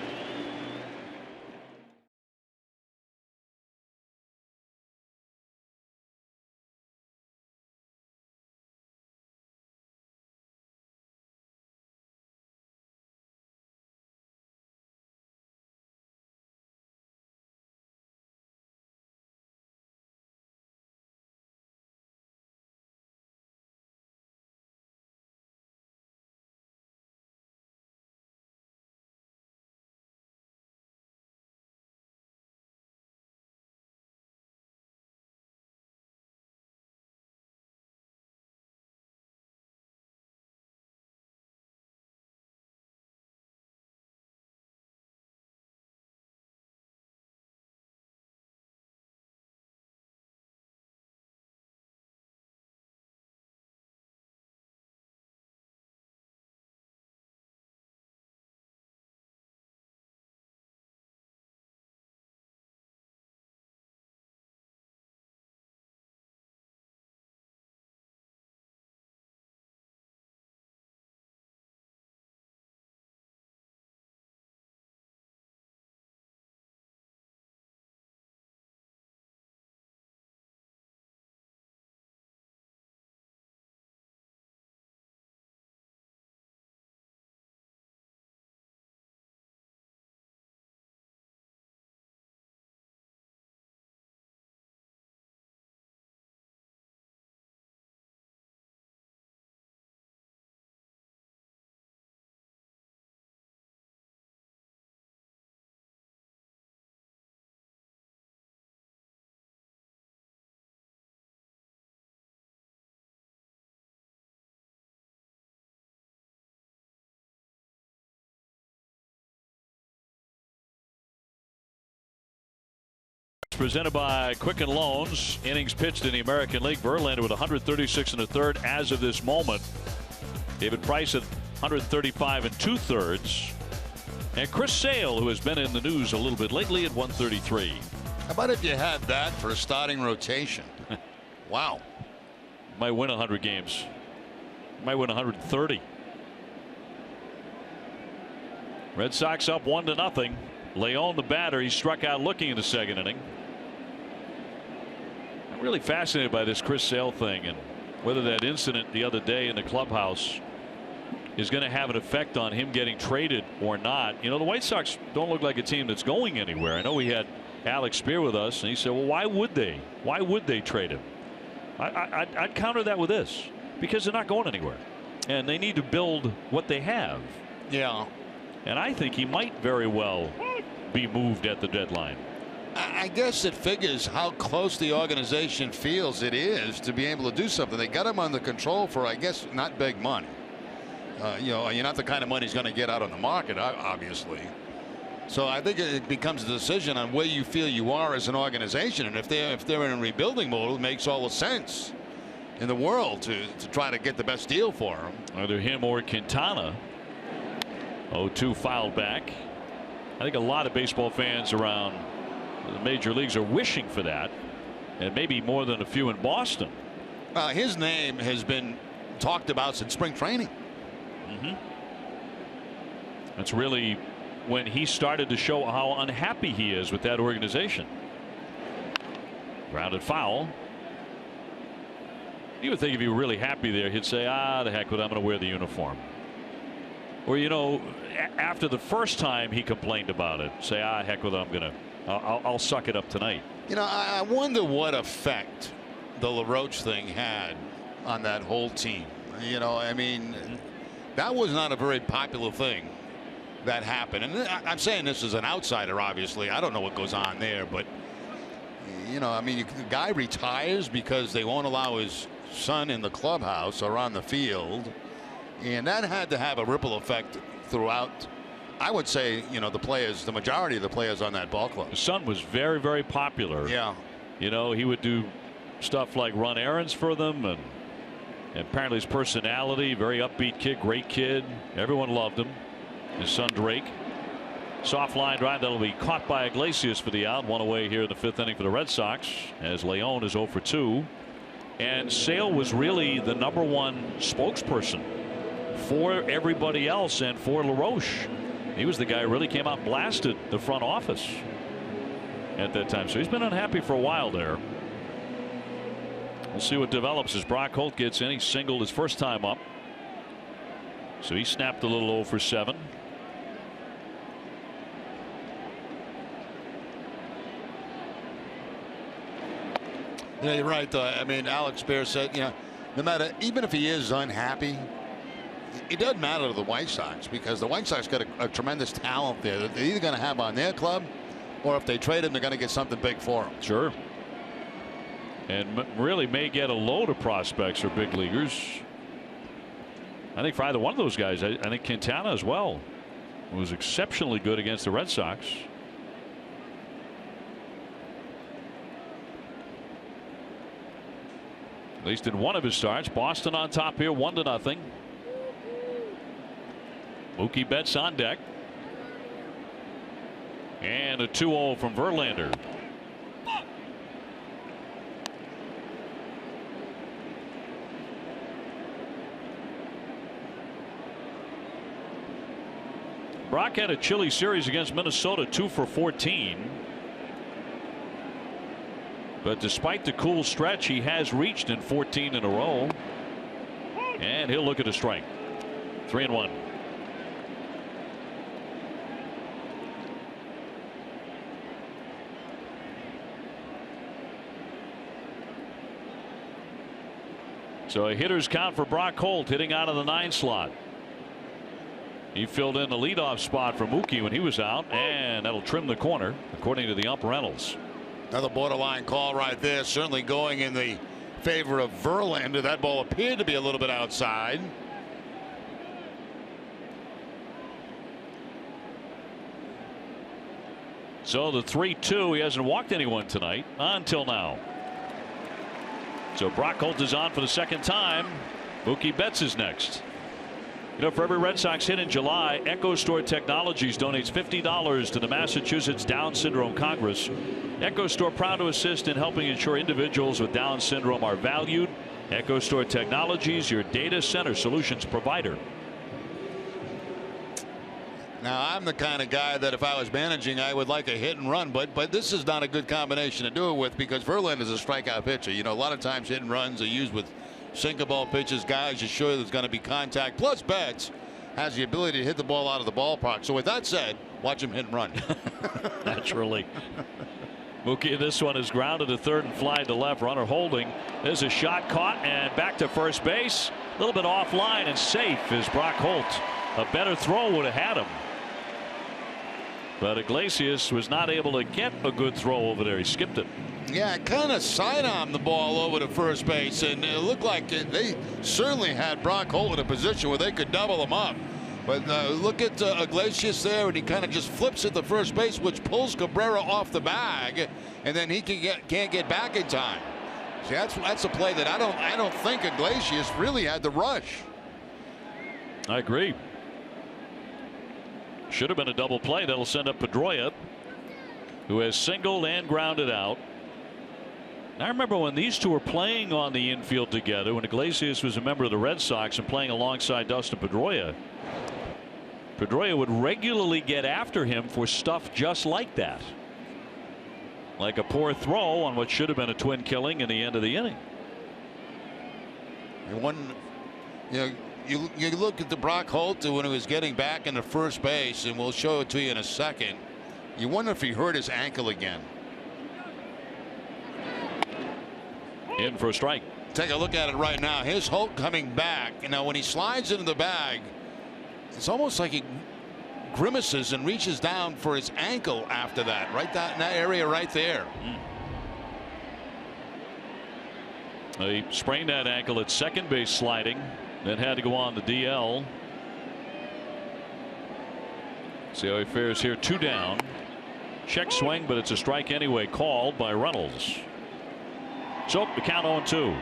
A: presented by Quicken Loans. Innings pitched in the American League. Verlander with 136 1/3 as of this moment. David Price at 135 2/3. And Chris Sale, who has been in the news a little bit lately, at 133.
B: How about if you had that for a starting rotation? Wow.
A: Might win 100 games. Might win 130. Red Sox up 1-0. Leon, the batter, he struck out looking in the second inning. I'm really fascinated by this Chris Sale thing and whether that incident the other day in the clubhouse is going to have an effect on him getting traded or not. You know, the White Sox don't look like a team that's going anywhere. I know we had Alex Spear with us, and he said, well, why would they? Why would they trade him? I'd counter that with this, because they're not going anywhere, and they need to build what they have.
B: Yeah.
A: And I think he might very well be moved at the deadline.
B: I guess it figures how close the organization feels it is to be able to do something. They got him under control for, I guess, not big money. You know, you're not the kind of money he's going to get out on the market, obviously. So I think it becomes a decision on where you feel you are as an organization, and if they're in rebuilding mode, it makes all the sense in the world to try to get the best deal for him.
A: Either him or Quintana. 0-2 fouled back. I think a lot of baseball fans around the major leagues are wishing for that, and maybe more than a few in Boston.
B: His name has been talked about since spring training.
A: That's really when he started to show how unhappy he is with that organization. Grounded foul. You would think if he were really happy there, he'd say, the heck with it, I'm going to wear the uniform. Or, you know, after the first time he complained about it, say, heck with it, I'll suck it up tonight.
B: You know, I wonder what effect the LaRoche thing had on that whole team. You know, I mean, that was not a very popular thing that happened. And I'm saying this as an outsider, obviously. I don't know what goes on there, but, you know, I mean, the guy retires because they won't allow his son in the clubhouse or on the field. And that had to have a ripple effect throughout, I would say, you know, the players, the majority of the players on that ball club.
A: His son was very, very popular.
B: Yeah.
A: You know, he would do stuff like run errands for them, and apparently his personality, very upbeat kid, great kid. Everyone loved him. His son Drake. Soft line drive that'll be caught by Iglesias for the out. One away here in the fifth inning for the Red Sox, as Leon is 0 for 2. And Sale was really the #1 spokesperson for everybody else and for LaRoche. He was the guy who really came out and blasted the front office at that time. So he's been unhappy for a while there. We'll see what develops as Brock Holt gets in. He singled his first time up. So he snapped a little 0 for 7.
B: Yeah, you're right. I mean, Alex Spear said, you know, no matter, even if he is unhappy, it doesn't matter to the White Sox, because the White Sox got a tremendous talent there that they're either going to have on their club, or if they trade him, they're going to get something big for him.
A: Sure. And really may get a load of prospects or big leaguers. I think for either one of those guys. I think Quintana as well was exceptionally good against the Red Sox. At least in one of his starts. Boston on top here, 1-0. Mookie Betts on deck. And a 2-0 from Verlander. Brock had a chilly series against Minnesota, 2 for 14. But despite the cool stretch, he has reached in 14 in a row. And he'll look at a strike. 3-1. So a hitter's count for Brock Holt, hitting out of the 9 slot. He filled in the leadoff spot for Mookie when he was out, and that'll trim the corner, according to the ump Reynolds.
B: Another borderline call right there, certainly going in the favor of Verlander. That ball appeared to be a little bit outside.
A: So the 3-2. He hasn't walked anyone tonight until now. So Brock Holt is on for the second time. Mookie Betts is next. You know, for every Red Sox hit in July, Echo Store Technologies donates $50 to the Massachusetts Down Syndrome Congress. Echo Store proud to assist in helping ensure individuals with Down syndrome are valued. Echo Store Technologies, your data center solutions provider.
B: Now, I'm the kind of guy that if I was managing, I would like a hit and run, but this is not a good combination to do it with because Verlander is a strikeout pitcher. You know, a lot of times hit and runs are used with sinker ball pitches, guys are sure there's going to be contact. Plus, Betts has the ability to hit the ball out of the ballpark. So with that said, watch him hit and run.
A: Naturally. Mookie, this one is grounded to third and fly to left. Runner holding. There's a shot caught and back to first base. A little bit offline and safe is Brock Holt. A better throw would have had him. But Iglesias was not able to get a good throw over there. He skipped it.
B: Yeah, kind of sidearmed the ball over to first base, and it looked like they certainly had Brock Holt in a position where they could double him up. But look at Iglesias there, and he kind of just flips at the first base, which pulls Cabrera off the bag, and then he can't get back in time. See, that's a play that I don't think Iglesias really had the rush.
A: I agree. Should have been a double play. That'll send up Pedroia, who has singled and grounded out. I remember when these two were playing on the infield together, when Iglesias was a member of the Red Sox and playing alongside Dustin Pedroia. Pedroia would regularly get after him for stuff just like that. Like a poor throw on what should have been a twin killing in the end of the inning.
B: You look at the Brock Holt when he was getting back into first base, and we'll show it to you in a second. You wonder if he hurt his ankle again.
A: In for a strike.
B: Take a look at it right now. Here's Holt coming back. Now, when he slides into the bag, it's almost like he grimaces and reaches down for his ankle after that. Right in that area right there.
A: He sprained that ankle at second base sliding. Then had to go on the DL. See how he fares here. 2 down. Check swing, but it's a strike anyway, called by Reynolds. So the count 0-2.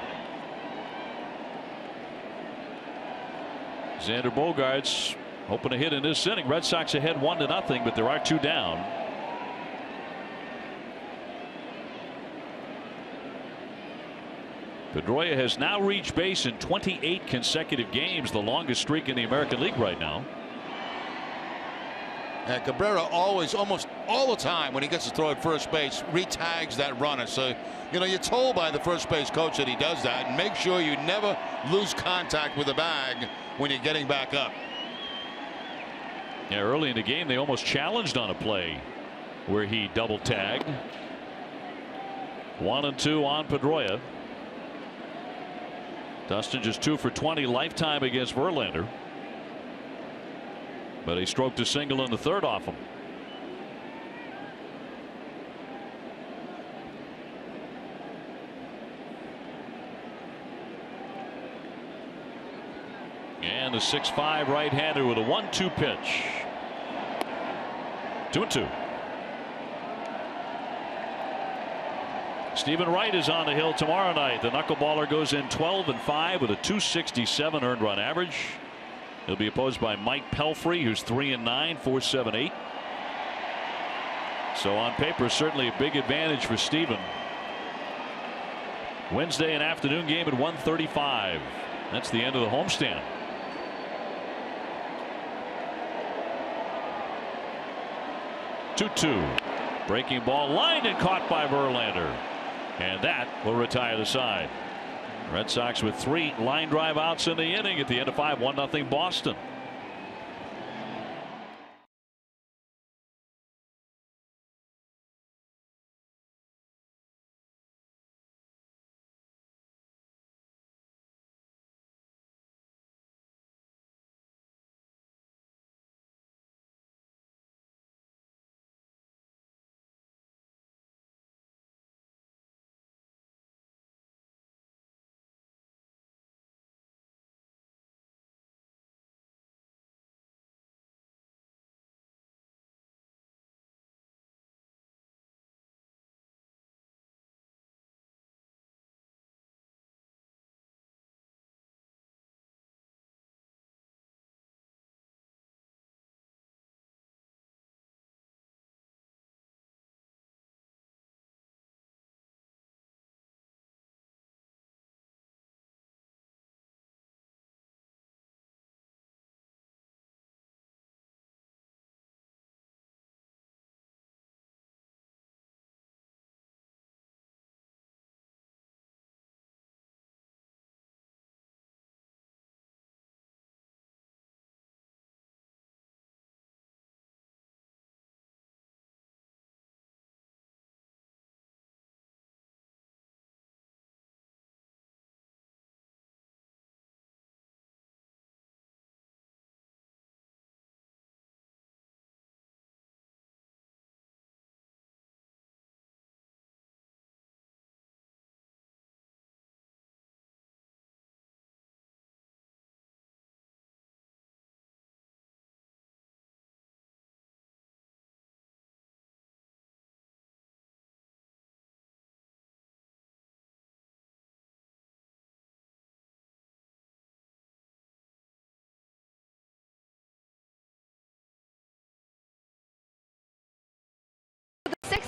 A: Xander Bogaerts hoping to hit in this inning. Red Sox ahead 1-0, but there are 2 down. Pedroia has now reached base in 28 consecutive games, the longest streak in the American League right now.
B: And Cabrera always, almost all the time when he gets to throw at first base, retags that runner. So, you know, you're told by the first base coach that he does that, and make sure you never lose contact with the bag when you're getting back up.
A: Yeah, early in the game they almost challenged on a play where he double tagged. 1-2 on Pedroia. Dustin just 2 for 20 lifetime against Verlander. But he stroked a single in the third off him. And the 6'5" right-hander with a 1-2 pitch. 2-2. Stephen Wright is on the hill tomorrow night. The knuckleballer goes in 12-5 with a .267 earned run average. He'll be opposed by Mike Pelfrey, who's 3-9, 4.78. So on paper, certainly a big advantage for Stephen. Wednesday, an afternoon game at 1:35. That's the end of the homestand. Two. Breaking ball lined and caught by Verlander. And that will retire the side. Red Sox with 3 line drive outs in the inning at the end of 5, 1-0 Boston.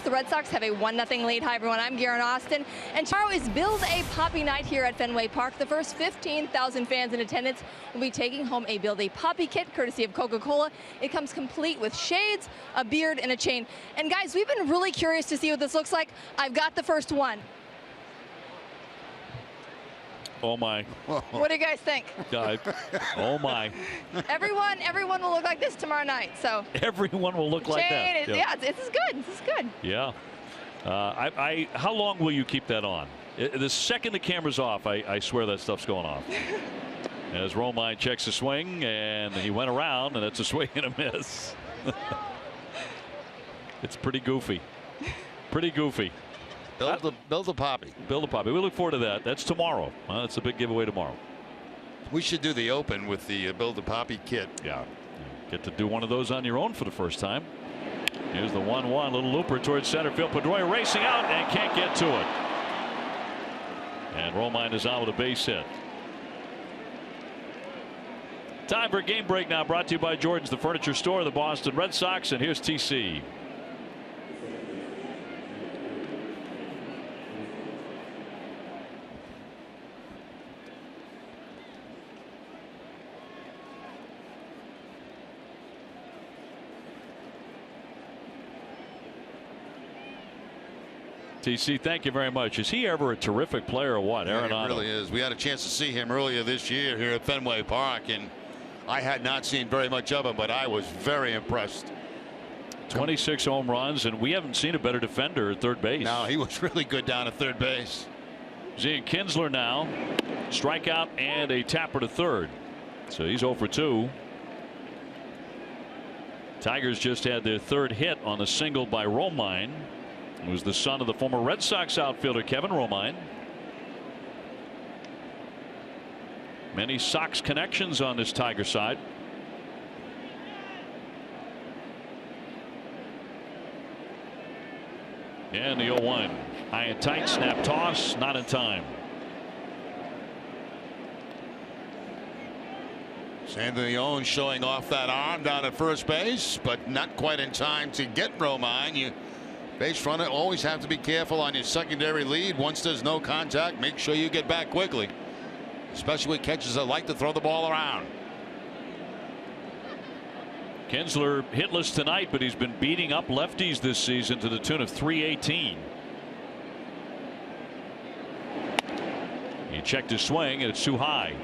C: The Red Sox have a 1-0 lead. Hi, everyone. I'm Garen Austin. And tomorrow is Build a Poppy night here at Fenway Park. The first 15,000 fans in attendance will be taking home a Build a Poppy kit, courtesy of Coca-Cola. It comes complete with shades, a beard, and a chain. And guys, we've been really curious to see what this looks like. I've got the first one.
A: Oh my.
C: What do you guys think?
A: Oh my.
C: Everyone will look like this tomorrow night. So
A: everyone will look like that.
C: Yeah, this is good. This is good.
A: Yeah. How long will you keep that on? The second the camera's off, I swear that stuff's going off. As Romine checks the swing, and he went around, and that's a swing and a miss. It's pretty goofy. Pretty goofy.
B: Build a Poppy.
A: Build a Poppy. We look forward to that. That's tomorrow. That's a big giveaway tomorrow.
B: We should do the Open with the Build a Poppy kit.
A: Yeah. Get to do one of those on your own for the first time. Here's the 1-1. Little looper towards center field. Pedroia racing out and can't get to it. And Romine is out with a base hit. Time for a game break now, brought to you by Jordan's, the furniture store, the Boston Red Sox. And here's TC. TC, thank you very much. Is he ever a terrific player or what?
B: Yeah, he really is. We had a chance to see him earlier this year here at Fenway Park, and I had not seen very much of him, but I was very impressed.
A: 26 home runs, and we haven't seen a better defender at third base.
B: No, he was really good down at third base.
A: Ian Kinsler now, strikeout and a tapper to third. So he's 0 for 2. Tigers just had their third hit on the single by Romine. It was the son of the former Red Sox outfielder Kevin Romine. Many Sox connections on this Tiger side. And the 0-1. High and tight, snap toss, not in time.
B: Anthony Owens showing off that arm down at first base, but not quite in time to get Romine. You base runner always have to be careful on your secondary lead. Once there's no contact, make sure you get back quickly, especially with catchers that like to throw the ball around.
A: Kinsler hitless tonight, but he's been beating up lefties this season to the tune of .318. He checked his swing, and it's too high.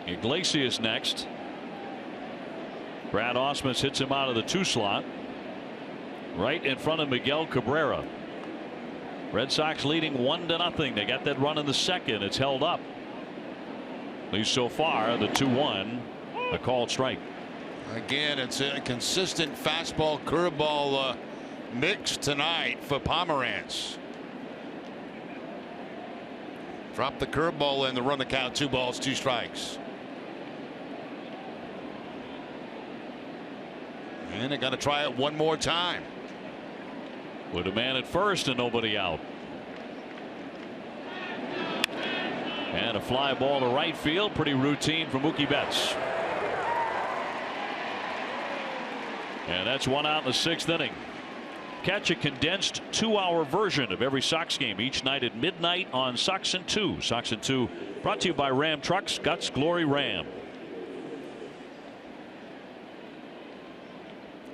A: Iglesias next. Brad Ausmus hits him out of the 2 slot. Right in front of Miguel Cabrera. Red Sox leading 1-0. They got that run in the second. It's held up. At least so far, the 2-1, a called strike.
B: Again, it's a consistent fastball curveball mix tonight for Pomerantz. Drop the curveball in the run the count, 2 balls, 2 strikes. And they got to try it one more time.
A: With a man at first and nobody out. And a fly ball to right field. Pretty routine for Mookie Betts. And that's 1 out in the 6th inning. Catch a condensed 2-hour version of every Sox game each night at midnight on Sox and 2. Sox and 2 brought to you by Ram Trucks. Guts Glory Ram.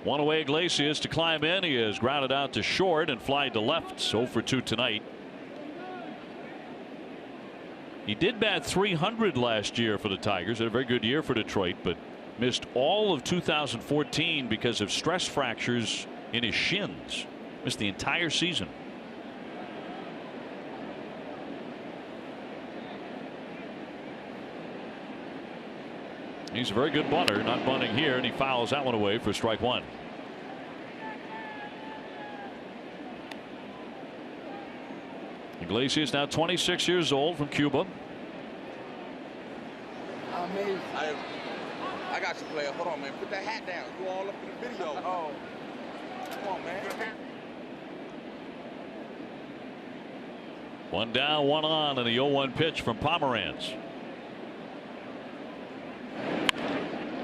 A: One away Iglesias to climb in. He is grounded out to short and fly to left. 0 for 2 tonight. He did bat .300 last year for the Tigers. Had a very good year for Detroit, but missed all of 2014 because of stress fractures in his shins. Missed the entire season. He's a very good bunter, not bunting here, and he fouls that one away for strike 1. Iglesias now 26 years old from Cuba.
G: I got you, player. Hold on, man. Put that hat down. You all up in the video. Oh, come on, man.
A: 1 down, 1 on, and the 0-1 pitch from Pomerantz.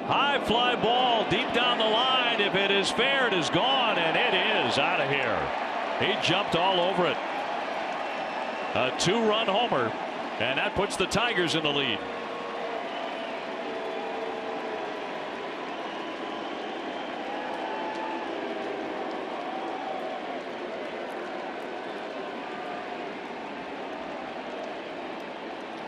A: High fly ball deep down the line. If it is fair, it is gone, and it is out of here. He jumped all over it. A 2-run homer, and that puts the Tigers in the lead.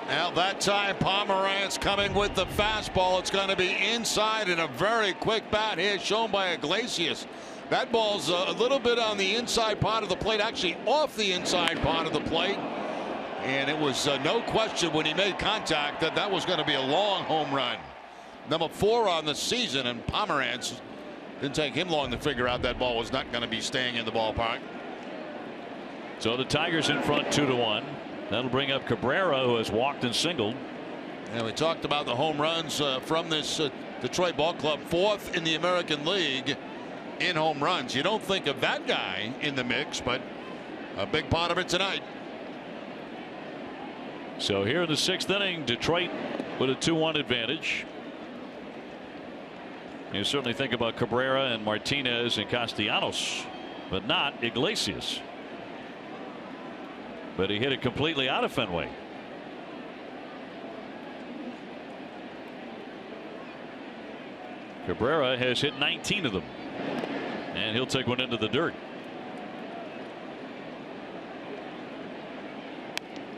B: Now that time Pomeranz coming with the fastball. It's going to be inside and a very quick bat here shown by Iglesias. That ball's a little bit on the inside part of the plate, actually off the inside part of the plate. And it was no question when he made contact that that was going to be a long home run. Number 4 on the season, and Pomeranz didn't take him long to figure out that ball was not going to be staying in the ballpark.
A: So the Tigers in front 2-1. That'll bring up Cabrera, who has walked and singled.
B: And we talked about the home runs from this Detroit ball club, 4th in the American League in home runs. You don't think of that guy in the mix, but a big part of it tonight.
A: So here in the 6th inning, Detroit with a 2-1 advantage. You certainly think about Cabrera and Martinez and Castellanos, but not Iglesias. But he hit it completely out of Fenway. Cabrera has hit 19 of them, and he'll take one into the dirt.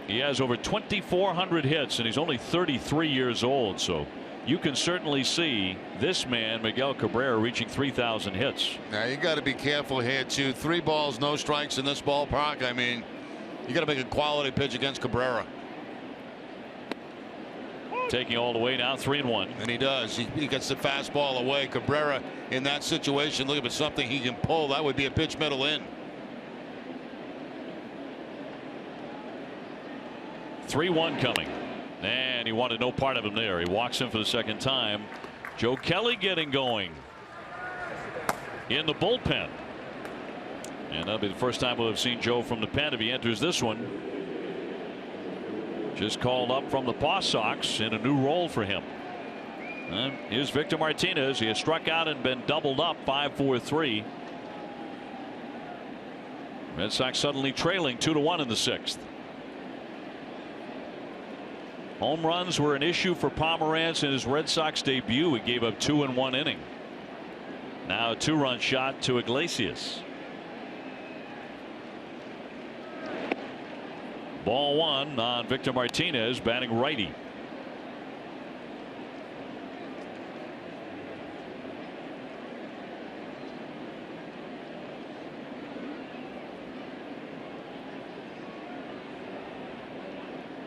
A: He has over 2,400 hits, and he's only 33 years old. So you can certainly see this man, Miguel Cabrera, reaching 3,000 hits.
B: Now you got to be careful here too. 3 balls, no strikes in this ballpark. I mean, you got to make a quality pitch against Cabrera.
A: Taking all the way now, 3-1.
B: And he does. He gets the fastball away. Cabrera in that situation, look, if it's something he can pull, that would be a pitch middle in.
A: 3-1 coming, and he wanted no part of him there. He walks in for the 2nd time. Joe Kelly getting going in the bullpen, and that'll be the first time we'll have seen Joe from the pen if he enters this one. Just called up from the Paw Sox in a new role for him. And here's Victor Martinez. He has struck out and been doubled up, 5-4-3. Red Sox suddenly trailing 2-1 in the 6th. Home runs were an issue for Pomeranz in his Red Sox debut. He gave up 2 in 1 inning. Now a 2-run shot to Iglesias. Ball 1 on Victor Martinez, batting righty.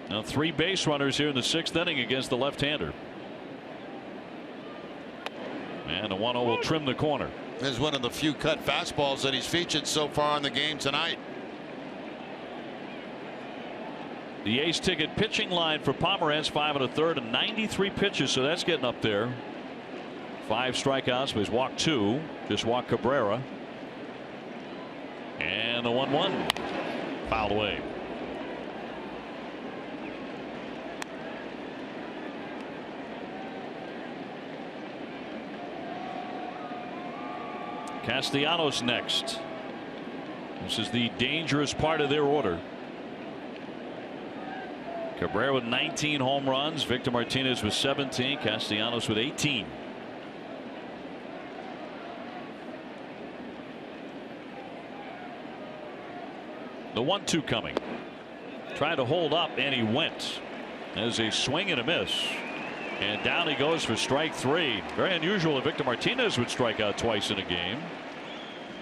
A: Now 3 base runners here in the 6th inning against the left-hander. And the 1-0 will trim the corner.
B: This is one of the few cut fastballs that he's featured so far in the game tonight.
A: The ace ticket pitching line for Pomeranz, 5 1/3 and 93 pitches, so that's getting up there. 5 strikeouts, but he's walked 2. Just walked Cabrera. And the 1-1 fouled away. Castellanos next. This is the dangerous part of their order. Cabrera with 19 home runs. Victor Martinez with 17. Castellanos with 18. The 1-2 coming. Tried to hold up, and he went. As a swing and a miss. And down he goes for strike 3. Very unusual that Victor Martinez would strike out twice in a game.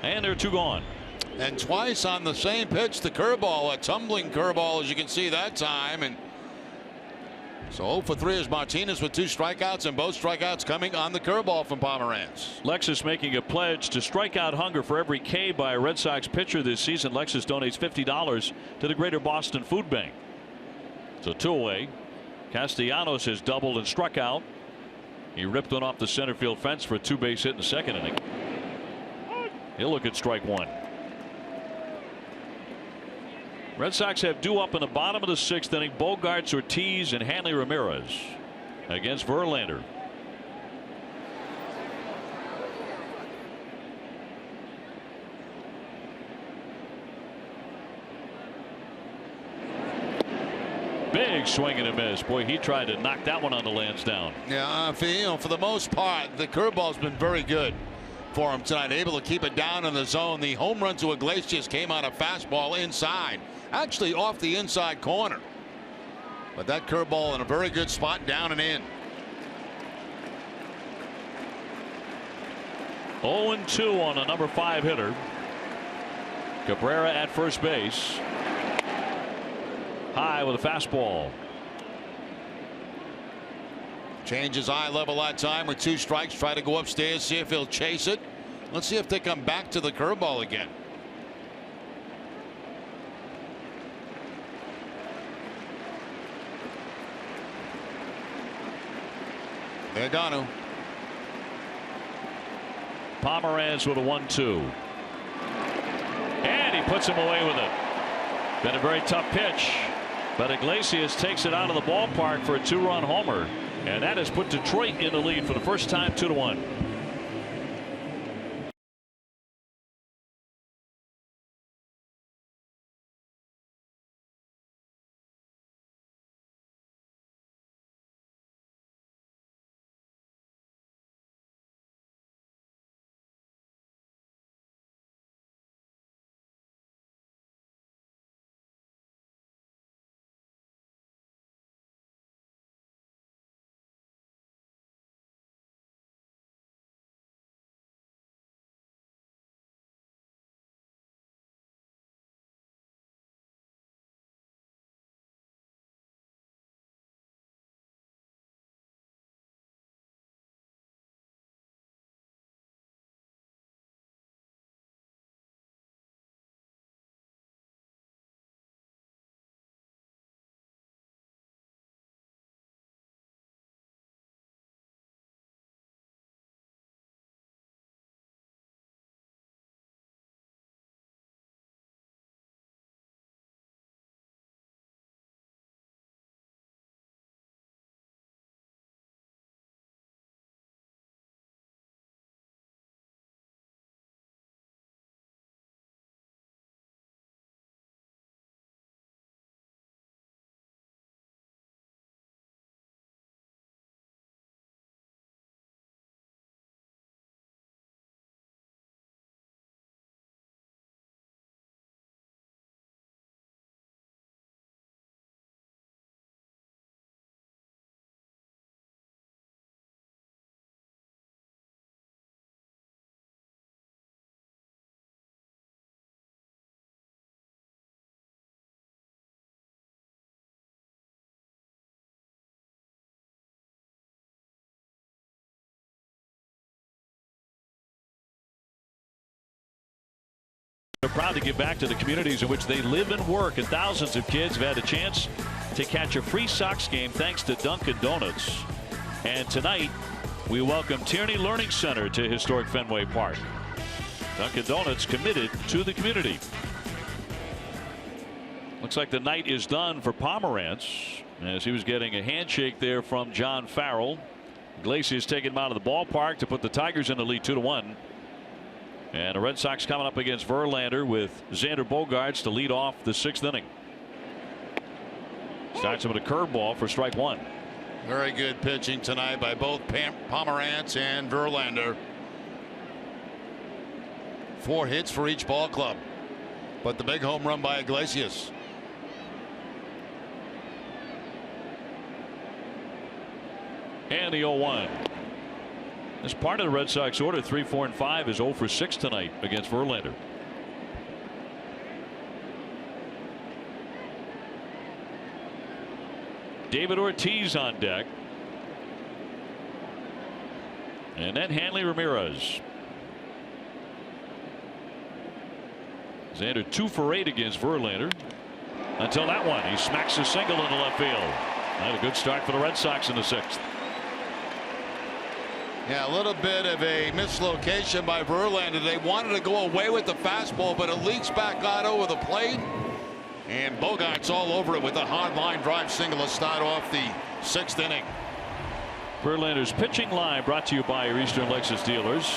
A: And there are 2 gone.
B: And twice on the same pitch, the curveball, a tumbling curveball, as you can see that time. And so 0 for 3 is Martinez with 2 strikeouts, and both strikeouts coming on the curveball from Pomeranz.
A: Lexus making a pledge to strike out hunger for every K by a Red Sox pitcher this season. Lexus donates $50 to the Greater Boston Food Bank. So 2 away. Castellanos has doubled and struck out. He ripped one off the center field fence for a 2-base hit in the 2nd inning. He'll look at strike 1. Red Sox have due up in the bottom of the 6th inning. Bogarts, Ortiz, and Hanley Ramirez against Verlander. Big swing and a miss. Boy, he tried to knock that one on the lands down.
B: Yeah, for the most part, the curveball's been very good for him tonight. Able to keep it down in the zone. The home run to Iglesias came on a fastball inside, actually off the inside corner. But that curveball in a very good spot, down and in.
A: 0-2 on a number 5 hitter. Cabrera at first base. High with a fastball.
B: Changes eye level that time with 2 strikes. Try to go upstairs, see if he'll chase it. Let's see if they come back to the curveball again. They're gone.
A: Pomeranz with a 1-2. And he puts him away with it. Been a very tough pitch. But Iglesias takes it out of the ballpark for a 2-run homer. And that has put Detroit in the lead for the first time, 2-1. They're proud to give back to the communities in which they live and work, and thousands of kids have had a chance to catch a free Sox game thanks to Dunkin' Donuts. And tonight we welcome Tierney Learning Center to historic Fenway Park. Dunkin' Donuts committed to the community. Looks like the night is done for Pomeranz as he was getting a handshake there from John Farrell. Iglesias taking him out of the ballpark to put the Tigers in the lead 2-1. And the Red Sox coming up against Verlander with Xander Bogaerts to lead off the 6th inning. Starts him with a curveball for strike 1.
B: Very good pitching tonight by both Pomeranz and Verlander. 4 hits for each ball club. But the big home run by Iglesias.
A: And the 0-1. As part of the Red Sox order, 3, 4, and 5 is 0 for 6 tonight against Verlander. David Ortiz on deck. And then Hanley Ramirez. Xander 2 for 8 against Verlander. Until that one, he smacks a single into left field. And a good start for the Red Sox in the 6th.
B: Yeah, a little bit of a mislocation by Verlander. They wanted to go away with the fastball, but it leaks back out over the plate. And Bogaerts all over it with a hard line drive single to start off the 6th inning.
A: Verlander's pitching line brought to you by your Eastern Lexus dealers.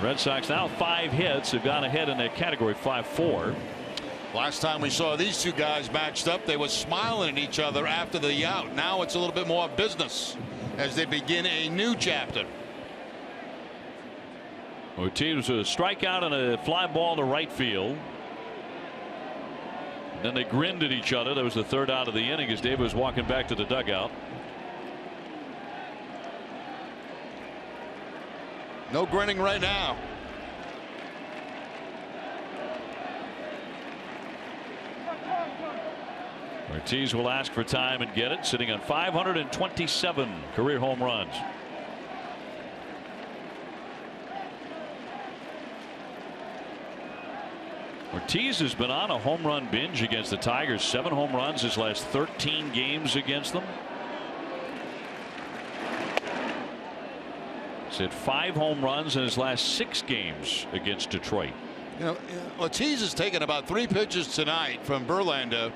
A: Red Sox now 5 hits. Have gone ahead in that category 5-4.
B: Last time we saw these two guys matched up, they were smiling at each other after the out. Now it's a little bit more business as they begin a new chapter.
A: Ortiz was a strikeout and a fly ball to right field. And then they grinned at each other. That was the third out of the inning as David was walking back to the dugout.
B: No grinning right now.
A: Ortiz will ask for time and get it, sitting on 527 career home runs. Ortiz has been on a home run binge against the Tigers. 7 home runs his last 13 games against them. He's hit 5 home runs in his last 6 games against Detroit.
B: You know, Ortiz has taken about 3 pitches tonight from Verlander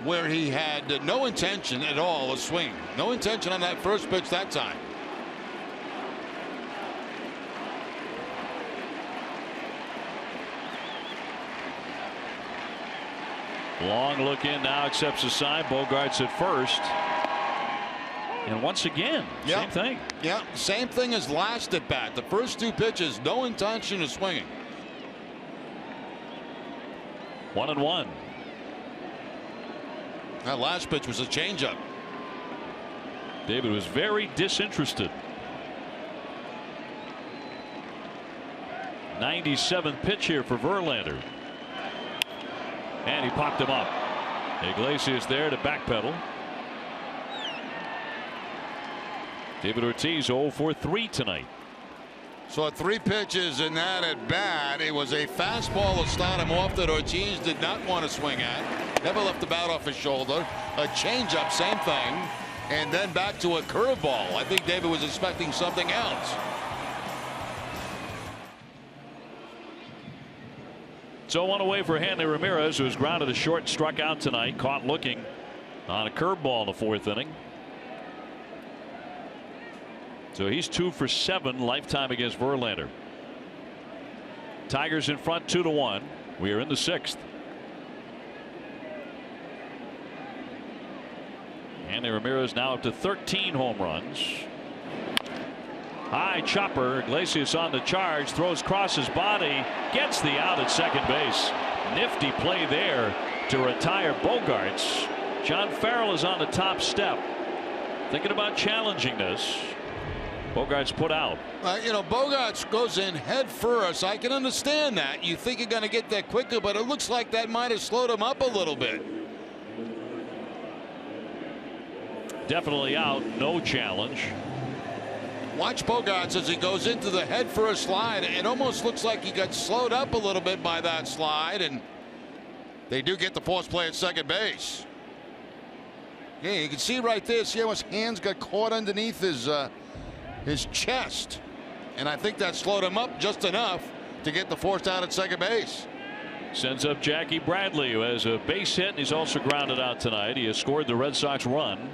B: where he had no intention at all of swinging. No intention on that first pitch that time.
A: Long look in now, accepts the sign. Bogart's at first. And once again, same thing.
B: Yeah, same thing as last at bat. The first 2 pitches, no intention of swinging.
A: 1-1.
B: That last pitch was a changeup.
A: David was very disinterested. 97th pitch here for Verlander. And he popped him up. Iglesias there to backpedal. David Ortiz 0 for 3 tonight.
B: So 3 pitches in that at bat. It was a fastball to start him off that Ortiz did not want to swing at. Never left the bat off his shoulder. A changeup, same thing. And then back to a curveball. I think David was expecting something else.
A: So 1 away for Hanley Ramirez, who was grounded to short, struck out tonight, caught looking on a curveball in the 4th inning. So he's 2 for 7 lifetime against Verlander. Tigers in front 2-1. We are in the 6th. Hanley Ramirez now up to 13 home runs. High chopper. Iglesias on the charge, throws across his body, gets the out at second base. Nifty play there to retire Bogarts. John Farrell is on the top step, thinking about challenging this. Bogarts put out.
B: You know, Bogarts goes in head first. I can understand that. You think you're going to get there quicker, but it looks like that might have slowed him up a little bit.
A: Definitely out. No challenge.
B: Watch Bogarts as he goes into the head first slide. It almost looks like he got slowed up a little bit by that slide, and they do get the force play at second base. Yeah, you can see right there. See how his hands got caught underneath his chest, and I think that slowed him up just enough to get the force out at second base.
A: Sends up Jackie Bradley, who has a base hit, and he's also grounded out tonight. He has scored the Red Sox run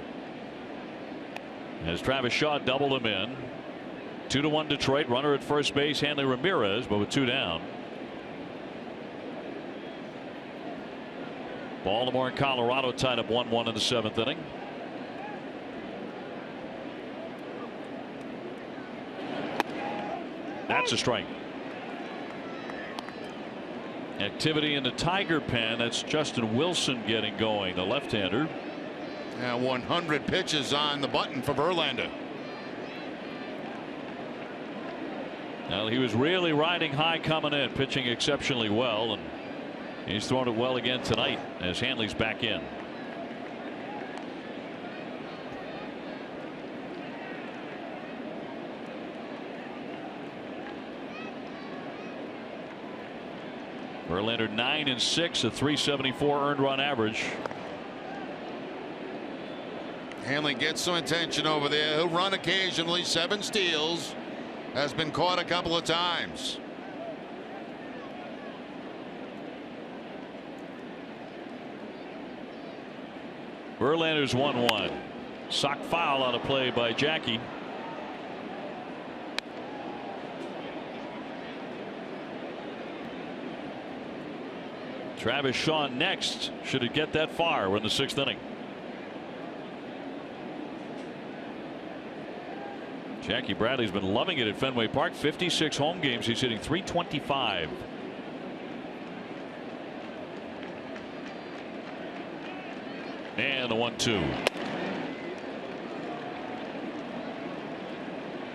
A: as Travis Shaw doubled him in. 2-1 Detroit. Runner at first base, Hanley Ramirez, but with 2 down. Baltimore and Colorado tied up 1-1 in the 7th inning. That's a strike. Activity in the Tiger pen. That's Justin Wilson getting going, the left-hander.
B: 100 pitches on the button for Verlander.
A: Well, he was really riding high coming in, pitching exceptionally well, and he's thrown it well again tonight as Hanley's back in. Verlander 9-6, a .374 earned run average.
B: Hanley gets some attention over there. He'll run occasionally. 7 steals. Has been caught a couple of times.
A: Verlander's 1-1. Sock foul out of play by Jackie. Travis Shaw next. Should it get that far? We're in the 6th inning. Jackie Bradley's been loving it at Fenway Park. 56 home games. He's hitting .325. And the 1-2.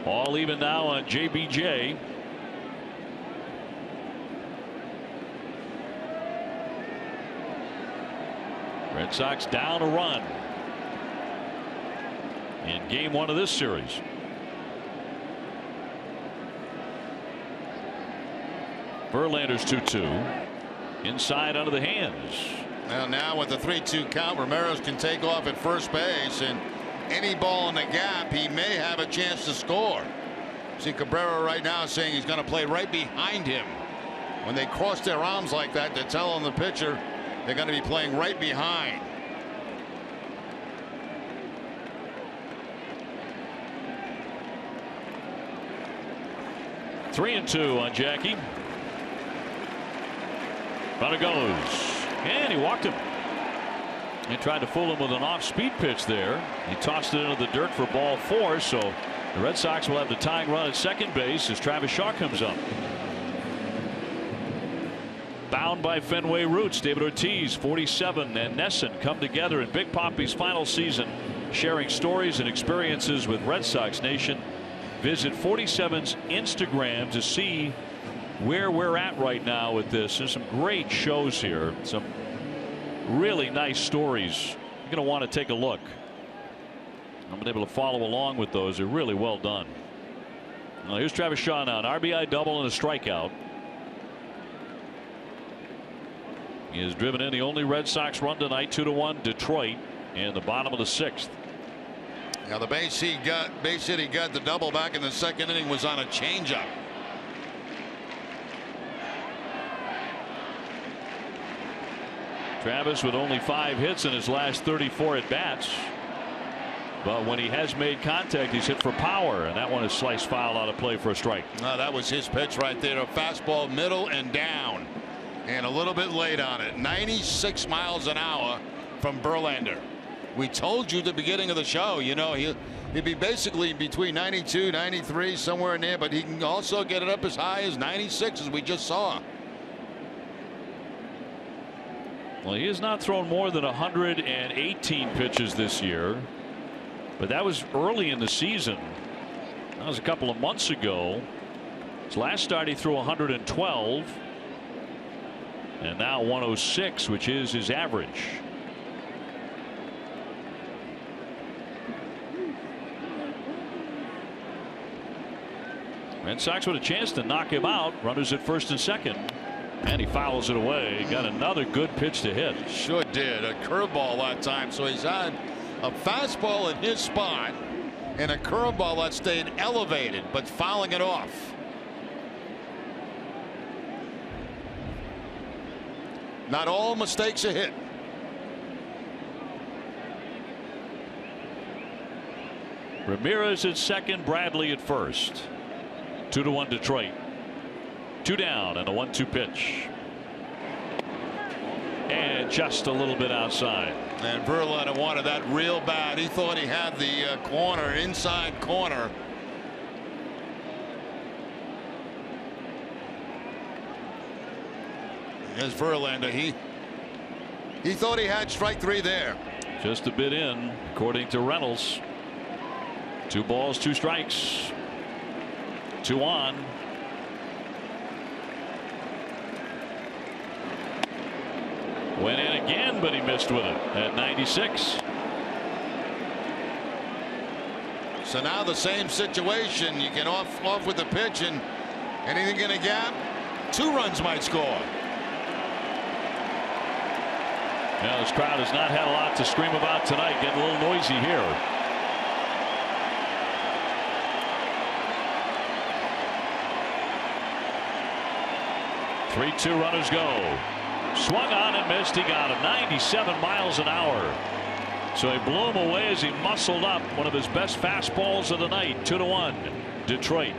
A: All even now on JBJ. Red Sox down a run in game 1 of this series. Verlander's 2-2. Inside under the hands.
B: Well, now with the 3-2 count, Ramirez can take off at first base, and any ball in the gap, he may have a chance to score. See Cabrera right now saying he's going to play right behind him. When they cross their arms like that, they're telling the pitcher they're going to be playing right behind.
A: Three and 2 on Jackie. Runner goes. And he walked him. He tried to fool him with an off-speed pitch there. He tossed it into the dirt for ball 4. So the Red Sox will have the tying run at second base as Travis Shaw comes up. Bound by Fenway roots, David Ortiz, 47, and Nesson come together in Big Papi's final season, sharing stories and experiences with Red Sox Nation. Visit 47's Instagram to see where we're at right now with this. There's some great shows here, some really nice stories. You're going to want to take a look. I've been able to follow along with those. They're really well done. Now here's Travis Shaw now, an RBI double and a strikeout. He has driven in the only Red Sox run tonight, 2-1 Detroit in the bottom of the 6th.
B: Now the base hit he got the double back in the second inning was on a changeup.
A: Travis with only 5 hits in his last 34 at bats. But when he has made contact, he's hit for power, and that one is sliced foul out of play for a strike.
B: No, that was his pitch right there. A fastball middle and down, and a little bit late on it. 96 miles an hour from Verlander. We told you at the beginning of the show, you know, he'd be basically between 92, 93, somewhere in there, but he can also get it up as high as 96, as we just saw.
A: Well, he has not thrown more than 118 pitches this year, but that was early in the season. That was a couple of months ago. His last start he threw 112, and now 106, which is his average. Red Sox with a chance to knock him out. Runners at first and second. And he fouls it away. Got another good pitch to hit.
B: Sure did. A curveball that time. So he's had a fastball in his spot and a curveball that stayed elevated, but fouling it off. Not all mistakes a hit.
A: Ramirez at second, Bradley at first. 2-1 Detroit. 2 down and a 1-2 pitch. And just a little bit outside.
B: And Verlander wanted that real bad. He thought he had the corner, inside corner. There's Verlander. He thought he had strike 3 there.
A: Just a bit in, according to Reynolds. 2 balls, 2 strikes. 2 on. Went in again, but he missed with it at 96.
B: So now the same situation. You can off with the pitch, and anything in a gap, 2 runs might score.
A: Now this crowd has not had a lot to scream about tonight. Getting a little noisy here. Three-two runners go. Swung on and missed. He got him 97 miles an hour. So he blew him away as he muscled up one of his best fastballs of the night. 2-1 Detroit.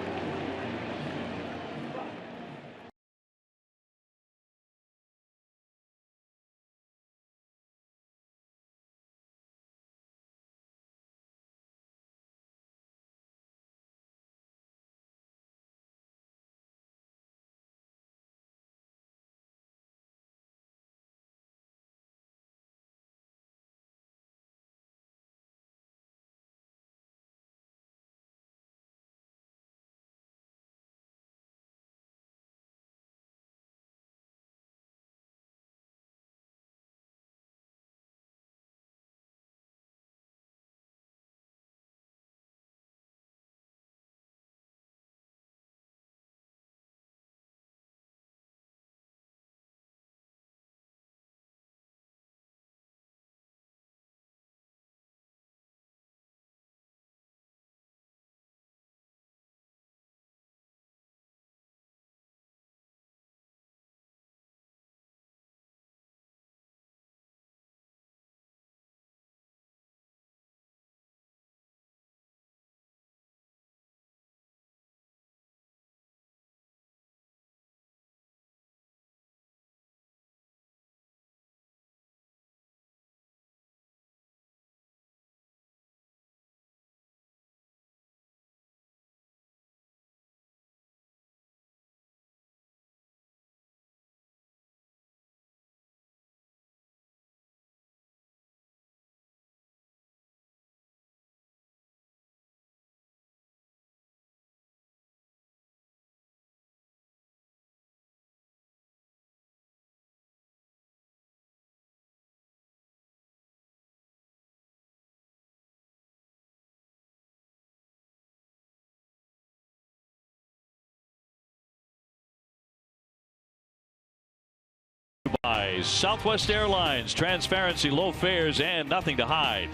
A: Southwest Airlines, transparency, low fares, and nothing to hide.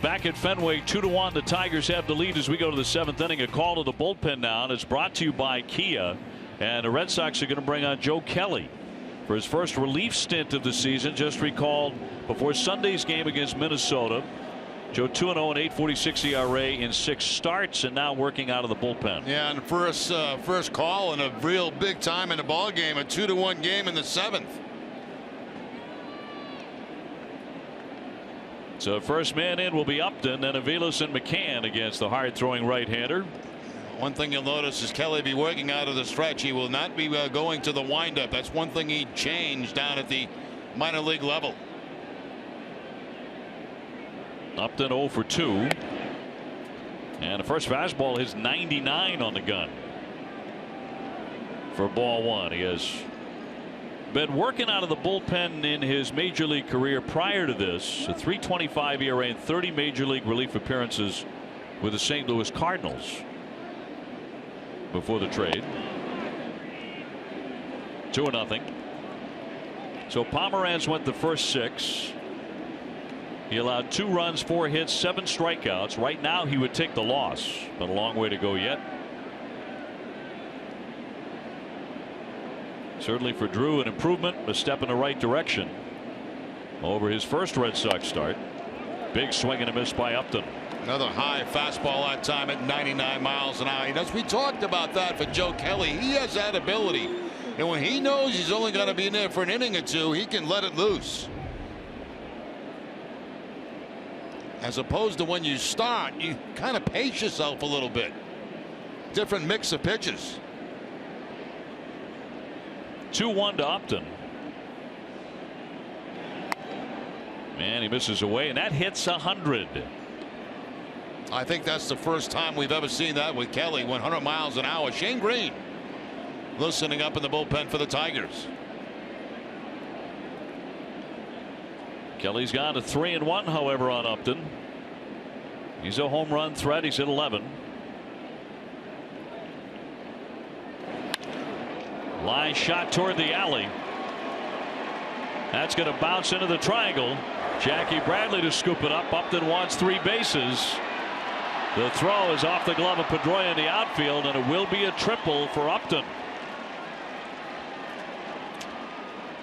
A: Back at Fenway, 2-1. The Tigers have the lead as we go to the 7th inning. A call to the bullpen now, and it's brought to you by Kia. And the Red Sox are going to bring on Joe Kelly for his first relief stint of the season. Just recalled before Sunday's game against Minnesota. Joe 2-0 and 8.46 ERA in 6 starts, and now working out of the bullpen.
B: Yeah, and first call and a real big time in the ball game, a 2-1 game in the 7th.
A: So first man in will be Upton, then Aviles and McCann against the hard-throwing right-hander.
B: One thing you'll notice is Kelly be working out of the stretch. He will not be going to the windup. That's one thing he changed down at the minor league level.
A: Upton 0 for 2. And the first fastball is 99 on the gun for ball 1. He has been working out of the bullpen in his major league career prior to this. A 3.25 ERA and 30 major league relief appearances with the St. Louis Cardinals before the trade. 2-0. So Pomeranz went the first 6. He allowed 2 runs, 4 hits, 7 strikeouts. Right now he would take the loss, but a long way to go yet. Certainly for Drew, an improvement, a step in the right direction over his first Red Sox start. Big swing and a miss by Upton.
B: Another high fastball that time at 99 miles an hour. As we talked about that for Joe Kelly, he has that ability, and when he knows he's only going to be in there for an inning or 2, he can let it loose. As opposed to when you start, you kind of pace yourself a little bit. Different mix of pitches.
A: 2-1 to Upton. And he misses away, and that hits 100.
B: I think that's the first time we've ever seen that with Kelly. 100 miles an hour. Shane Green loosening up in the bullpen for the Tigers.
A: Kelly's gone to 3-1, however, on Upton. He's a home run threat. He's at 11. Line shot toward the alley. That's going to bounce into the triangle. Jackie Bradley to scoop it up. Upton wants 3 bases. The throw is off the glove of Pedroia in the outfield, and it will be a triple for Upton.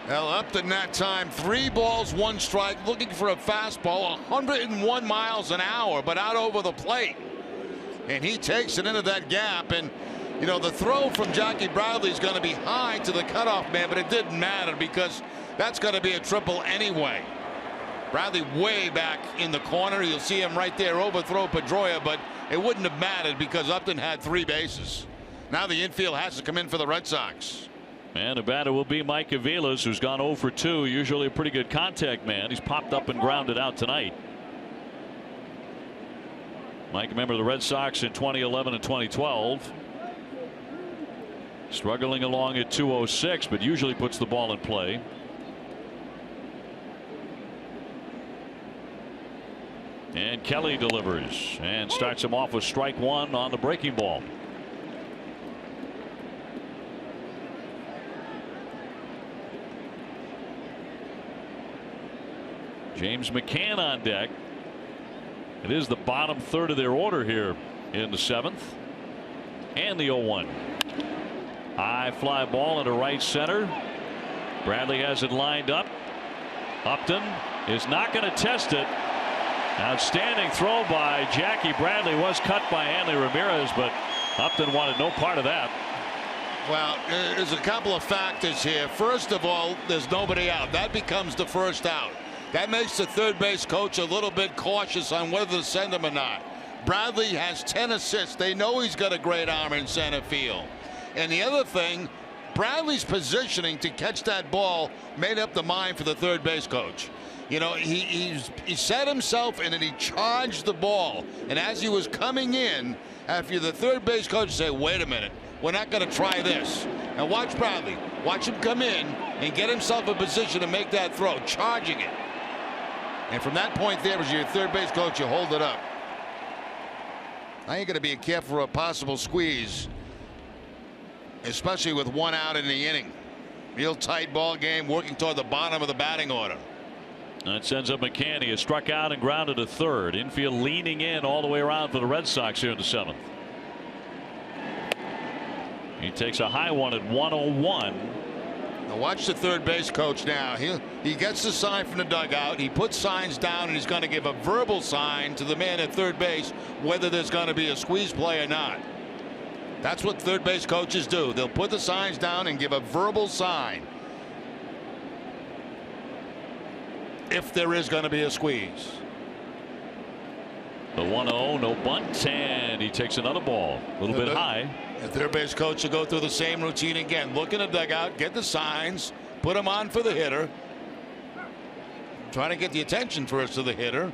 B: Well, Upton that time, 3 balls, 1 strike, looking for a fastball, 101 miles an hour, but out over the plate. And he takes it into that gap, and you know, the throw from Jackie Bradley is going to be high to the cutoff man, but it didn't matter because that's going to be a triple anyway. Bradley way back in the corner. You'll see him right there overthrow Pedroia, but it wouldn't have mattered because Upton had 3 bases. Now the infield has to come in for the Red Sox.
A: And the batter will be Mike Aviles, who's gone 0 for 2. Usually a pretty good contact man. He's popped up and grounded out tonight. Mike, a member of the Red Sox in 2011 and 2012. Struggling along at 206, but usually puts the ball in play. And Kelly delivers and starts him off with strike 1 on the breaking ball. James McCann on deck. It is the bottom third of their order here in the 7th. And the 0-1. High fly ball into right center. Bradley has it lined up. Upton is not going to test it. Outstanding throw by Jackie Bradley. Was cut by Hanley Ramirez, but Upton wanted no part of that.
B: Well, there's a couple of factors here. First of all, there's nobody out. That becomes the first out. That makes the third base coach a little bit cautious on whether to send him or not. Bradley has 10 assists. They know he's got a great arm in center field. And the other thing, Bradley's positioning to catch that ball made up the mind for the third base coach. You know, he set himself and then he charged the ball. And as he was coming in, after the third base coach said, wait a minute, we're not going to try this. Now watch Bradley. Watch him come in and get himself a position to make that throw, charging it. And from that point there, as your third base coach, you hold it up. Now you got to be careful for a possible squeeze, especially with 1 out in the inning. Real tight ball game, working toward the bottom of the batting order.
A: That sends up McCann. He is struck out and grounded to third. Infield leaning in all the way around for the Red Sox here in the 7th. He takes a high one at 101.
B: Now watch the third base coach now. He gets the sign from the dugout. He puts signs down, and he's going to give a verbal sign to the man at third base whether there's going to be a squeeze play or not. That's what third base coaches do. They'll put the signs down and give a verbal sign if there is going to be a squeeze.
A: The 1-0, no bunt, and he takes another ball. A little bit high.
B: The third base coach will go through the same routine again. Look in the dugout, get the signs, put them on for the hitter. Trying to get the attention first of the hitter.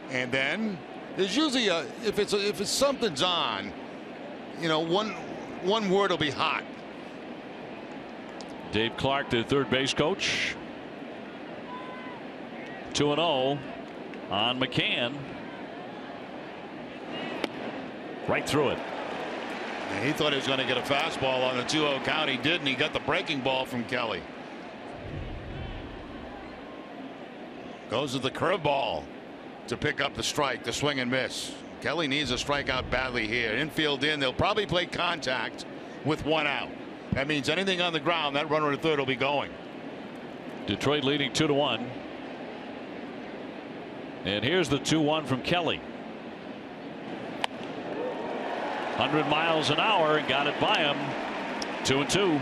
B: And then there's usually if something's on, you know, one word will be hot.
A: Dave Clark, the third base coach. 2-0 on McCann. Right through it.
B: And he thought he was going to get a fastball on the 2-0 count. He didn't. He got the breaking ball from Kelly. Goes to the curveball to pick up the strike, the swing and miss. Kelly needs a strikeout badly here. Infield in. They'll probably play contact with 1 out. That means anything on the ground, that runner at third will be going.
A: Detroit leading 2-1. And here's the 2-1 from Kelly. 100 miles an hour and got it by him. 2-2.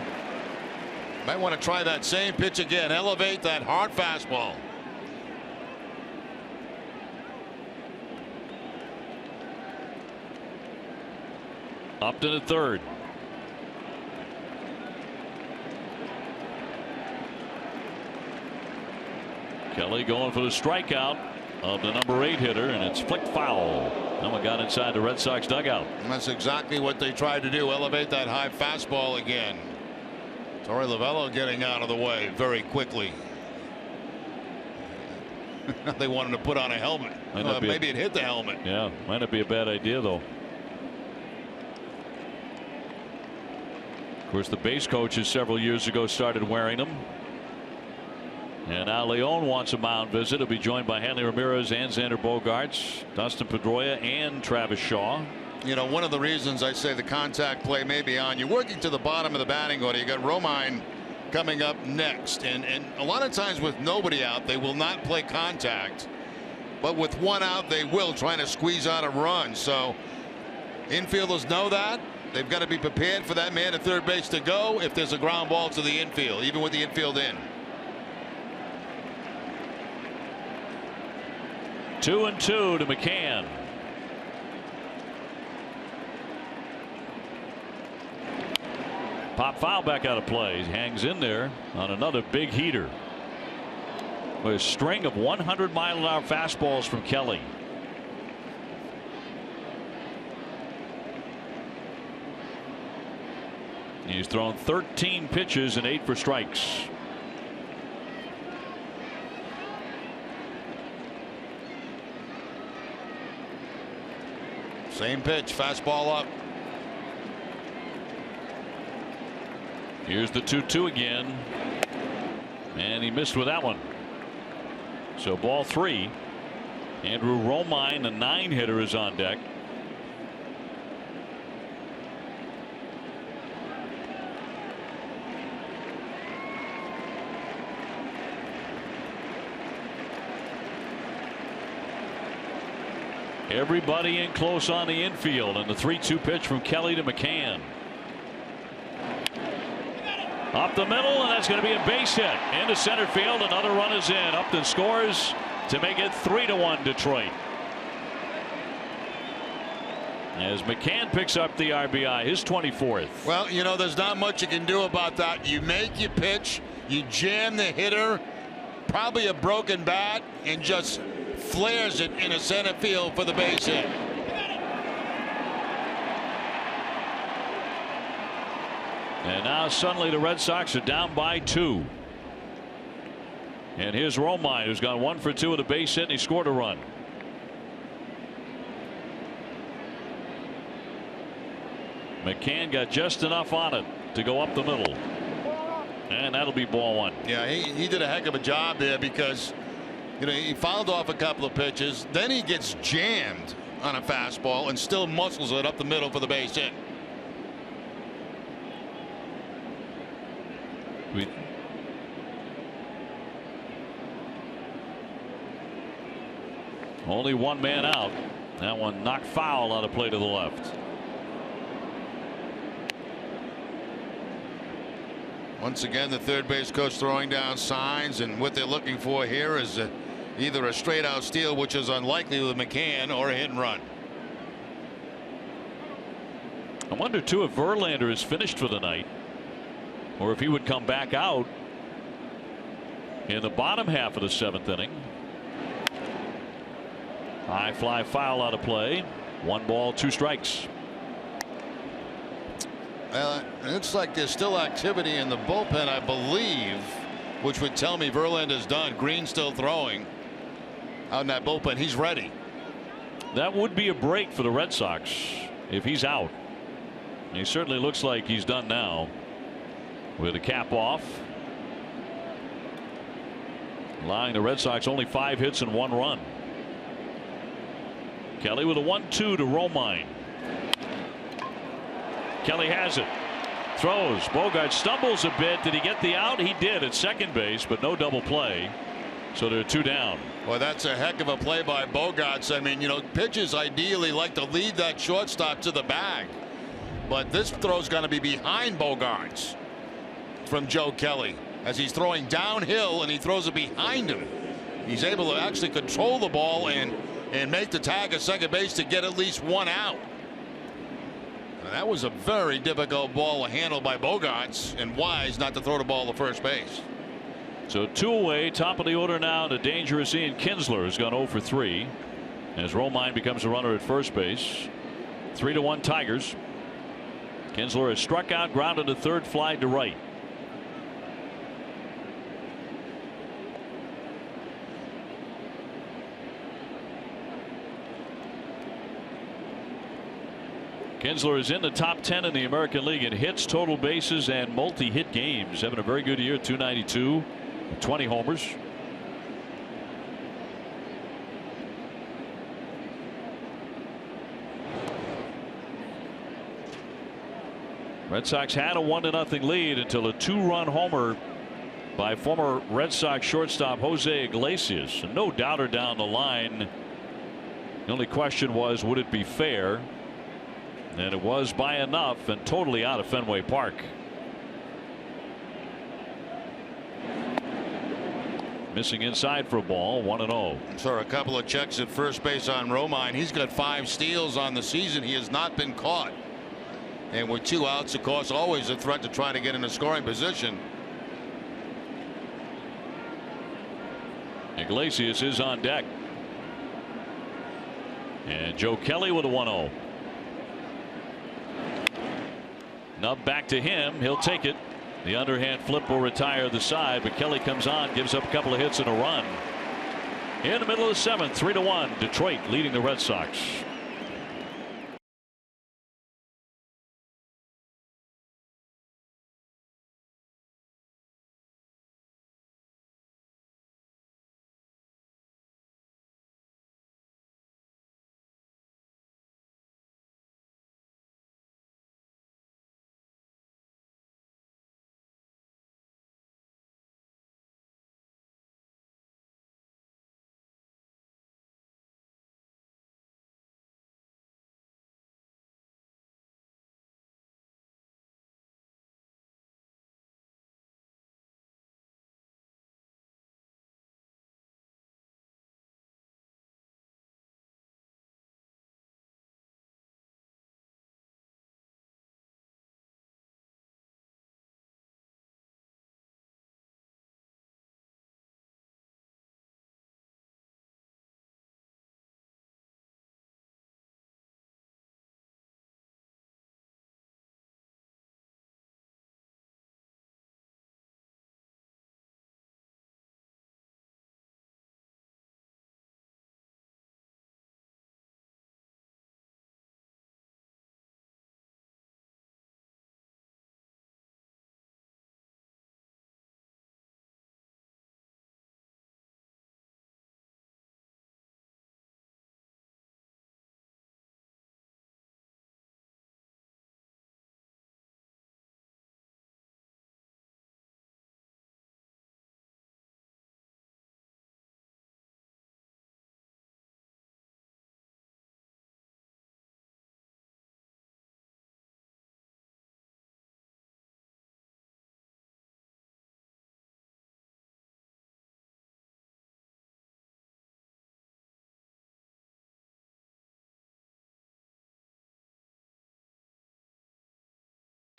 B: Might want to try that same pitch again. Elevate that hard fastball.
A: Upton at third. Kelly going for the strikeout of the number 8 hitter, and it's flicked foul. That one got inside the Red Sox dugout.
B: And that's exactly what they tried to do. Elevate that high fastball again. Torey Lovullo getting out of the way very quickly. They wanted to put on a helmet. Maybe it hit the helmet.
A: Yeah, might not be a bad idea though. Of course, the base coaches several years ago started wearing them. And now Leon wants a mound visit. He'll be joined by Hanley Ramirez and Xander Bogaerts, Dustin Pedroia and Travis Shaw.
B: You know, one of the reasons I say the contact play may be on, you're working to the bottom of the batting order. You got Romine coming up next, and a lot of times with nobody out, they will not play contact, but with 1 out, they will, trying to squeeze out a run. So infielders know that. They've got to be prepared for that man at third base to go if there's a ground ball to the infield, even with the infield in.
A: 2-2 to McCann. Pop foul back out of play. He hangs in there on another big heater. With a string of 100-mile-an-hour fastballs from Kelly. He's thrown 13 pitches and 8 for strikes.
B: Same pitch, fastball up.
A: Here's the 2-2 again. And he missed with that one. So ball 3. Andrew Romine, the 9 hitter, is on deck. Everybody in close on the infield, and the 3-2 pitch from Kelly to McCann. Up the middle, and that's going to be a base hit into center field. Another run is in. Upton scores to make it 3-1 Detroit. As McCann picks up the RBI, his 24th.
B: Well, you know, there's not much you can do about that. You make your pitch, you jam the hitter, probably a broken bat, and just flares it into center field for the base hit.
A: And now suddenly the Red Sox are down by 2. And here's Romine, who's gone 1 for 2 with a base hit, and he scored a run. McCann got just enough on it to go up the middle. And that'll be ball one.
B: Yeah, he did a heck of a job there because, you know, he fouled off a couple of pitches. Then he gets jammed on a fastball and still muscles it up the middle for the base hit.
A: Only one man out. That one knocked foul on a play to the left.
B: Once again, the third base coach throwing down signs, and what they're looking for here is either a straight out steal, which is unlikely with McCann, or a hit and run.
A: I wonder too if Verlander is finished for the night, or if he would come back out in the bottom half of the 7th inning. High fly foul out of play. 1 ball, 2 strikes.
B: Well, it looks like there's still activity in the bullpen, I believe, which would tell me Verlander's done. Green's still throwing out in that bullpen. He's ready.
A: That would be a break for the Red Sox if he's out. He certainly looks like he's done now with the cap off. Allowing the Red Sox only 5 hits and 1 run. Kelly with a 1-2 to Romine. Kelly has it. Throws. Bogart stumbles a bit. Did he get the out? He did at second base, but no double play. So there are 2 down.
B: Well, that's a heck of a play by Bogarts. I mean, you know, pitchers ideally like to lead that shortstop to the bag. But this throw's going to be behind Bogarts from Joe Kelly as he's throwing downhill, and he throws it behind him. He's able to actually control the ball and make the tag at second base to get at least 1 out. And that was a very difficult ball to handle by Bogarts, and wise not to throw the ball to first base.
A: So 2 away, top of the order now to dangerous Ian Kinsler, who's gone 0 for 3 as Romine becomes a runner at first base. 3-1 Tigers. Kinsler has struck out, grounded to third, fly to right. Kinsler is in the top 10 in the American League in hits, total bases, and multi-hit games. Having a very good year, 292, 20 homers. Red Sox had a 1-0 lead until a 2-run homer by former Red Sox shortstop Jose Iglesias. And no doubter down the line. The only question was, would it be fair? And it was by enough, and totally out of Fenway Park. Missing inside for a ball, 1-0.
B: So a couple of checks at first base on Romine. He's got 5 steals on the season. He has not been caught. And with 2 outs, of course, always a threat to try to get in a scoring position.
A: Iglesias is on deck. And Joe Kelly with a 1-0. Nub back to him. He'll take it. The underhand flip will retire the side, but Kelly comes on, gives up a couple of hits and a run. In the middle of the 7th, 3-1, Detroit leading the Red Sox.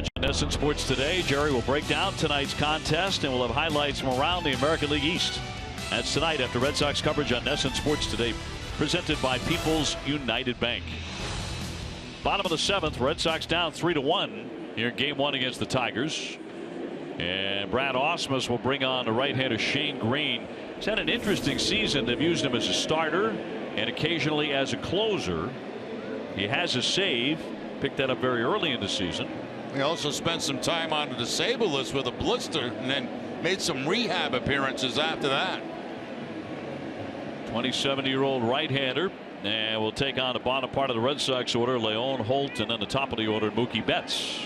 A: On NESN Sports Today, Jerry will break down tonight's contest, and we'll have highlights from around the American League East. That's tonight after Red Sox coverage on NESN Sports Today, presented by People's United Bank. Bottom of the 7th, Red Sox down 3-1 here in Game 1 against the Tigers. And Brad Ausmus will bring on the right-hander Shane Green. He's had an interesting season. They've used him as a starter and occasionally as a closer. He has a save. Picked that up very early in the season.
B: He also spent some time on the disabled list with a blister and then made some rehab appearances after that.
A: 27-year-old right-hander, and will take on the bottom part of the Red Sox order, Leon Holt, and then the top of the order, Mookie Betts.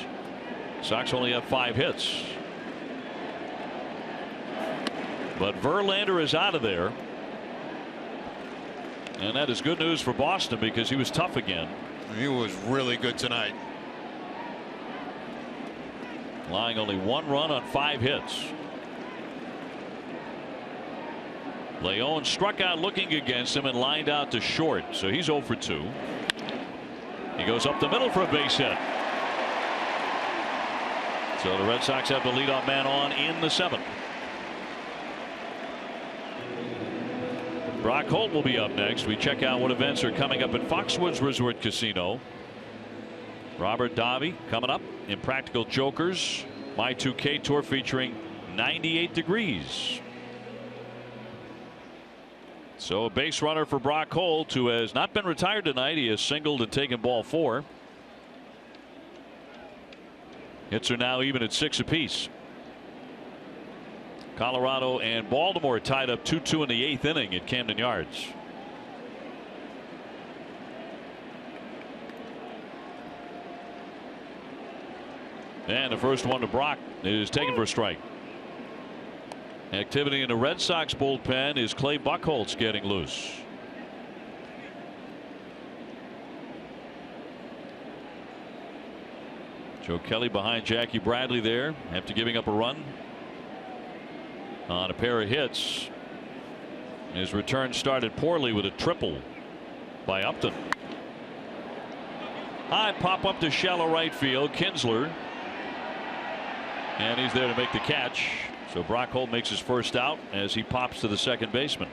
A: Sox only have 5 hits. But Verlander is out of there. And that is good news for Boston because he was tough again.
B: He was really good tonight.
A: Allowing only 1 run on 5 hits. Leon struck out looking against him and lined out to short, so he's 0 for 2. He goes up the middle for a base hit. So the Red Sox have the leadoff man on in the 7th. Brock Holt will be up next. We check out what events are coming up at Foxwoods Resort Casino. Robert Davi coming up. Impractical Jokers. My 2K Tour featuring 98 degrees. So a base runner for Brock Holt, who has not been retired tonight. He has singled and taken ball 4. Hits are now even at 6 apiece. Colorado and Baltimore tied up 2-2 in the 8th inning at Camden Yards. And the first one to Brock is taken for a strike. Activity in the Red Sox bullpen is Clay Buchholz getting loose. Joe Kelly behind Jackie Bradley there after giving up a run on a pair of hits. His return started poorly with a triple by Upton. High pop up to shallow right field. Kinsler. And he's there to make the catch. So Brock Holt makes his first out as he pops to the second baseman.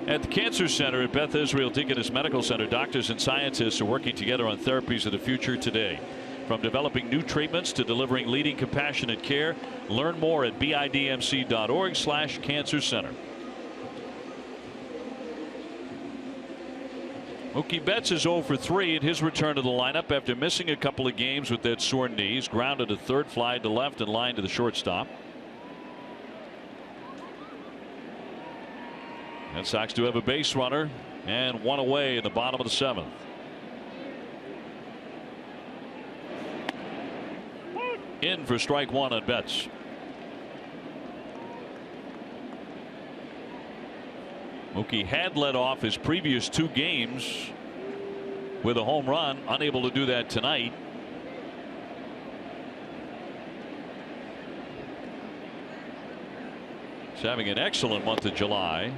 A: At the Cancer Center at Beth Israel Deaconess Medical Center, doctors and scientists are working together on therapies of the future today. From developing new treatments to delivering leading compassionate care. Learn more at bidmc.org/cancer center. Mookie Betts is 0 for 3 in his return to the lineup after missing a couple of games with that sore knees. Grounded a third, fly to left, and line to the shortstop. Red Sox do have a base runner and 1 away in the bottom of the 7th. In for strike 1 on Betts. Mookie had led off his previous 2 games with a home run, unable to do that tonight. He's having an excellent month of July.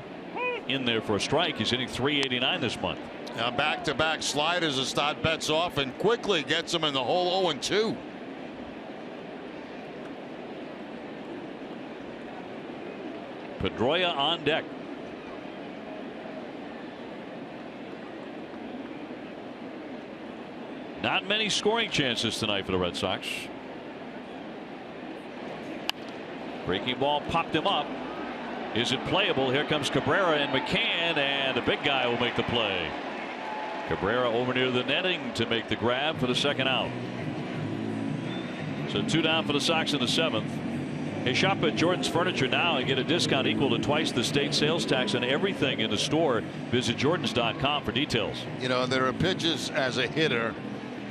A: In there for a strike. He's hitting .389 this month.
B: Now back-to-back sliders to start Betts off and quickly gets him in the hole 0-2.
A: Pedroia on deck. Not many scoring chances tonight for the Red Sox. Breaking ball popped him up. Is it playable? Here comes Cabrera and McCann, and the big guy will make the play. Cabrera over near the netting to make the grab for the second out. So 2 down for the Sox in the 7th. Hey, shop at Jordan's Furniture now and get a discount equal to twice the state sales tax on everything in the store. Visit Jordans.com for details.
B: You know, there are pitches as a hitter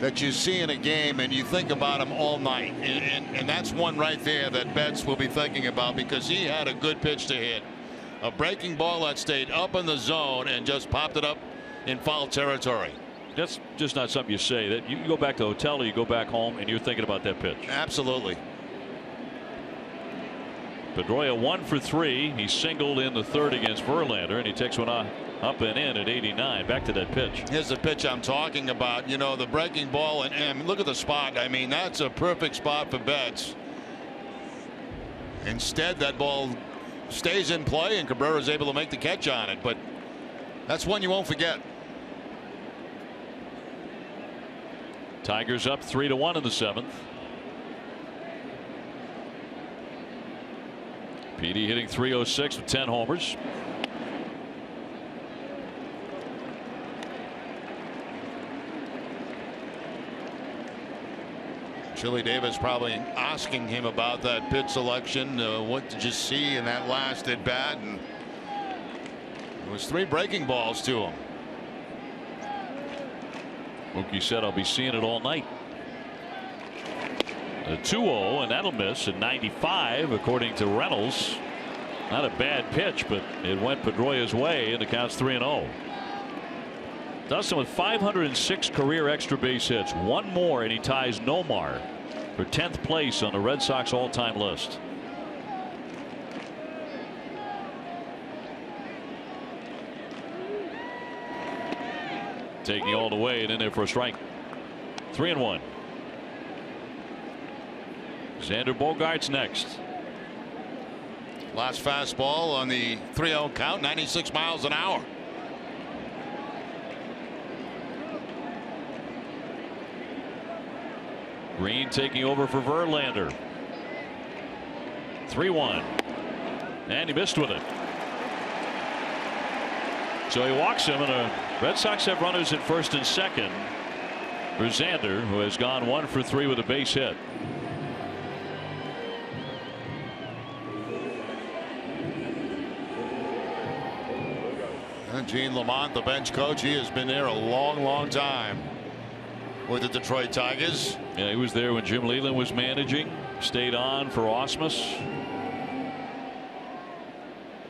B: that you see in a game and you think about them all night. And that's one right there that Betts will be thinking about because he had a good pitch to hit. A breaking ball that stayed up in the zone and just popped it up in foul territory.
A: That's just not something you say. That you go back to the hotel or you go back home and you're thinking about that pitch.
B: Absolutely.
A: Pedroia 1 for 3. He singled in the 3rd against Verlander, and he takes one Up and in at 89. Back to that pitch.
B: Here's the pitch I'm talking about. You know, the breaking ball, and look at the spot. I mean, that's a perfect spot for Betts. Instead, that ball stays in play, and Cabrera is able to make the catch on it. But that's one you won't forget.
A: Tigers up 3-1 in the 7th. Petey hitting .306 with 10 homers.
B: Chili Davis probably asking him about that pitch selection. What did you see in that last at bat? And it was 3 breaking balls to him.
A: Mookie said, "I'll be seeing it all night." A 2-0, and that'll miss at 95, according to Reynolds. Not a bad pitch, but it went Pedroia's way, and the count's 3-0. Dustin with 506 career extra base hits, one more, and he ties Nomar for 10th place on the Red Sox all-time list. Taking all the way and in there for a strike. 3-1. Xander Bogaerts next.
B: Last fastball on the 3-0 count, 96 miles an hour.
A: Green taking over for Verlander. 3-1. And he missed with it. So he walks him, and the Red Sox have runners at first and second for Xander, who has gone 1 for 3 with a base hit.
B: And Gene Lamont, the bench coach, he has been there a long time with the Detroit Tigers.
A: Yeah, he was there when Jim Leyland was managing, stayed on for Ausmus.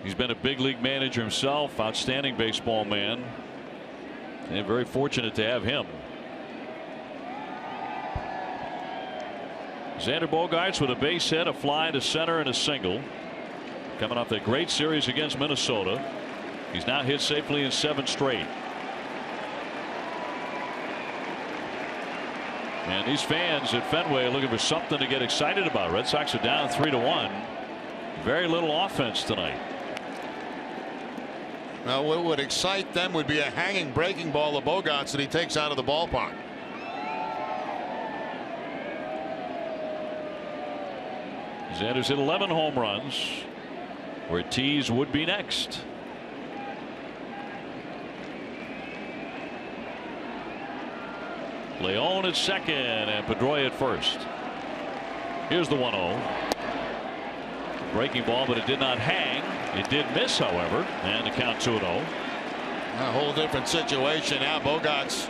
A: He's been a big league manager himself, outstanding baseball man, and very fortunate to have him. Xander Bogaerts with a base hit, a fly to center, and a single. Coming off that great series against Minnesota. He's now hit safely in 7 straight. And these fans at Fenway are looking for something to get excited about. Red Sox are down 3-1. Very little offense tonight.
B: Now, what would excite them would be a hanging breaking ball of Bogaerts that he takes out of the ballpark.
A: Xander's hit 11 home runs. Ortiz would be next. Leon at second and Pedroia at first. Here's the 1-0. Breaking ball, but it did not hang. It did miss, however, and the count 2-0.
B: A whole different situation now. Bogaerts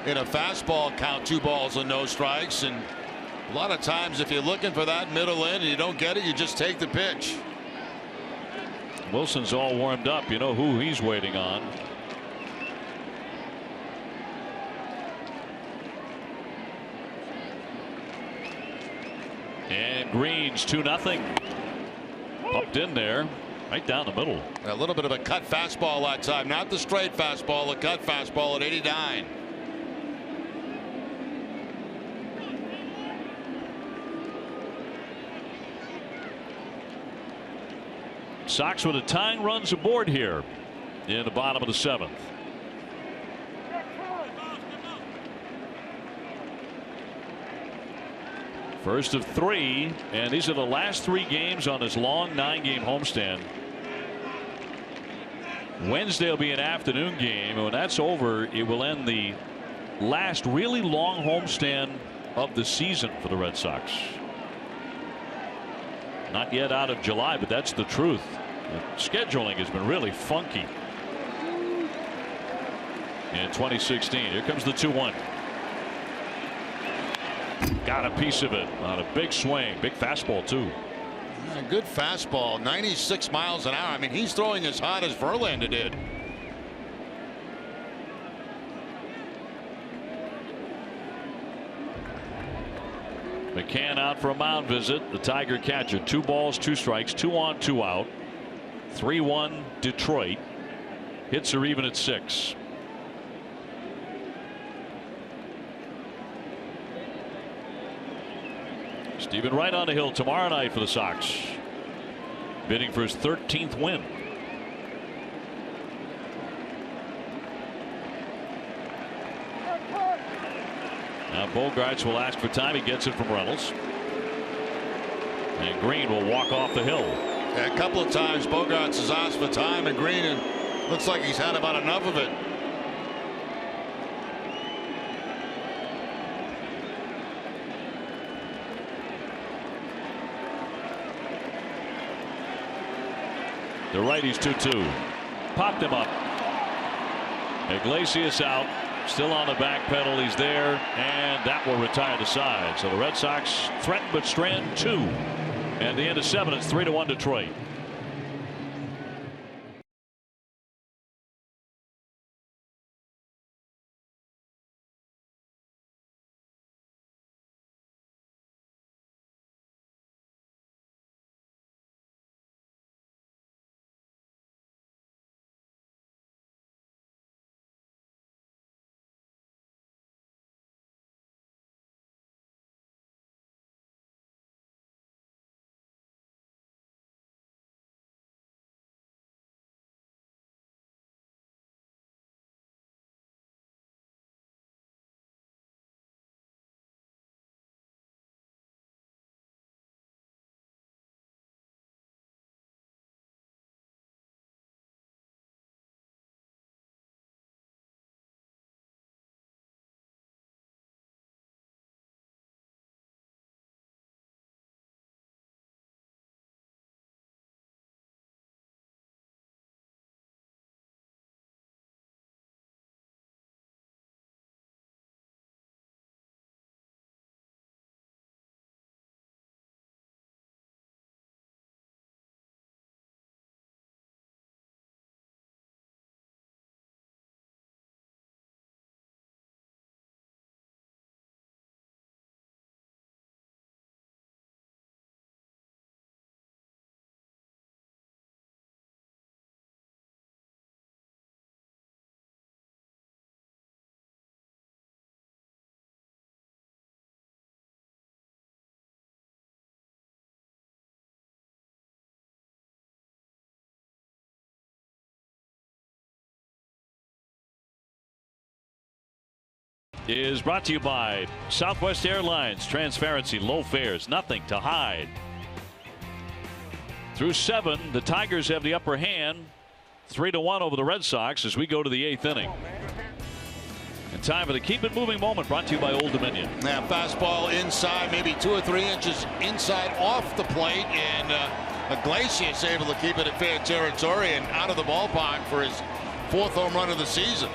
B: in a fastball count, 2 balls and no strikes, and a lot of times if you're looking for that middle in and you don't get it, you just take the pitch.
A: Wilson's all warmed up. You know who he's waiting on. And Green's 2-0. Pumped in there, right down the middle.
B: A little bit of a cut fastball that time, not the straight fastball, a cut fastball at 89.
A: Sox with a tying runs aboard here in the bottom of the 7th. First of 3, and these are the last 3 games on this long 9-game homestand. Wednesday will be an afternoon game, and when that's over, it will end the last really long homestand of the season for the Red Sox. Not yet out of July, but that's the truth. The scheduling has been really funky in 2016. Here comes the 2-1. Got a piece of it on a big swing, big fastball too.
B: A good fastball, 96 miles an hour. I mean, he's throwing as hot as Verlander did.
A: McCann out for a mound visit. The Tiger catcher, 2 balls, 2 strikes, 2 on, 2 out. 3-1 Detroit. Hits are even at 6. Stephen Wright on the hill tomorrow night for the Sox, bidding for his 13th win. Now Bogaerts will ask for time. He gets it from Reynolds. And Green will walk off the hill.
B: A couple of times Bogaerts has asked for time, and Green, and looks like he's had about enough of it.
A: The righty's 2-2. Popped him up. Iglesias out. Still on the back pedal. He's there, and that will retire the side. So the Red Sox threaten but strand 2. And the end of 7. It's 3-1 Detroit. Is brought to you by Southwest Airlines. Transparency, low fares, nothing to hide. Through 7, the Tigers have the upper hand, 3-1 over the Red Sox as we go to the 8th inning. And time for the keep it moving moment, brought to you by Old Dominion.
B: Now fastball inside, maybe 2 or 3 inches inside off the plate, and Iglesias able to keep it at fair territory and out of the ballpark for his 4th home run of the season.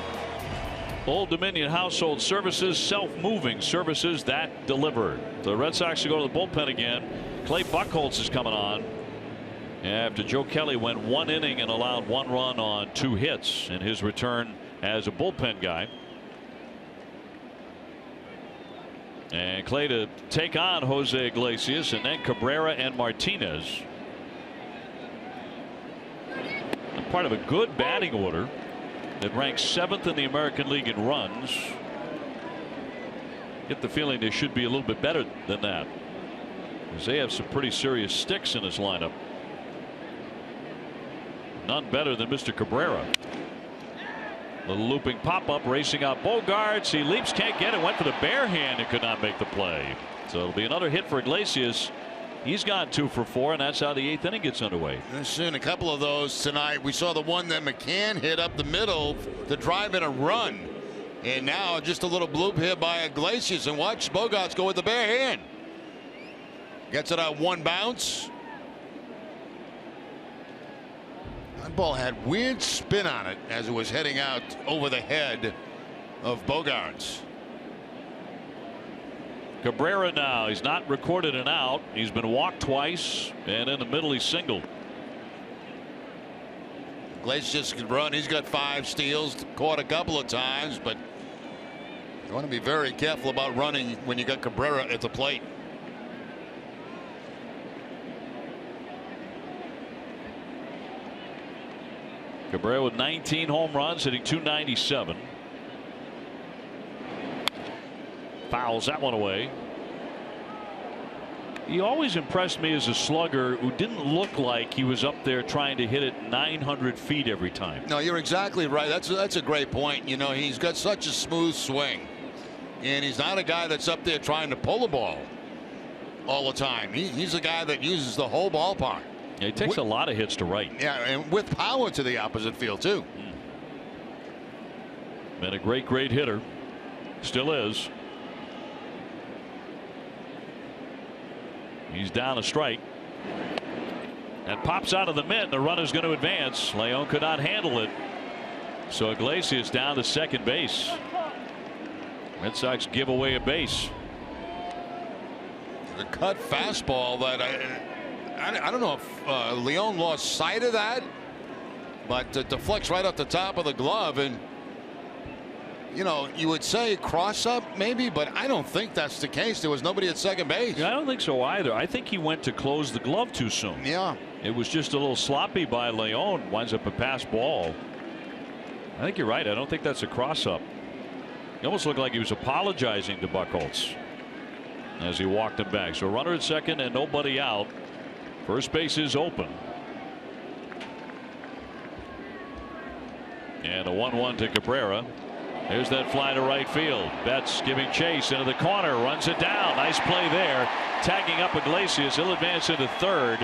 A: Old Dominion Household Services, self-moving services that deliver. The Red Sox will go to the bullpen again. Clay Buchholz is coming on after Joe Kelly went 1 inning and allowed 1 run on 2 hits in his return as a bullpen guy. And Clay to take on Jose Iglesias, and then Cabrera and Martinez. Part of a good batting order that ranks 7th in the American League in runs. Get the feeling they should be a little bit better than that, because they have some pretty serious sticks in this lineup. None better than Mr. Cabrera. Little looping pop-up, racing out Bogaerts. He leaps, can't get it, went for the bare hand and could not make the play. So it'll be another hit for Iglesias. He's gone 2 for 4, and that's how the 8th inning gets underway.
B: There's soon a couple of those tonight. We saw the one that McCann hit up the middle to drive in a run, and now just a little bloop here by Iglesias, and watch Bogaerts go with the bare hand. Gets it out 1 bounce. That ball had weird spin on it as it was heading out over the head of Bogaerts.
A: Cabrera now, he's not recorded an out. He's been walked twice, and in the middle he's singled.
B: Iglesias can run. He's got 5 steals, caught a couple of times, but you want to be very careful about running when you got Cabrera at the plate.
A: Cabrera with 19 home runs, hitting .297. Fouls that one away. He always impressed me as a slugger who didn't look like he was up there trying to hit it 900 feet every time.
B: No, you're exactly right. That's a great point. You know, he's got such a smooth swing, and he's not a guy that's up there trying to pull the ball all the time. He's a guy that uses the whole ballpark.
A: Yeah, he takes a lot of hits to right.
B: Yeah, and with power to the opposite field too.
A: Been a great hitter. Still is. He's down a strike. And pops out of the mitt. The runner's going to advance. Leon could not handle it. So Iglesias down to second base. Red Sox give away a base.
B: The cut fastball that I don't know if Leon lost sight of that, but it deflects right off the top of the glove. And you know, you would say cross up maybe, but I don't think that's the case. There was nobody at second base.
A: Yeah, I don't think so either. I think he went to close the glove too soon.
B: Yeah.
A: It was just a little sloppy by Leon. Winds up a pass ball. I think you're right. I don't think that's a cross up. He almost looked like he was apologizing to Buchholz as he walked him back. So runner at second and nobody out. First base is open. And a 1-1 to Cabrera. There's that fly to right field. Betts giving chase into the corner, runs it down. Nice play there. Tagging up Iglesias. He'll advance into third.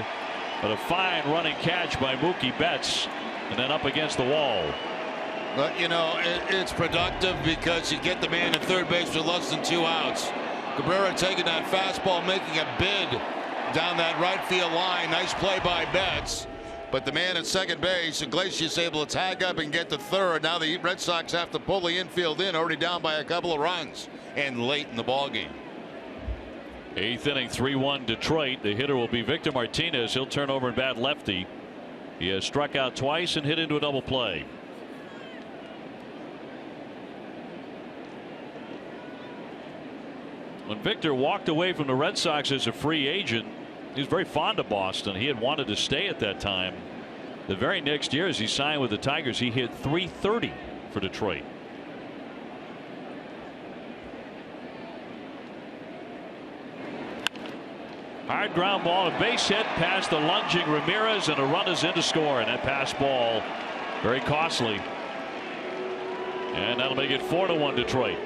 A: But a fine running catch by Mookie Betts. And then up against the wall.
B: But you know, it's productive because you get the man at third base with less than 2 outs. Cabrera taking that fastball, making a bid down that right field line. Nice play by Betts. But the man at second base, Iglesias, able to tag up and get to third. Now the Red Sox have to pull the infield in, already down by a couple of runs and late in the ball game.
A: 8th inning, 3-1 Detroit. The hitter will be Victor Martinez. He'll turn over and bat lefty. He has struck out twice and hit into a double play. When Victor walked away from the Red Sox as a free agent, he was very fond of Boston. He had wanted to stay at that time. The very next year, as he signed with the Tigers, he hit .330 for Detroit. Hard ground ball, a base hit past the lunging Ramirez, and a run is in to score. And that pass ball, very costly. And that'll make it 4-1 Detroit.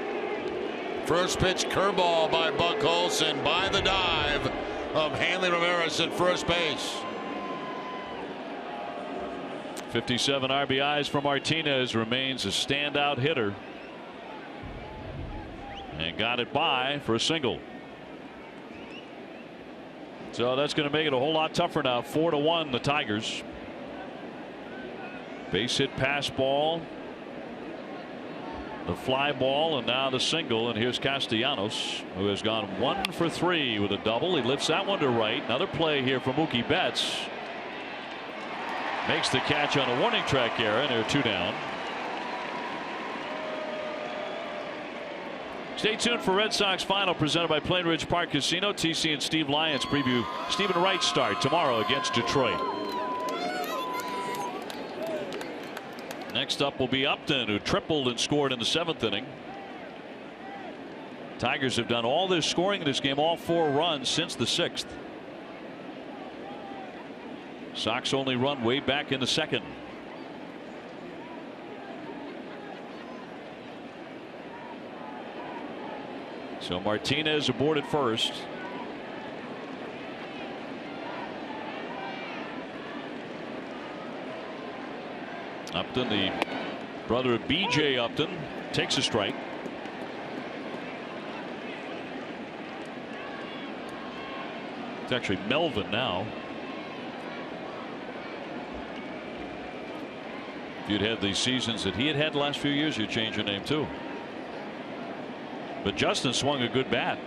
B: First pitch curveball by Buchholz, and by the dive of Hanley Ramirez at first base.
A: 57 RBIs for Martinez. Remains a standout hitter. And got it by for a single. So that's going to make it a whole lot tougher now. 4-1 the Tigers. Base hit pass ball. The fly ball, and now the single. And here's Castellanos, who has gone 1 for 3 with a double. He lifts that one to right. Another play here for Mookie Betts. Makes the catch on a warning track error, and they're 2 down. Stay tuned for Red Sox Final, presented by Plain Ridge Park Casino. TC and Steve Lyons preview Stephen Wright's start tomorrow against Detroit. Next up will be Upton, who tripled and scored in the 7th inning. Tigers have done all their scoring in this game, all 4 runs since the 6th. Sox only run way back in the 2nd. So Martinez aboard at first. Upton, the brother of B.J. Upton, takes a strike. It's actually Melvin now. If you'd had the seasons that he had the last few years, you'd change your name too. But Justin swung a good bat.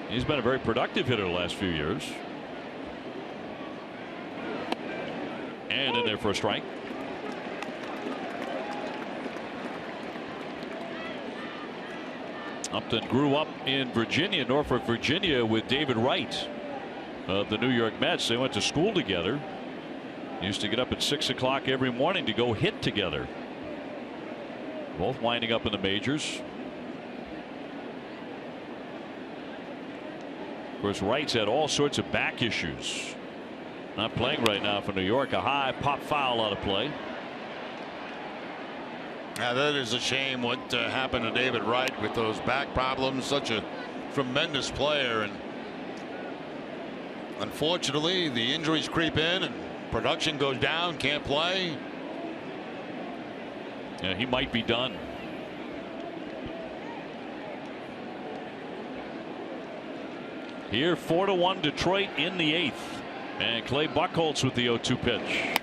A: He's been a very productive hitter the last few years. And in there for a strike. Upton grew up in Virginia, Norfolk, Virginia, with David Wright of the New York Mets. They went to school together. Used to get up at 6 o'clock every morning to go hit together. Both winding up in the majors. Of course, Wright's had all sorts of back issues. Not playing right now for New York. A high pop foul out of play.
B: Now that is a shame what happened to David Wright with those back problems. Such a tremendous player, and unfortunately the injuries creep in and production goes down. Can't play.
A: Yeah, he might be done. Here 4-1 Detroit in the 8th. And Clay Buchholz with the 0-2 pitch.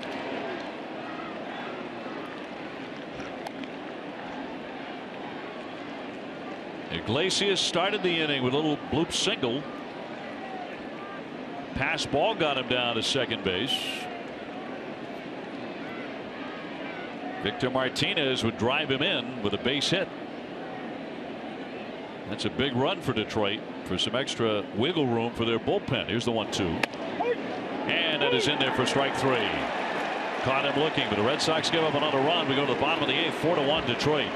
A: Iglesias started the inning with a little bloop single. Pass ball got him down to second base. Victor Martinez would drive him in with a base hit. That's a big run for Detroit for some extra wiggle room for their bullpen. Here's the 1-2. And that is in there for strike 3. Caught him looking, but the Red Sox give up another run. We go to the bottom of the 8th, 4-1 Detroit.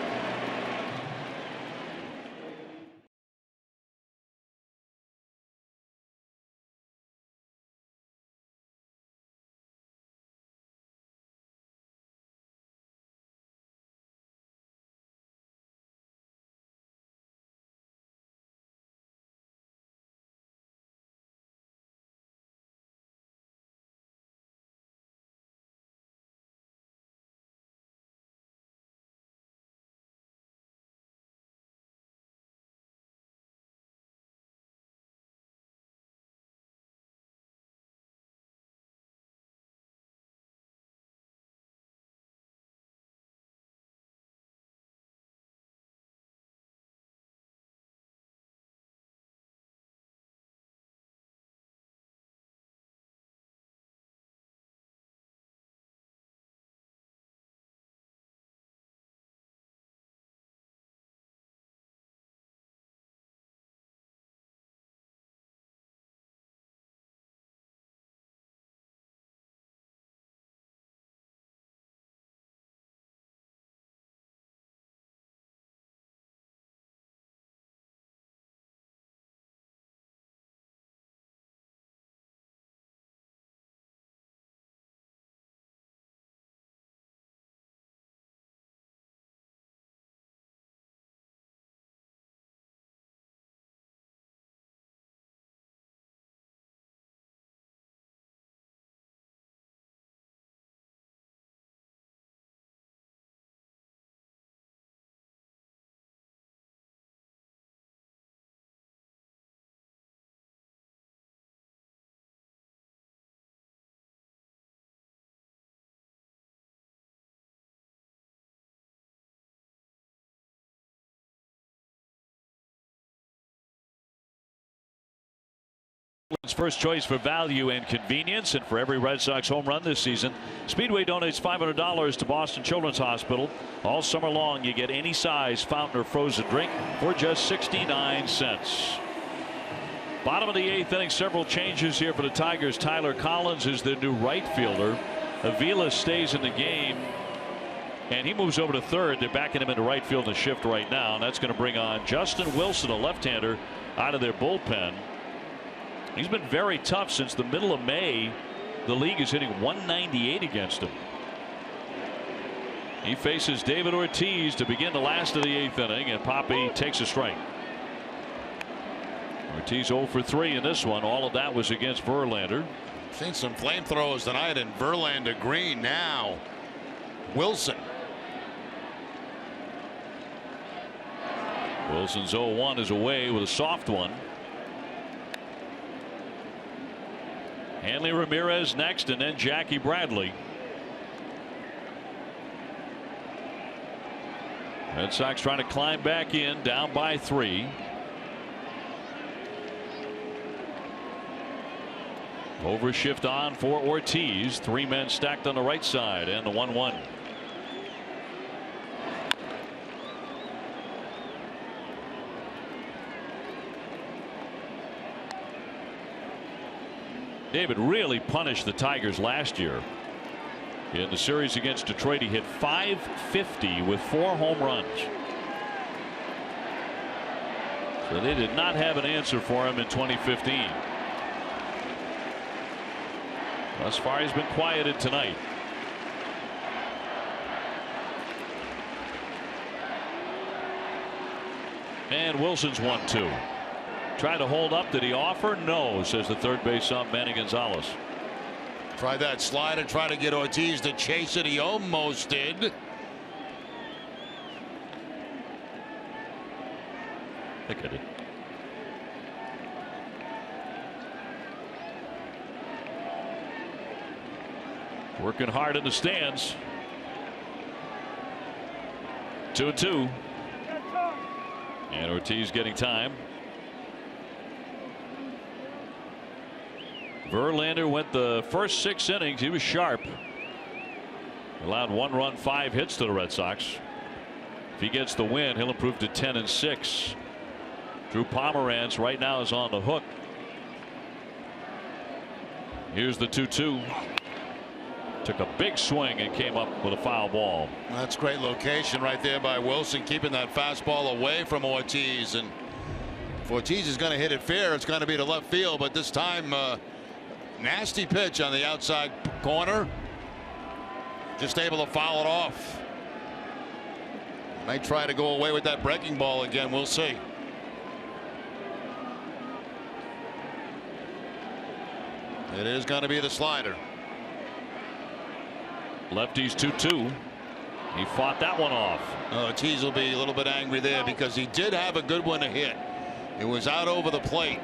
A: First choice for value and convenience, and for every Red Sox home run this season, Speedway donates $500 to Boston Children's Hospital. All summer long, you get any size fountain or frozen drink for just 69 cents. Bottom of the 8th inning, several changes here for the Tigers. Tyler Collins is their new right fielder. Avila stays in the game, and he moves over to third. They're backing him into right field in a shift right now, and that's going to bring on Justin Wilson, a left-hander, out of their bullpen. He's been very tough since the middle of May. The league is hitting .198 against him. He faces David Ortiz to begin the last of the 8th inning, and Poppy takes a strike. Ortiz 0 for 3 in this one. All of that was against Verlander.
B: Seen some flamethrowers tonight, and Verlander green now. Wilson.
A: Wilson's 0-1 is away with a soft one. Hanley Ramirez next, and then Jackie Bradley. Red Sox trying to climb back in, down by 3. Overshift on for Ortiz. 3 men stacked on the right side, and the 1-1. David really punished the Tigers last year. In the series against Detroit, he hit .550 with 4 home runs. So they did not have an answer for him in 2015. Thus far, he's been quieted tonight. And Wilson's 1-2. Tried to hold up. Did he offer? No, says the third base ump, Manny Gonzalez.
B: Tried that slider, tried to get Ortiz to chase it. He almost did.
A: I think I did. Working hard in the stands. 2-2. And Ortiz getting time. Verlander went the first 6 innings. He was sharp. Allowed 1 run, 5 hits to the Red Sox. If he gets the win, he'll improve to 10-6. Drew Pomeranz right now is on the hook. Here's the 2-2. Took a big swing and came up with a foul ball.
B: That's great location right there by Wilson, keeping that fastball away from Ortiz. And if Ortiz is going to hit it fair, it's going to be to left field. But this time, nasty pitch on the outside corner. Just able to foul it off. Might try to go away with that breaking ball again. We'll see. It is going to be the slider.
A: Lefty's 2-2. He fought that one off.
B: Ortiz will be a little bit angry there because he did have a good one to hit. It was out over the plate.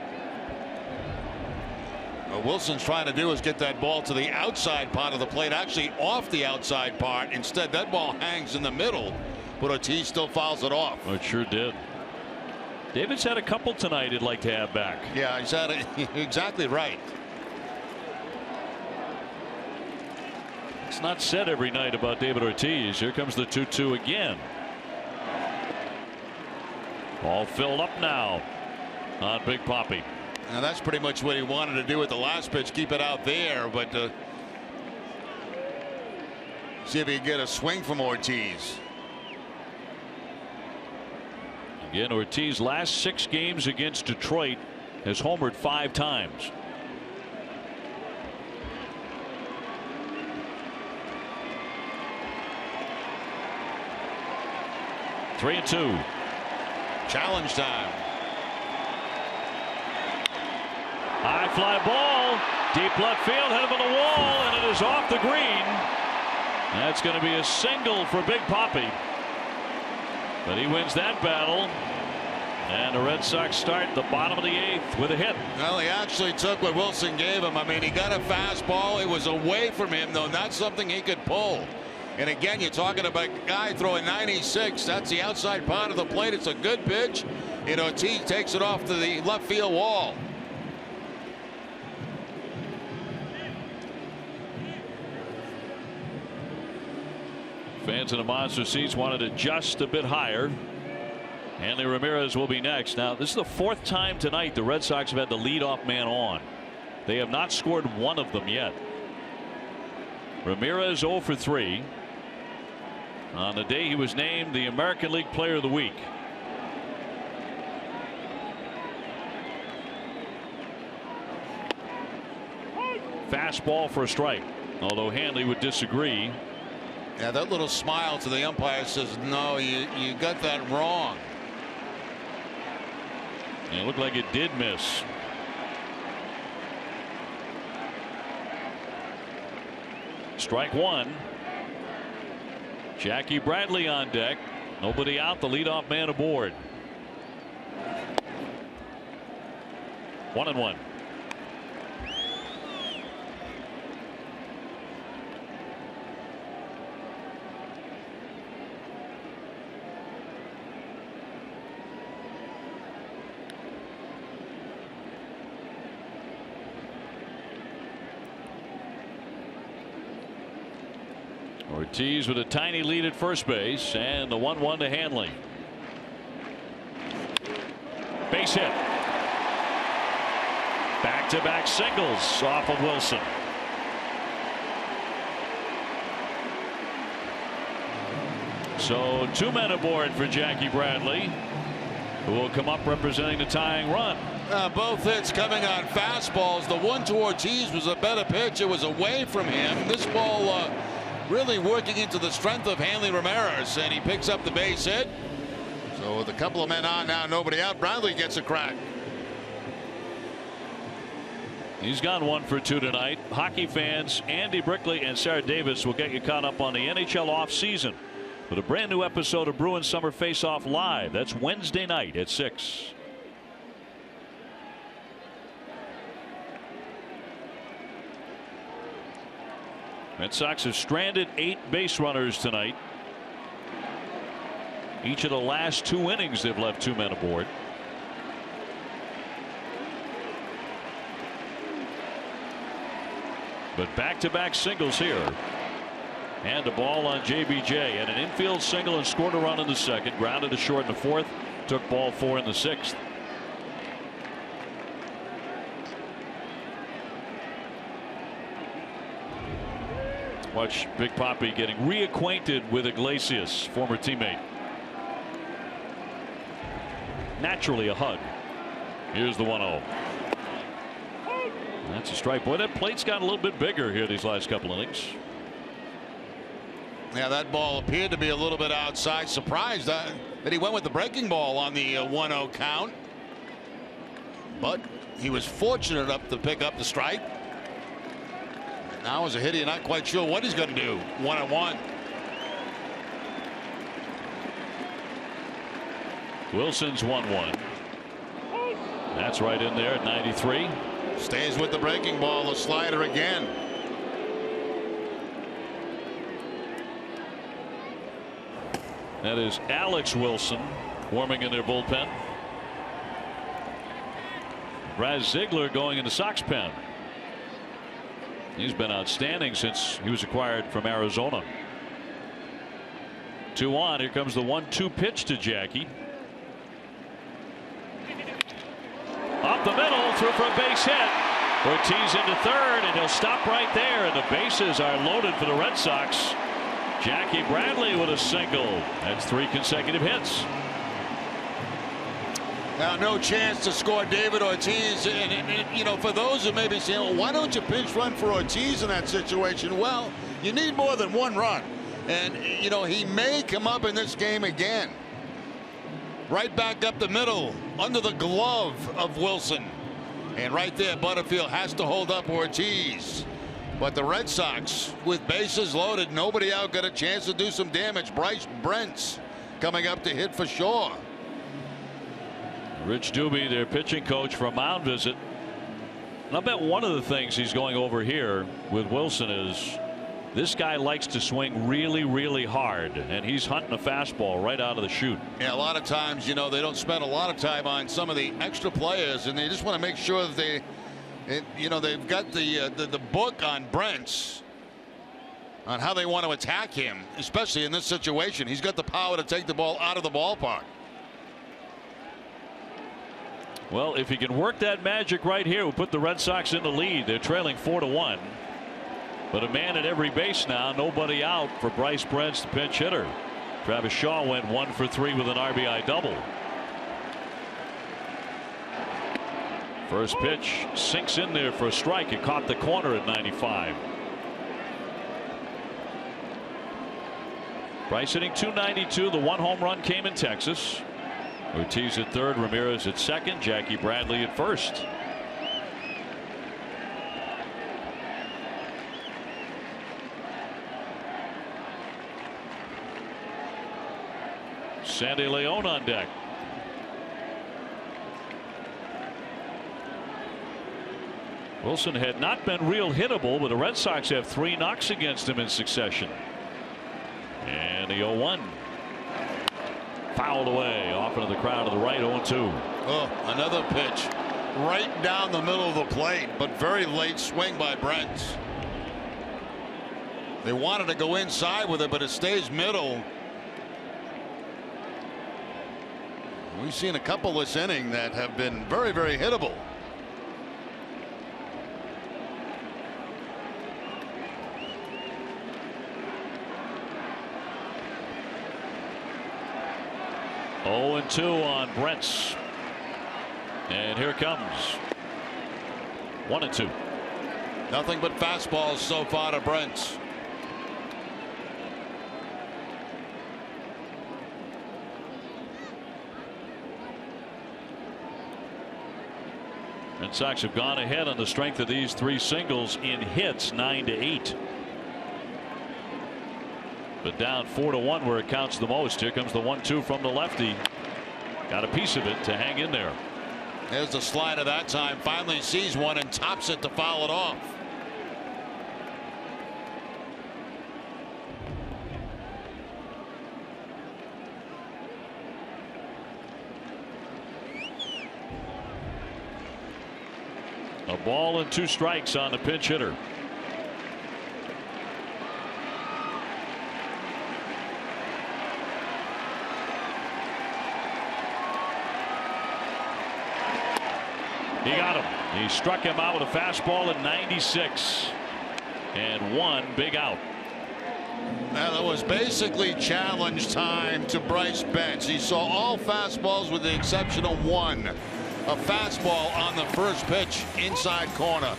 B: What Wilson's trying to do is get that ball to the outside part of the plate, actually off the outside part. Instead, that ball hangs in the middle, but Ortiz still fouls it off.
A: It sure did. David's had a couple tonight he'd like to have back.
B: Yeah, he's had it. Exactly right.
A: It's not said every night about David Ortiz. Here comes the 2-2 again. All filled up now on Big Papi.
B: Now that's pretty much what he wanted to do with the last pitch, keep it out there, but see if he can get a swing from Ortiz.
A: Again, Ortiz last 6 games against Detroit has homered 5 times. Three and 2.
B: Challenge time.
A: High fly ball, deep left field, headed for the wall, and it is off the green. That's going to be a single for Big Papi. But he wins that battle. And the Red Sox start the bottom of the 8th with a hit.
B: Well, he actually took what Wilson gave him. I mean, he got a fastball. It was away from him, though, not something he could pull. And again, you're talking about a guy throwing 96. That's the outside part of the plate. It's a good pitch. And Ortiz takes it off to the left field wall.
A: Fans in the monster seats wanted it just a bit higher. Hanley Ramirez will be next. Now, this is the 4th time tonight the Red Sox have had the leadoff man on. They have not scored one of them yet. Ramirez 0 for 3. On the day he was named the American League Player of the Week. Fastball for a strike, although Hanley would disagree.
B: Yeah, that little smile to the umpire says, no, you got that wrong.
A: And it looked like it did miss. Strike 1. Jackie Bradley on deck. Nobody out. The leadoff man aboard. 1-1. Ortiz with a tiny lead at first base, and the 1-1 to Hanley. Base hit. Back-to-back singles off of Wilson. So 2 men aboard for Jackie Bradley, who will come up representing the tying run.
B: Both hits coming on fastballs. The one to Ortiz was a better pitch. It was away from him. This ball really working into the strength of Hanley Ramirez, and he picks up the base hit. So with a couple of men on now, nobody out, Bradley gets a crack.
A: He's gone 1 for 2 tonight. Hockey fans, Andy Brickley and Sarah Davis will get you caught up on the NHL offseason with a brand new episode of Bruins Summer Face-Off Live. That's Wednesday night at 6. Red Sox have stranded 8 base runners tonight. Each of the last 2 innings they've left 2 men aboard. But back-to-back singles here. And a ball on JBJ, and an infield single, and scored a run in the second. Grounded to short in the 4th. Took ball 4 in the 6th. Watch Big Papi getting reacquainted with Iglesias, former teammate. Naturally a hug. Here's the 1-0. That's a strike. Boy, that plate's got a little bit bigger here these last couple innings.
B: Yeah, that ball appeared to be a little bit outside. Surprised that he went with the breaking ball on the 1-0 count. But he was fortunate enough to pick up the strike. Now as a hitter, you're not quite sure what he's going to do. 1-1.
A: Wilson's 1-1. That's right in there at 93.
B: Stays with the breaking ball, the slider again.
A: That is Alex Wilson warming in their bullpen. Raz Ziegler going in the Sox pen. He's been outstanding since he was acquired from Arizona. 2 on. Here comes the 1-2 pitch to Jackie. Up the middle, through for a base hit. Ortiz into third, and he'll stop right there. And the bases are loaded for the Red Sox. Jackie Bradley with a single. That's 3 consecutive hits.
B: Now no chance to score David Ortiz, and you know, for those who may be saying, well, why don't you pinch run for Ortiz in that situation? Well, you need more than 1 run, and you know, he may come up in this game again. Right back up the middle, under the glove of Wilson, and right there Butterfield has to hold up Ortiz. But the Red Sox, with bases loaded, nobody out, got a chance to do some damage. Bryce Brent's coming up to hit for Shaw.
A: Rich Doobie, their pitching coach, for a mound visit. And I bet one of the things he's going over here with Wilson is this guy likes to swing really, really hard, and he's hunting a fastball right out of the chute.
B: Yeah, a lot of times, you know, they don't spend a lot of time on some of the extra players, and they just want to make sure that you know, they've got the book on Brent's on how they want to attack him, especially in this situation. He's got the power to take the ball out of the ballpark.
A: Well, if he can work that magic right here, we'll put the Red Sox in the lead. They're trailing 4-1. But a man at every base now, nobody out for Bryce Brent's the pinch hitter. Travis Shaw went 1 for 3 with an RBI double. First pitch sinks in there for a strike. It caught the corner at 95. Bryce hitting .292. The 1 home run came in Texas. Ortiz at third, Ramirez at second, Jackie Bradley at first. Sandy Leon on deck. Wilson had not been real hittable, but the Red Sox have 3 knocks against him in succession. And the 0-1. Fouled away off into the crowd to the right. 0-2.
B: Oh, another pitch right down the middle of the plate, but very late swing by Brent. They wanted to go inside with it, but it stays middle. We've seen a couple this inning that have been very, very hittable.
A: 0-2 on Brents. And here comes 1-2.
B: Nothing but fastballs so far to Brents.
A: Red Sox have gone ahead on the strength of these 3 singles in hits, 9-8. But down 4-1 where it counts the most. Here comes the 1-2 from the lefty. Got a piece of it to hang in there.
B: There's the slider that time. Finally sees one and tops it to foul it off.
A: A ball and 2 strikes on the pinch hitter. He got him. He struck him out with a fastball at 96. And 1 big out.
B: Now, it was basically challenge time to Bryce Betts. He saw all fastballs with the exception of 1. A fastball on the first pitch inside corner.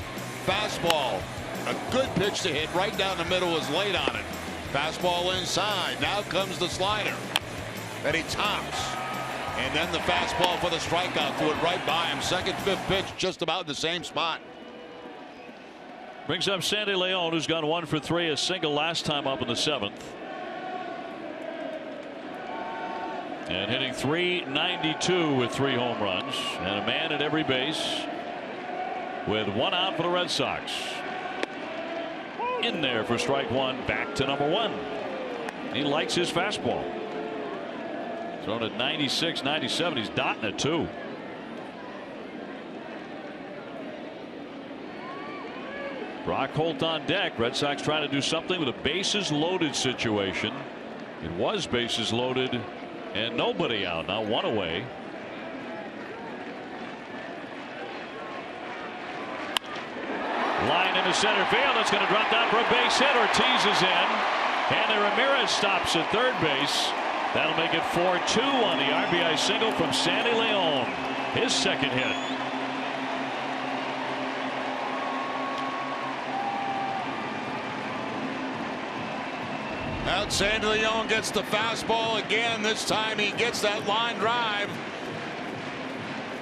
B: Fastball, a good pitch to hit right down the middle, was late on it. Fastball inside. Now comes the slider that he tops. And then the fastball for the strikeout, threw it right by him. Second, 5th pitch, just about in the same spot.
A: Brings up Sandy Leon, who's gone 1 for 3, a single last time up in the 7th. And hitting .392 with 3 home runs and a man at every base with 1 out for the Red Sox. In there for strike 1, back to number 1. He likes his fastball. Thrown at 96, 97. He's dotting it too. Brock Holt on deck. Red Sox trying to do something with a bases loaded situation. It was bases loaded and nobody out. Now 1 away. Line into center field. It's going to drop down for a base hit. Ortiz is in. And Ramirez stops at third base. That'll make it 4-2 on the RBI single from Sandy Leon. His second hit.
B: Now Sandy Leon gets the fastball again. This time he gets that line drive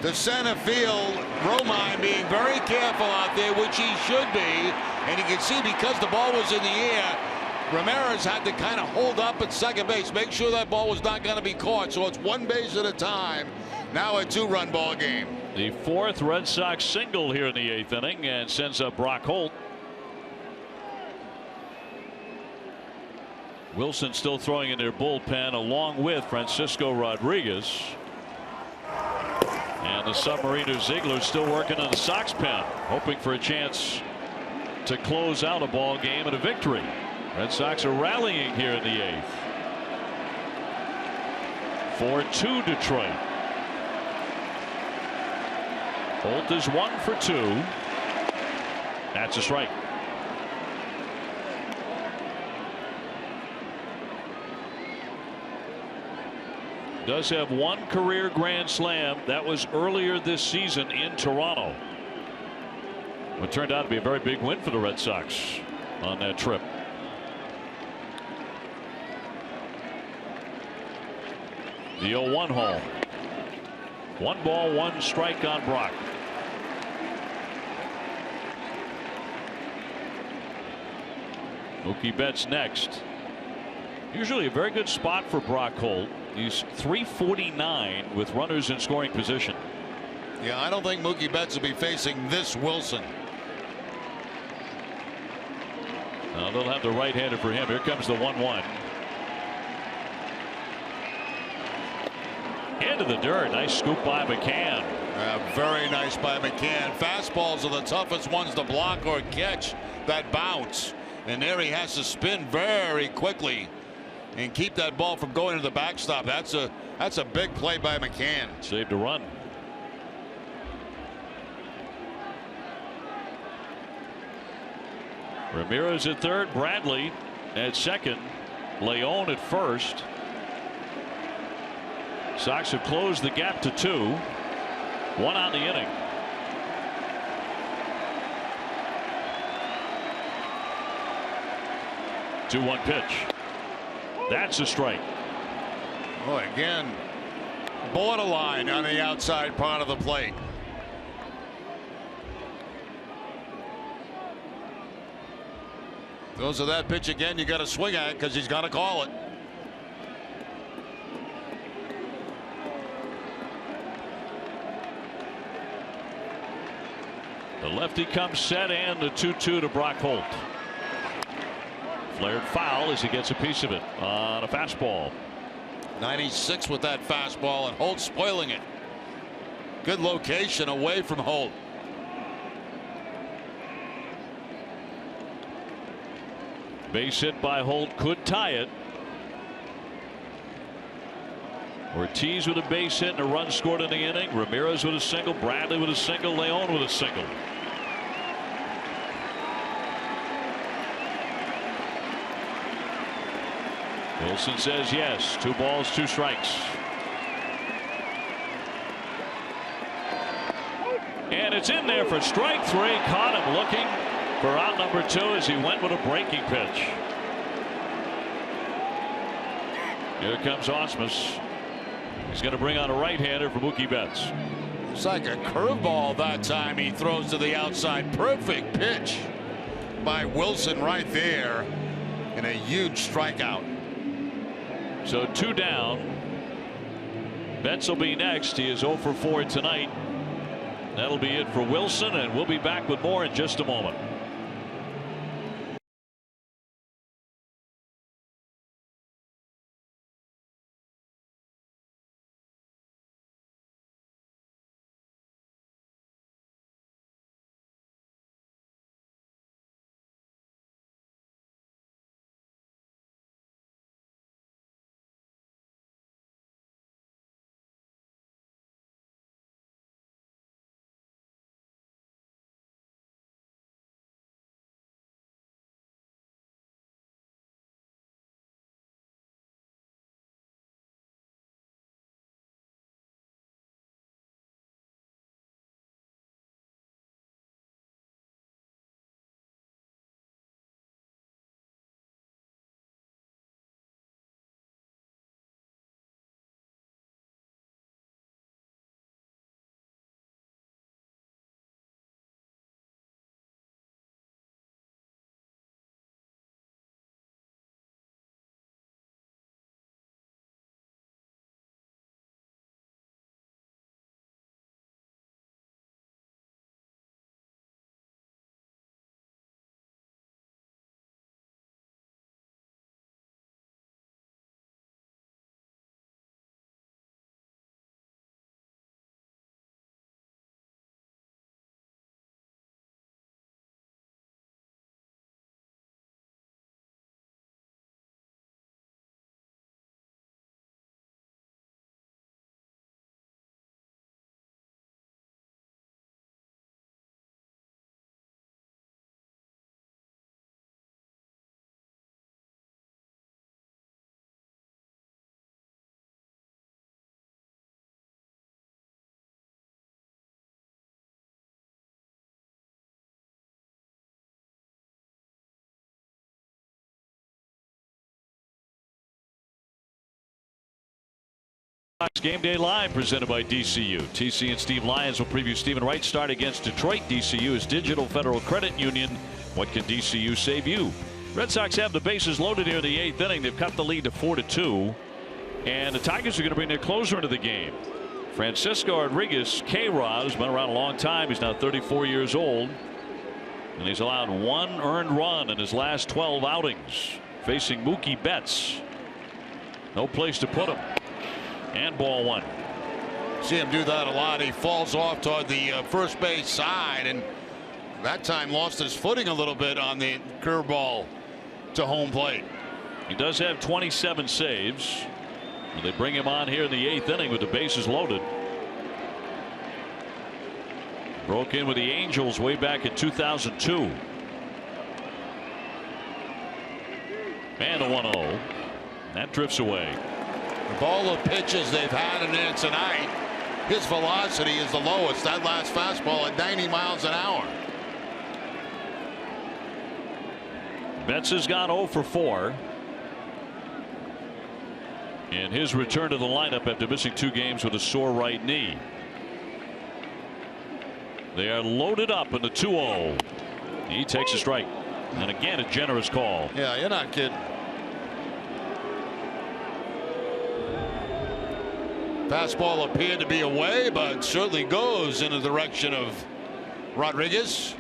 B: to center field. Romine being very careful out there, which he should be. And you can see because the ball was in the air, Ramirez had to kind of hold up at second base, make sure that ball was not going to be caught. So it's 1 base at a time. Now a 2-run ball game.
A: The 4th Red Sox single here in the 8th inning and sends up Brock Holt. Wilson still throwing in their bullpen along with Francisco Rodriguez. And the submariner Ziegler still working on the Sox pen, hoping for a chance to close out a ball game and a victory. Red Sox are rallying here in the 8th. 4-2 Detroit. Holt is 1 for 2. That's a strike. Does have 1 career grand slam. That was earlier this season in Toronto. What turned out to be a very big win for the Red Sox on that trip. The 0-1 home. 1 ball, 1 strike on Brock. Mookie Betts next. Usually a very good spot for Brock Holt. He's .349 with runners in scoring position.
B: Yeah, I don't think Mookie Betts will be facing this Wilson.
A: Now they'll have the right-hander for him. Here comes the 1-1. Into the dirt. Nice scoop by McCann.
B: Very nice by McCann. Fastballs are the toughest ones to block or catch that bounce. And there he has to spin very quickly and keep that ball from going to the backstop. That's a big play by McCann.
A: Saved a run. Ramirez at third, Bradley at second, Leon at first. Sox have closed the gap to 2. 1 out in the inning. Two 1 pitch. That's a strike.
B: Oh, again, borderline on the outside part of the plate. Goes to that pitch again. You got to swing at it because he's got to call it.
A: The lefty comes set, and the 2-2 to Brock Holt. Flared foul as he gets a piece of it on a fastball.
B: 96 with that fastball, and Holt spoiling it. Good location away from Holt.
A: Base hit by Holt could tie it. Ortiz with a base hit and a run scored in the inning. Ramirez with a single. Bradley with a single. Leon with a single. Wilson says yes. 2 balls, 2 strikes. And it's in there for strike 3. Caught him looking for out number 2 as he went with a breaking pitch. Here comes Ausmus. He's going to bring on a right-hander for Mookie Betts.
B: It's like a curveball that time he throws to the outside. Perfect pitch by Wilson right there, and a huge strikeout.
A: So 2 down. Betts will be next. He is 0 for 4 tonight. That'll be it for Wilson, and we'll be back with more in just a moment. Game Day Live presented by DCU. TC and Steve Lyons will preview Stephen Wright's start against Detroit. DCU is Digital Federal Credit Union. What can DCU save you? Red Sox have the bases loaded here in the 8th inning. They've cut the lead to 4-2. And the Tigers are going to bring their closer into the game. Francisco Rodriguez, K-Rod, has been around a long time. He's now 34 years old. And he's allowed 1 earned run in his last 12 outings. Facing Mookie Betts. No place to put him. And ball 1.
B: See him do that a lot. He falls off toward the first base side, and that time lost his footing a little bit on the curveball to home plate.
A: He does have 27 saves. They bring him on here in the 8th inning with the bases loaded. Broke in with the Angels way back in 2002. And a 1-0. That drifts away.
B: Of all the pitches they've had in there tonight, his velocity is the lowest. That last fastball at 90 miles an hour.
A: Betts has gone 0 for 4. And his return to the lineup after missing 2 games with a sore right knee. They are loaded up in the 2-0. He takes a strike. And again, a generous call.
B: Yeah, you're not kidding. Fastball appeared to be away, but certainly goes in the direction of Rodriguez.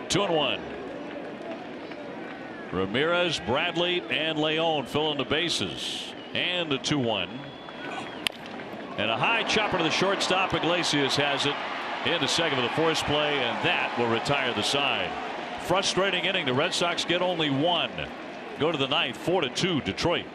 A: 2-1. Ramirez, Bradley, and Leon filling the bases. And the 2-1. And a high chopper to the shortstop. Iglesias has it into second with a force play, and that will retire the side. Frustrating inning. The Red Sox get only 1. Go to the ninth, 4-2 Detroit.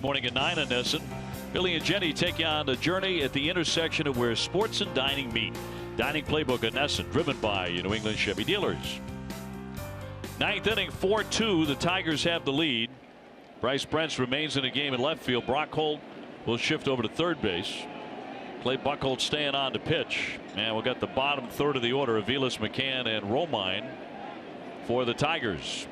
A: Morning at 9 on Nesson. Billy and Jenny take you on the journey at the intersection of where sports and dining meet. Dining Playbook at Nesson, driven by your New England Chevy dealers. Ninth inning, 4-2. The Tigers have the lead. Bryce Brents remains in the game in left field. Brock Holt will shift over to third base. Clay Buchholz staying on to pitch. And we've got the bottom third of the order, Aviles, McCann, and Romine for the Tigers.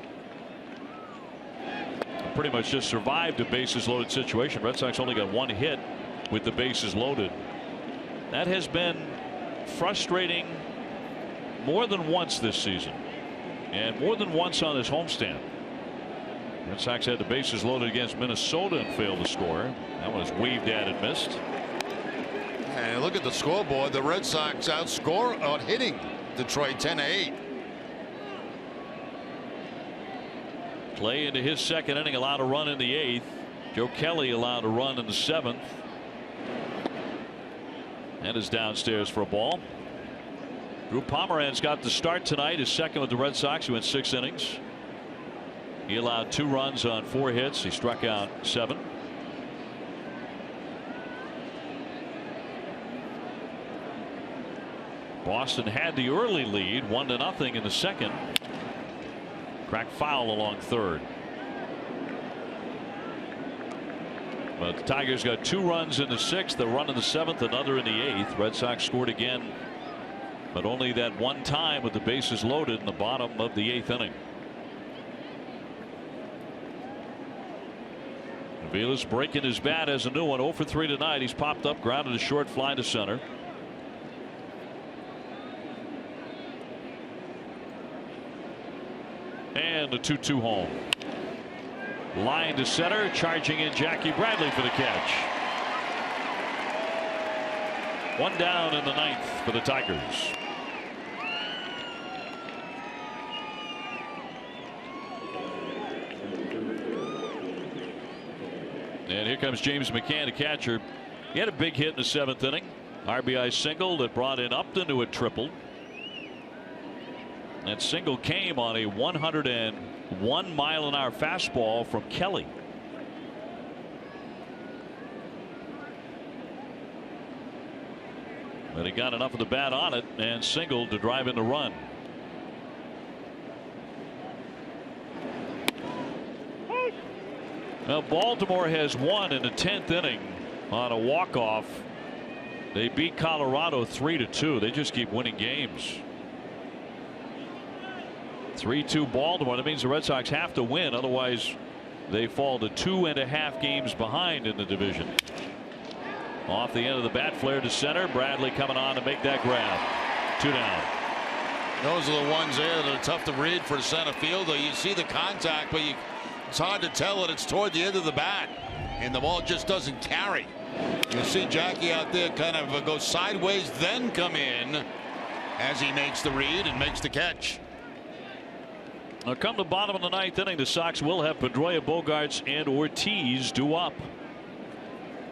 A: Pretty much just survived a bases loaded situation. Red Sox only got 1 hit with the bases loaded. That has been frustrating more than once this season, and more than once on this homestand. Red Sox had the bases loaded against Minnesota and failed to score. That one was weaved at and missed.
B: And look at the scoreboard. The Red Sox out hitting Detroit 10-8.
A: Clay into his second inning, allowed a run in the 8th. Joe Kelly allowed a run in the 7th. And is downstairs for a ball. Drew Pomeranz got the start tonight, his second with the Red Sox. He went 6 innings. He allowed 2 runs on 4 hits. He struck out 7. Boston had the early lead, 1-0 in the second. Cracked foul along third. But the Tigers got 2 runs in the 6th, a run in the 7th, another in the 8th. Red Sox scored again, but only that one time with the bases loaded in the bottom of the 8th inning. Aviles breaking his bat as a new one, 0 for 3 tonight. He's popped up, grounded a short fly to center. And the 2-2 home. Line to center, charging in Jackie Bradley for the catch. One down in the ninth for the Tigers. And here comes James McCann, the catcher. He had a big hit in the seventh inning. RBI single that brought in Upton, who had tripled. That single came on a 101-mile-an-hour fastball from Kelly. But he got enough of the bat on it and singled to drive in the run. Now Baltimore has won in the 10th inning on a walk-off. They beat Colorado 3-2. They just keep winning games. 3-2 Baltimore. That means the Red Sox have to win, otherwise they fall to 2.5 games behind in the division. Off the end of the bat, flare to center. Bradley coming on to make that grab. 2 down.
B: Those are the ones there that are tough to read for center fielder. You see the contact, but it's hard to tell that it's toward the end of the bat, and the ball just doesn't carry. You see Jackie out there kind of go sideways, then come in as he makes the read and makes the catch.
A: Now come the bottom of the ninth inning, the Sox will have Pedroia, Bogarts, and Ortiz due up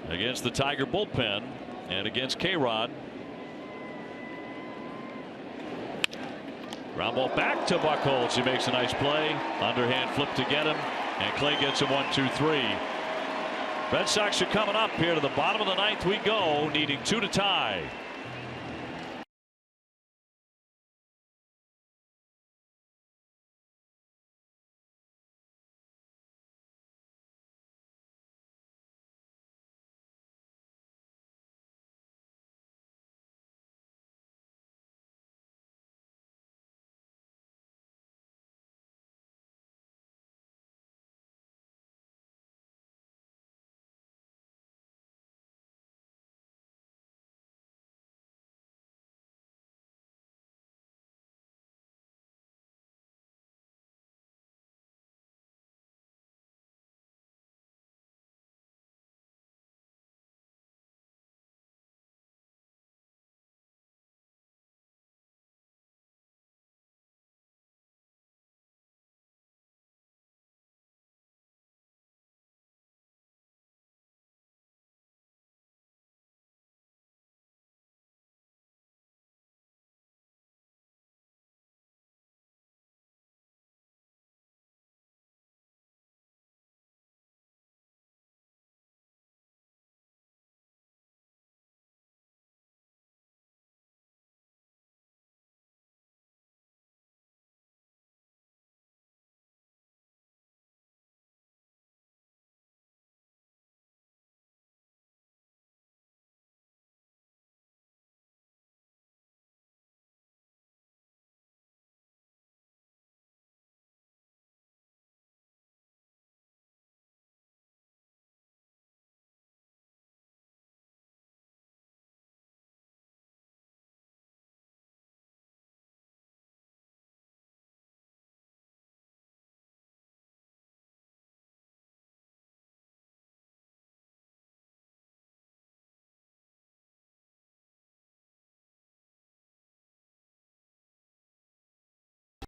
A: against the Tiger bullpen and against K-Rod. Ground ball back to Buchholz. He makes a nice play. Underhand flip to get him, and Clay gets him 1-2-3. Red Sox are coming up here to the bottom of the ninth. We go, needing 2 to tie.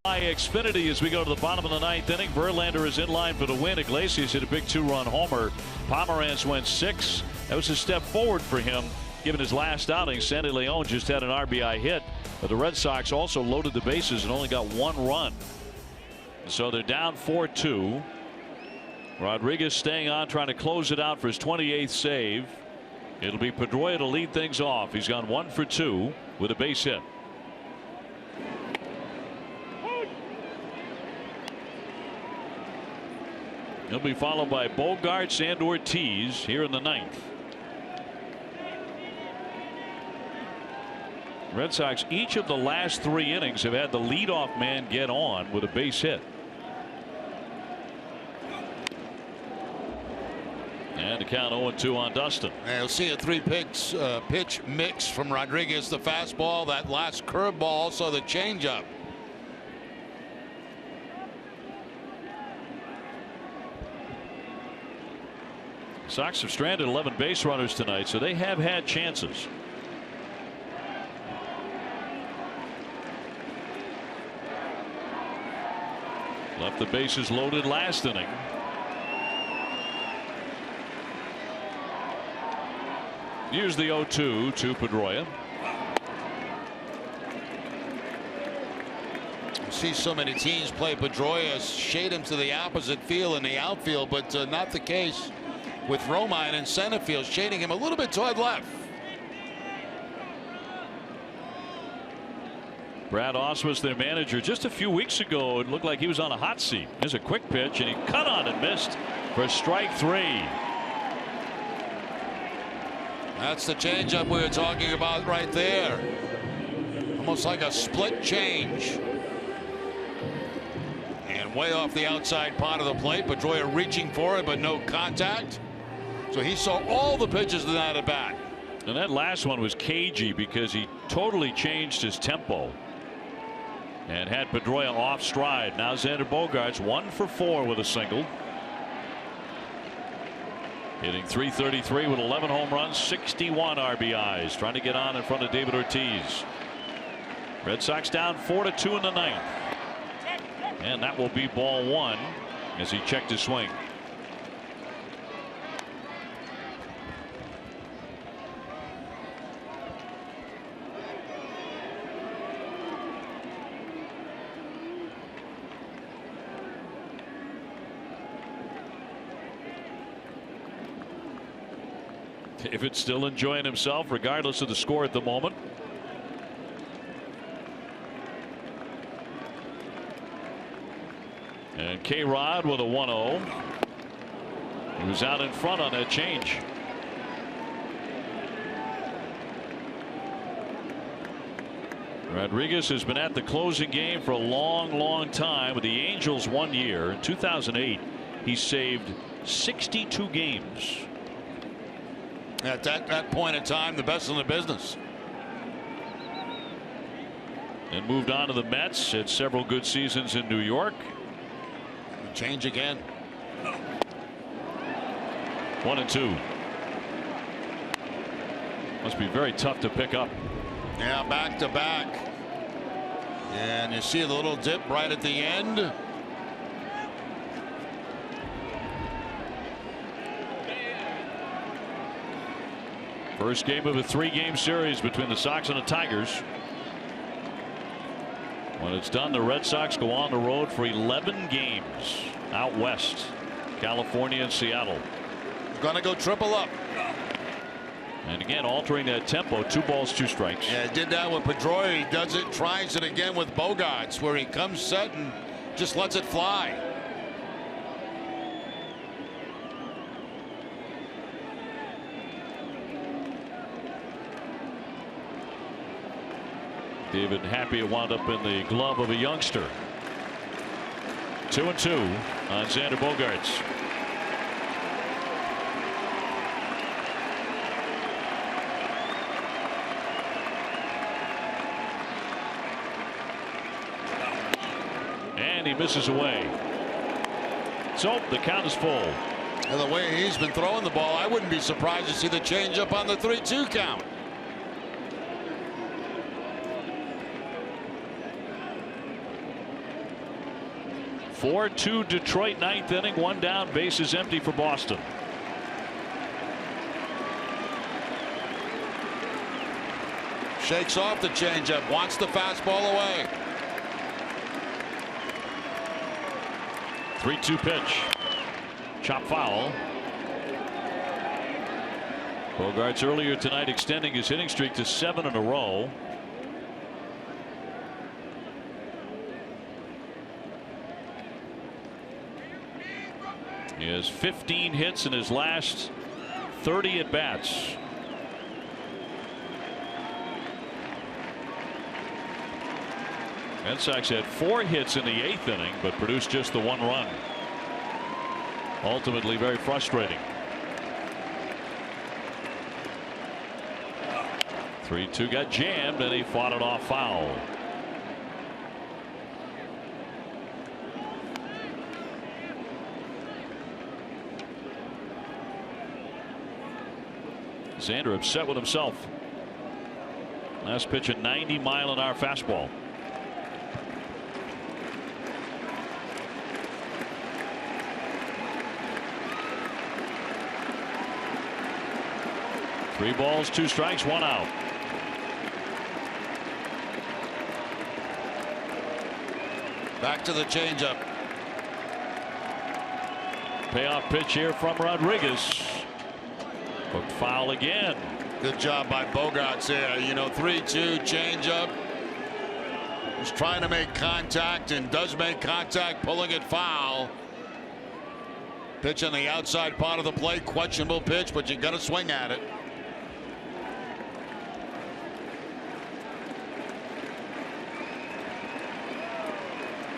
A: By Xfinity as we go to the bottom of the ninth inning. Verlander is in line for the win. Iglesias hit a big 2-run homer. Pomeranz went 6. That was a step forward for him given his last outing. Sandy Leon just had an RBI hit, but the Red Sox also loaded the bases and only got 1 run. So they're down 4-2. Rodriguez staying on, trying to close it out for his 28th save. It'll be Pedroia to lead things off. He's gone 1 for 2 with a base hit. He'll be followed by Bogarts and Ortiz here in the ninth. Red Sox, each of the last 3 innings have had the leadoff man get on with a base hit. And the count 0-2 on Dustin.
B: And you'll see a 3-pitch mix from Rodriguez. The fastball, that last curveball, also the changeup.
A: Sox have stranded 11 base runners tonight, so they have had chances. Left the bases loaded last inning. Here's the 0-2 to Pedroia.
B: See so many teams play Pedroia, shade him to the opposite field in the outfield, but not the case with Romine in center field, shading him a little bit toward left.
A: Brad Oss was their manager just a few weeks ago. It looked like he was on a hot seat. There's a quick pitch, and he cut on and missed for strike 3.
B: That's the changeup we were talking about right there. Almost like a split change. And way off the outside part of the plate. Pedroia reaching for it, but no contact. So he saw all the pitches in that at bat.
A: And that last one was cagey because he totally changed his tempo and had Pedroia off stride. Now Xander Bogaerts 1 for 4 with a single. Hitting .333 with 11 home runs, 61 RBIs. Trying to get on in front of David Ortiz. Red Sox down 4-2 in the 9th. And that will be ball 1 as he checked his swing. David's still enjoying himself regardless of the score at the moment. And K-Rod with a 1-0. He was out in front on that change. Rodriguez has been at the closing game for a long time. With the Angels 1 year. In 2008 he saved 62 games.
B: At that point in time, the best in the business.
A: And moved on to the Mets. Had several good seasons in New York.
B: Change again.
A: 1-2. Must be very tough to pick up.
B: Yeah, back to back. And you see the little dip right at the end.
A: First game of a 3-game series between the Sox and the Tigers. When it's done, the Red Sox go on the road for 11 games out west, California and Seattle.
B: Gonna go triple up.
A: And again, altering that tempo. 2 balls, 2 strikes.
B: Yeah, he did that with Pedroia. He does it, tries it again with Bogaerts, where he comes set and just lets it fly.
A: David happy it wound up in the glove of a youngster. 2-2 on Xander Bogaerts. And he misses away. So the count is full.
B: And the way he's been throwing the ball, I wouldn't be surprised to see the changeup on the 3-2 count.
A: 4-2 Detroit, 9th inning. 1 down, bases empty for Boston.
B: Shakes off the changeup, wants the fastball away.
A: 3-2 pitch. Chop foul. Bogaerts earlier tonight extending his hitting streak to 7 in a row. He has 15 hits in his last 30 at bats. Red Sox had 4 hits in the 8th inning, but produced just the 1 run. Ultimately very frustrating. 3-2 got jammed and he fought it off foul. Alexander upset with himself. Last pitch, a 90-mile-an-hour fastball. Three balls, 2 strikes, 1 out.
B: Back to the changeup.
A: Payoff pitch here from Rodriguez. Hooked foul again.
B: Good job by Bogarts there. 3-2 changeup. He's trying to make contact and does make contact, pulling it foul. Pitch on the outside part of the plate. Questionable pitch, but you got to swing at it.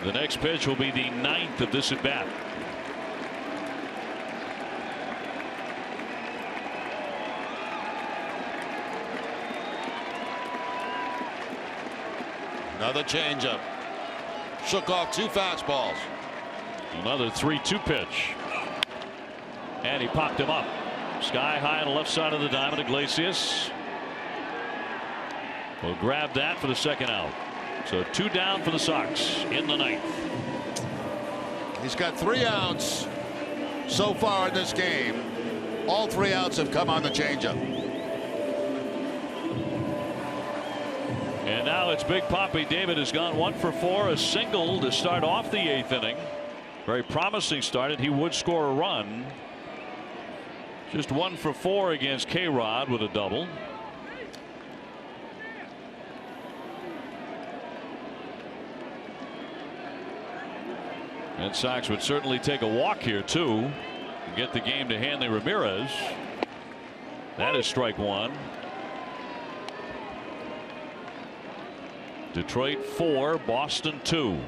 A: The next pitch will be the 9th of this at bat.
B: Another changeup. Shook off 2 fastballs.
A: Another 3-2 pitch. And he popped him up. Sky high on the left side of the diamond. Iglesias will grab that for the 2nd out. So 2 down for the Sox in the 9th.
B: He's got 3 outs so far in this game. All 3 outs have come on the changeup.
A: And now it's Big Papi. David has gone 1 for 4, a single to start off the 8th inning. Very promising start, and he would score a run. Just 1 for 4 against K-Rod with a double. Red Sox would certainly take a walk here too and get the game to Hanley Ramirez. That is strike 1. Detroit 4, Boston 2.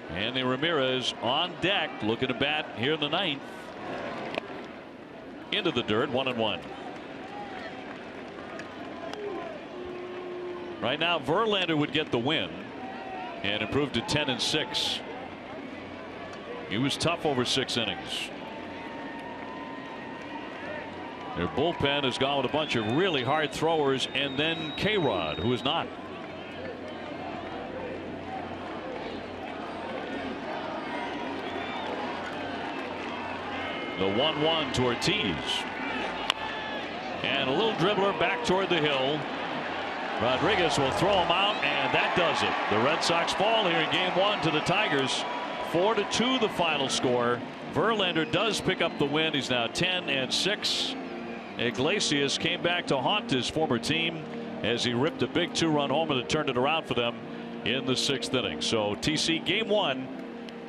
A: Hanley Ramirez on deck, looking to bat here in the 9th. Into the dirt, 1-1. Right now, Verlander would get the win and improve to 10-6. He was tough over 6 innings. Their bullpen has gone with a bunch of really hard throwers, and then K-Rod, who is not. The 1-1 to Ortiz. And a little dribbler back toward the hill. Rodriguez will throw him out, and that does it. The Red Sox fall here in game 1 to the Tigers. 4-2 the final score. Verlander does pick up the win. He's now 10-6. Iglesias came back to haunt his former team as he ripped a big 2-run homer that turned it around for them in the 6th inning. So TC game 1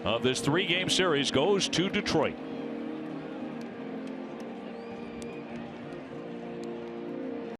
A: of this 3-game series goes to Detroit.